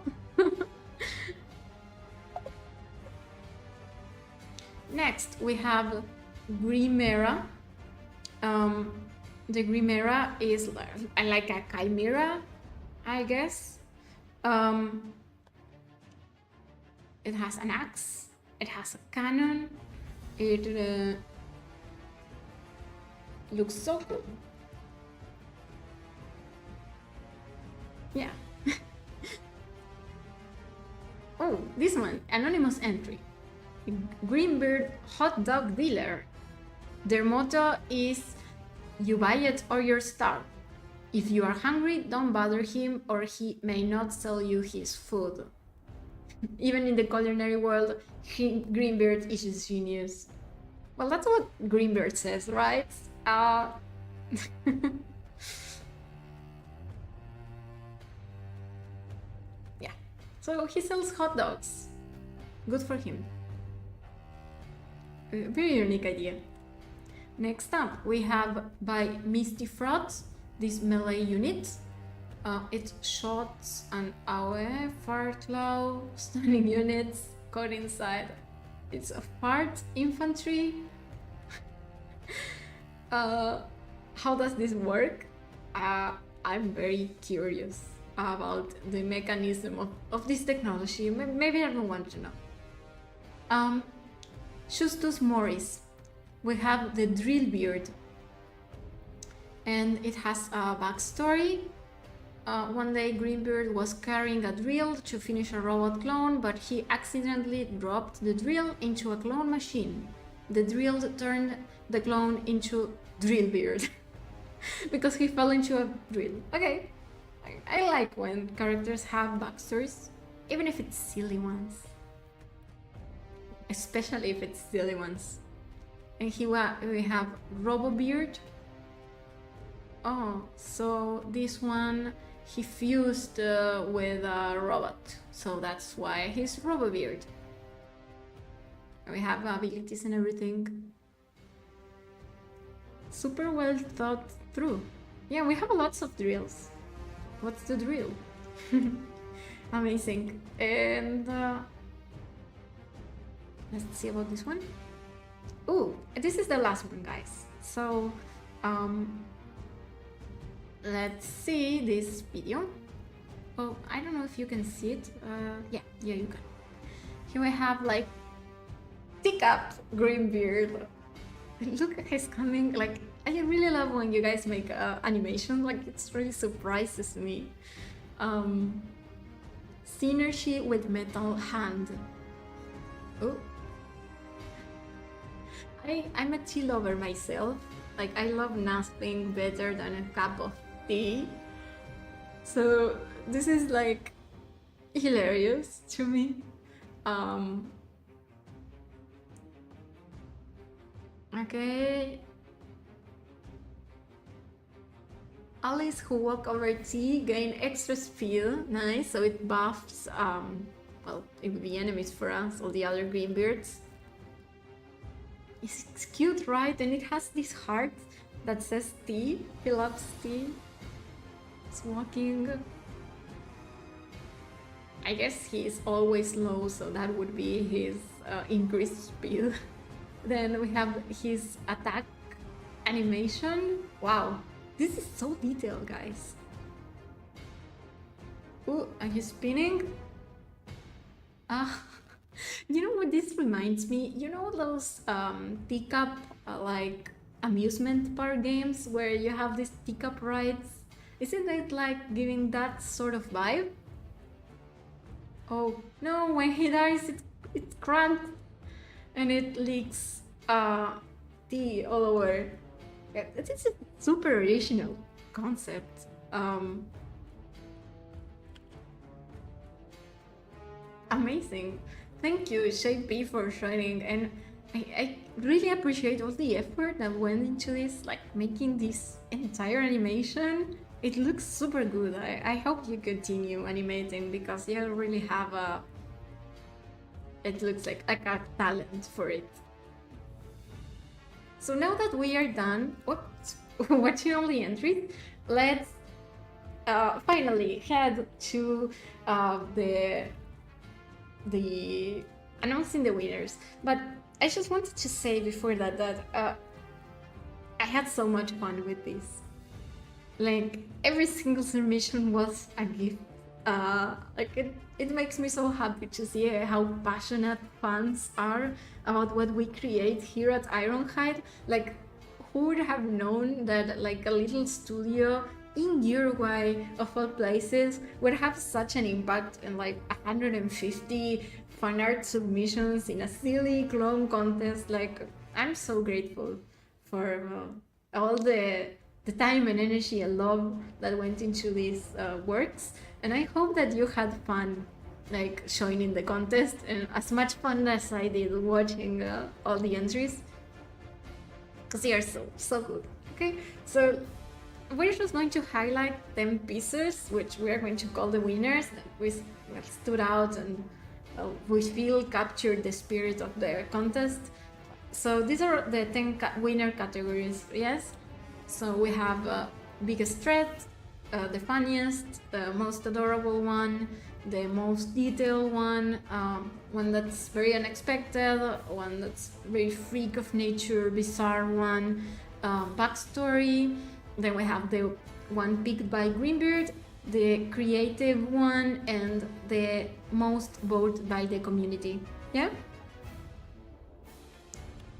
Next, we have Grymera. The Grymera is like a chimera, I guess. It has an axe, it has a cannon, it looks so cool. Yeah. Oh, this one, anonymous entry. Grymbeard hot dog dealer. Their motto is, you buy it or you're starved. If you are hungry, don't bother him or he may not sell you his food. Even in the culinary world, Grymbeard is a genius. Well, that's what Grymbeard says, right? Yeah. So he sells hot dogs. Good for him. Very unique idea. Next up, we have by Misty Frauds, this melee unit. It shots an AOE, fart claw, stunning units caught inside. It's a fart infantry. How does this work? I'm very curious about the mechanism of this technology. Maybe I don't want to know. Justus Morris. We have the Drillbeard, and it has a backstory. One day Grymbeard was carrying a drill to finish a robot clone, but he accidentally dropped the drill into a clone machine. The drill turned the clone into Drillbeard because he fell into a drill. Okay, I like when characters have backstories, even if it's silly ones. Especially if it's silly ones. And here we have Robobeard. Oh, so this one he fused with a robot, so that's why he's Robobeard. We have abilities and everything. Super well thought through. Yeah, we have lots of drills. What's the drill? Amazing. And let's see about this one. Ooh, this is the last one, guys. So let's see this video. Oh, I don't know if you can see it. Yeah, you can. Here we have like teacup Grymbeard. Look, he's coming. Like, I really love when you guys make animation. Like, it really surprises me. Synergy with metal hand. Oh. I'm a tea lover myself. Like, I love nothing better than a cup of tea. So this is like hilarious to me. Um, okay. Allies who walk over T gain extra speed. Nice. So it buffs, well, it would be enemies for us, all the other Grymbeards. It's cute, right? And it has this heart that says T. He loves T. It's walking. I guess he is always low, so that would be his increased speed. Then we have his attack animation. Wow, this is so detailed, guys. Ooh, and he's spinning. You know what this reminds me? You know those teacup like amusement park games where you have these teacup rides? Isn't it like giving that sort of vibe? Oh no, when he dies it's cracked and it leaks tea all over. It is a super original concept. Amazing. Thank you, Shape for sharing, and I really appreciate all the effort that went into this, like making this entire animation. It looks super good. I hope you continue animating because you really have a... It looks like a talent for it. So now that we are done watching all the entries, let's finally head to the announcing the winners. But I just wanted to say before that I had so much fun with this. Like every single submission was a gift. Like it makes me so happy to see how passionate fans are about what we create here at Ironhide. Like who would have known that like a little studio in Uruguay of all places would have such an impact, and like 150 fan art submissions in a silly clone contest. Like I'm so grateful for all the time and energy and love that went into these works, and I hope that you had fun like showing in the contest, and as much fun as I did watching all the entries, because they are so good. Okay, so we're just going to highlight 10 pieces which we are going to call the winners, that we stood out and we feel captured the spirit of the contest. So these are the 10 winner categories. Yes, so we have biggest threat, the funniest, the most adorable one, the most detailed one, one that's very unexpected, one that's very freak of nature, bizarre one, backstory. Then we have the one picked by Grymbeard, the creative one, and the most voted by the community. Yeah?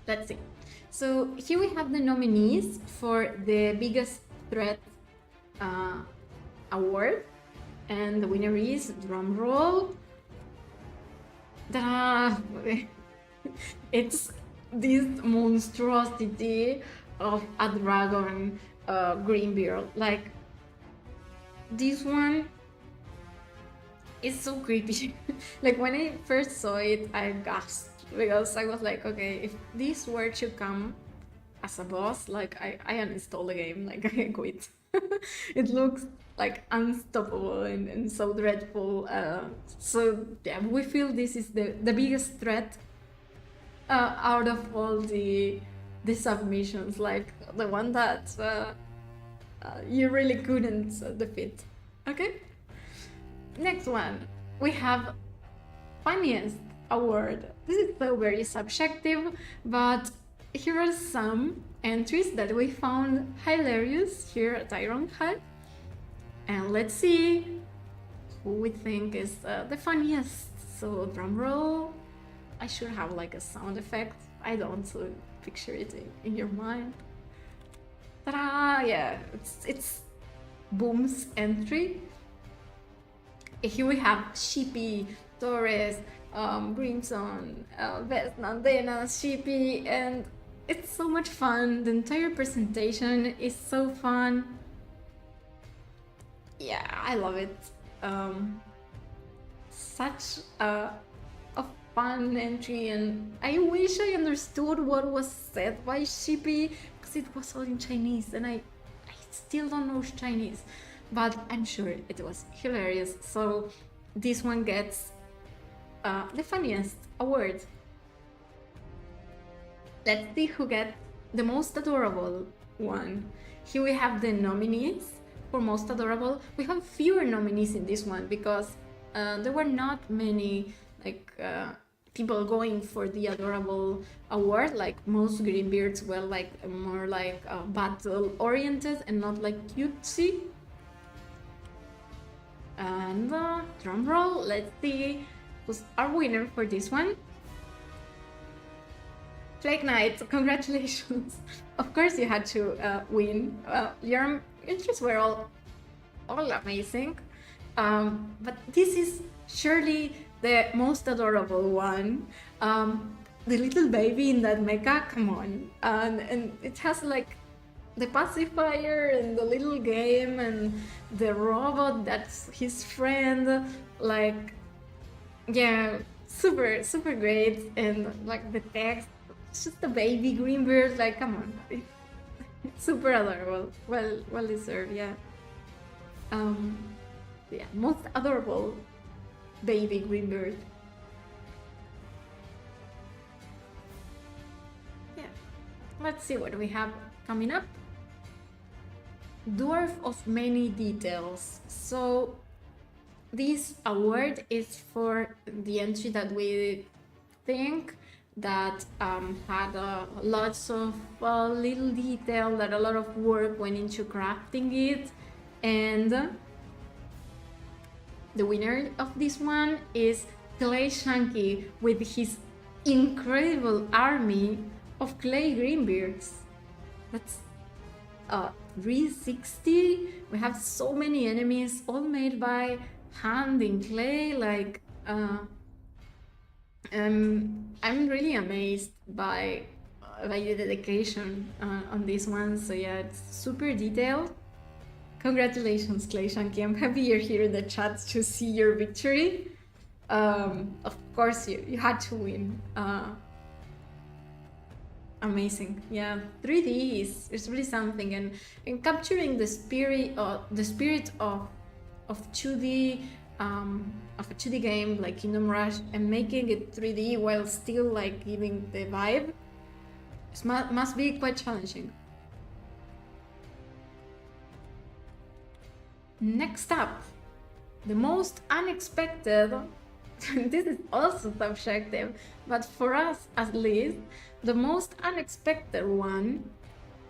Let's see. So here we have the nominees for the biggest threat award, and the winner is, drum roll, it's this monstrosity of a dragon Grymbeard. Like this one is so creepy. Like when I first saw it, I gasped because I was like, okay, if this were to come as a boss, like I uninstall the game, like I quit. It looks like unstoppable and so dreadful. So yeah, we feel this is the biggest threat out of all the submissions, like the one that you really couldn't defeat. Okay, next one we have funniest award. This is so very subjective, but here are some entries that we found hilarious here at Ironhide, and let's see who we think is the funniest. So drum roll. I should have like a sound effect. I don't, so picture it in your mind. Ta-da! Yeah, it's Boom's entry. Here we have Sheepy, Torres, Grimson, Vesna, Dena, Sheepy, and it's so much fun. The entire presentation is so fun. Yeah, I love it. such a fun entry, and I wish I understood what was said by Shippy, because it was all in Chinese, and I still don't know Chinese, but I'm sure it was hilarious. So this one gets the funniest award. Let's see who gets the most adorable one. Here we have the nominees for most adorable. We have fewer nominees in this one because there were not many people going for the adorable award. Like most Grymbeards were like more like battle oriented and not like cutesy. And drum roll, let's see who's our winner for this one. Plague Knight, congratulations. Of course you had to win. Your entries were all amazing. But this is surely the most adorable one. The little baby in that mecha, come on. And it has like the pacifier and the little game and the robot that's his friend. Like, yeah, super, super great. And like the text, it's just a baby Grymbeard, like, come on. It's super adorable. Well deserved, yeah. Yeah, most adorable baby Grymbeard. Yeah, let's see what we have coming up. Dwarf of many details. So this award is for the entry that we think that had lots of little detail, that a lot of work went into crafting it, and the winner of this one is Clay Shanky with his incredible army of clay Grymbeards. That's 360. We have so many enemies, all made by hand in clay. Like, I'm really amazed by the dedication on this one. So yeah, it's super detailed. Congratulations, Clay Shanky. I'm happy you're here in the chat to see your victory. Of course, you had to win. Amazing. Yeah, 3D is really something, and capturing the spirit of 2D of a 2D game like Kingdom Rush and making it 3D while still like giving the vibe, it must be quite challenging. Next up, the most unexpected. This is also subjective, but for us at least, the most unexpected one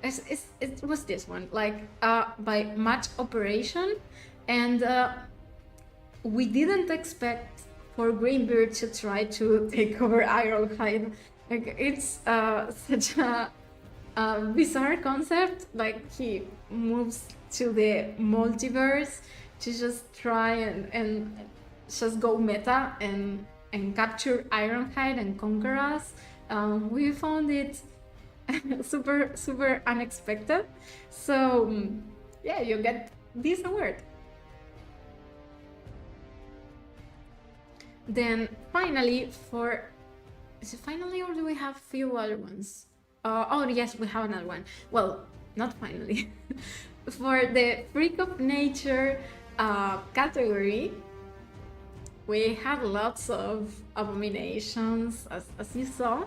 it was this one, like by match operation, and we didn't expect for Grymbeard to try to take over Ironhide. Like, it's such a bizarre concept. Like, he moves to the multiverse to just try and just go meta and capture Ironhide and conquer us. We found it super unexpected. So yeah, you get this award. Then finally, is it finally, or do we have few other ones? Oh yes, we have another one. Well, not finally. For the Freak of Nature category, we had lots of abominations, as you saw.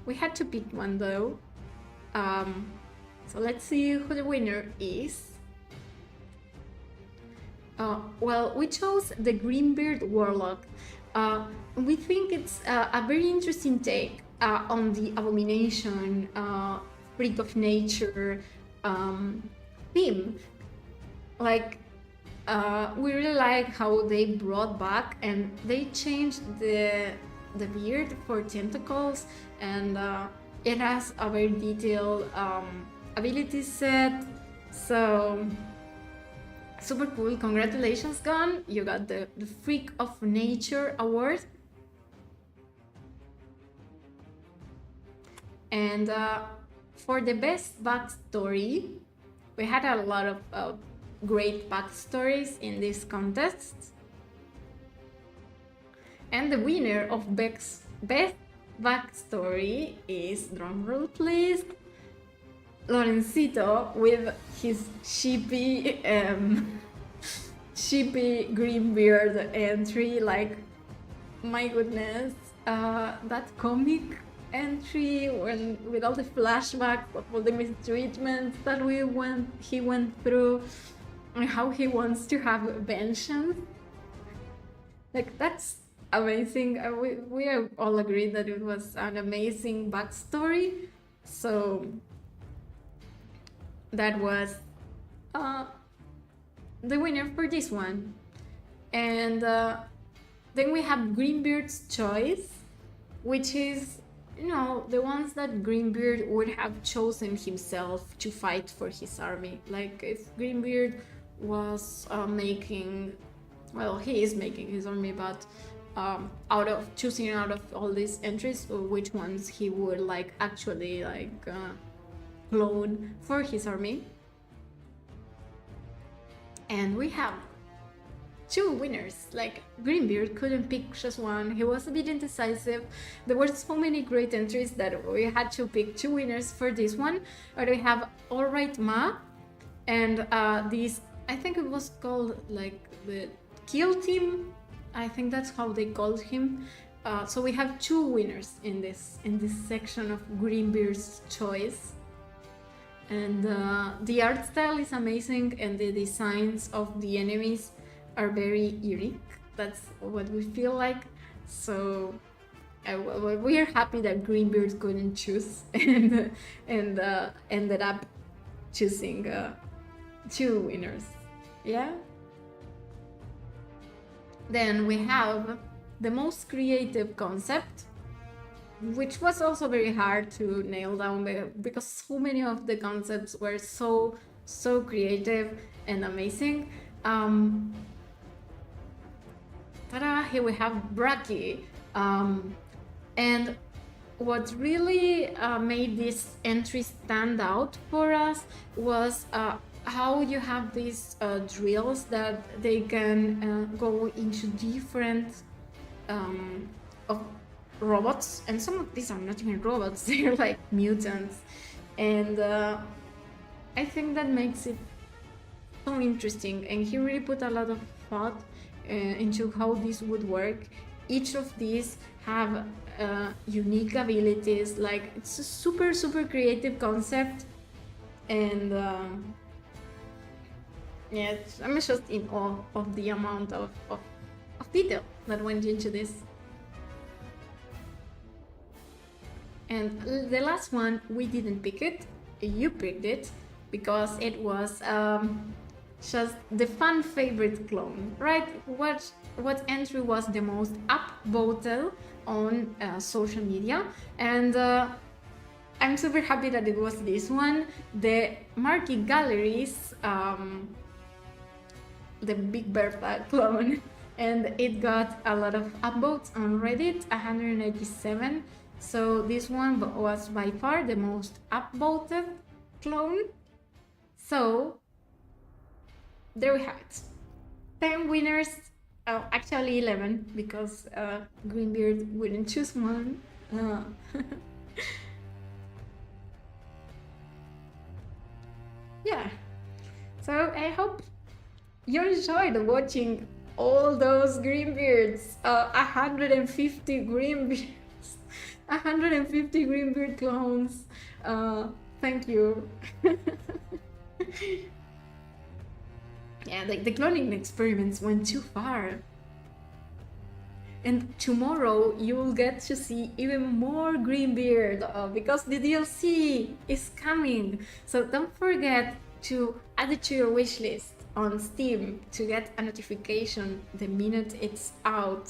We had to pick one though. So let's see who the winner is. Well, we chose the Grymbeard Warlock. We think it's a very interesting take on the abomination, Freak of Nature theme. Like, we really like how they brought back and they changed the beard for tentacles, and it has a very detailed ability set. So super cool. Congratulations, Gon. You got the Freak of Nature award. And for the best backstory, we had a lot of great backstories in this contest. And the winner of best backstory is, drumroll please, Lorencito with his sheepy Grymbeard entry. Like, my goodness, that comic entry when with all the flashbacks of all the mistreatments that he went through and how he wants to have vengeance. Like, that's amazing. We all agreed that it was an amazing backstory. So that was the winner for this one. And then we have Grymbeard's choice, which is, you know, the ones that Grymbeard would have chosen himself to fight for his army. Like, if Grymbeard was making, well, he is making his army, but choosing out of all these entries, which ones he would like actually like clone for his army. And we have two winners. Like, Grymbeard couldn't pick just one. He was a bit indecisive. There were so many great entries that we had to pick two winners for this one. But we have Alright Ma and this, I think it was called like the Kill Team. I think that's how they called him. So we have two winners in this section of Grymbeard's choice. And the art style is amazing, and the designs of the enemies are very unique. That's what we feel like. So we are happy that Grymbeard couldn't choose and ended up choosing two winners. Yeah. Then we have the most creative concept, which was also very hard to nail down because so many of the concepts were so creative and amazing. Ta-da! Here we have Braki. And what really made this entry stand out for us was how you have these drills that they can go into different of robots, and some of these are not even robots, they're like mutants, and I think that makes it so interesting, and he really put a lot of thought into how this would work. Each of these have unique abilities. Like, it's a super creative concept, and yeah, I'm just in awe of the amount of detail that went into this. And the last one, we didn't pick it, you picked it, because it was just the fan favorite clone, right? What entry was the most upvoted on social media? And I'm super happy that it was this one, the Market Galleries, the Big Bertha clone, and it got a lot of upvotes on Reddit, 187. So this one was by far the most upvoted clone. So there we have it. 10 winners, actually 11, because Grymbeard wouldn't choose one. Yeah, so I hope you enjoyed watching all those Grymbeards, 150 Grymbeards. 150 Grymbeard clones. Thank you. Yeah, the cloning experiments went too far. And tomorrow you will get to see even more Grymbeard because the DLC is coming. So don't forget to add it to your wishlist on Steam to get a notification the minute it's out.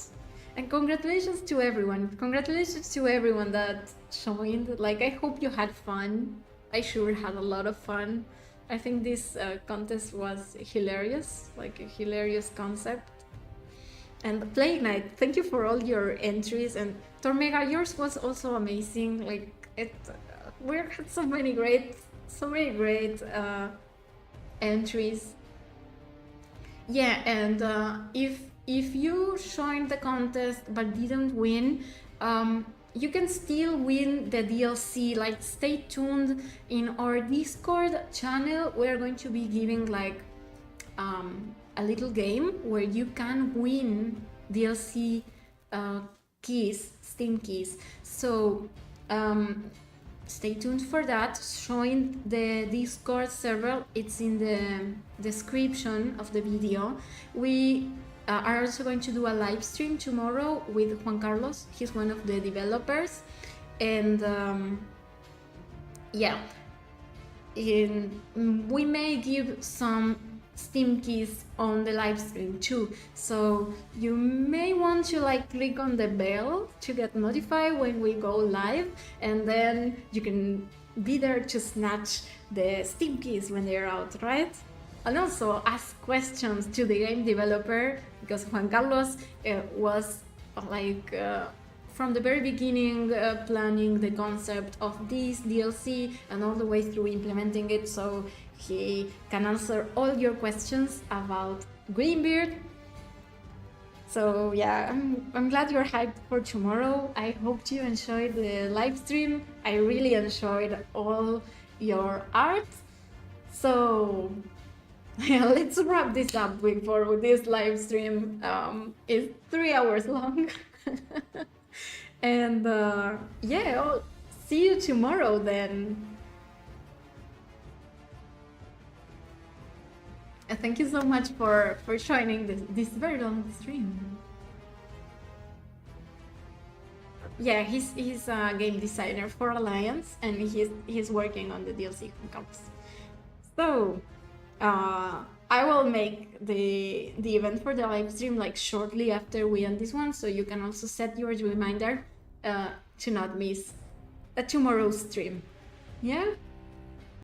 And congratulations to everyone. Congratulations to everyone that joined. Like, I hope you had fun. I sure had a lot of fun. I think this contest was hilarious, like a hilarious concept. And Plague Knight, thank you for all your entries. And Tormega, yours was also amazing. Like, we had so many great entries. Yeah, and if if you joined the contest but didn't win, you can still win the DLC. Like, stay tuned in our Discord channel. We're going to be giving like a little game where you can win DLC keys, Steam keys. So stay tuned for that. Join the Discord server, it's in the description of the video. We are also going to do a live stream tomorrow with Juan Carlos. He's one of the developers, and yeah, we may give some Steam keys on the live stream too, so you may want to like click on the bell to get notified when we go live, and then you can be there to snatch the Steam keys when they're out, right? And also ask questions to the game developer, because Juan Carlos was like from the very beginning planning the concept of this DLC and all the way through implementing it, so he can answer all your questions about Grymbeard. So yeah, I'm glad you're hyped for tomorrow. I hope you enjoyed the live stream. I really enjoyed all your art. So yeah, let's wrap this up before this live stream is 3 hours long. And yeah, I'll see you tomorrow then. Thank you so much for joining this very long stream. Yeah, he's a game designer for Alliance, and he's working on the DLC comes. So I will make the event for the live stream like shortly after we end this one, so you can also set your reminder to not miss tomorrow's stream. Yeah.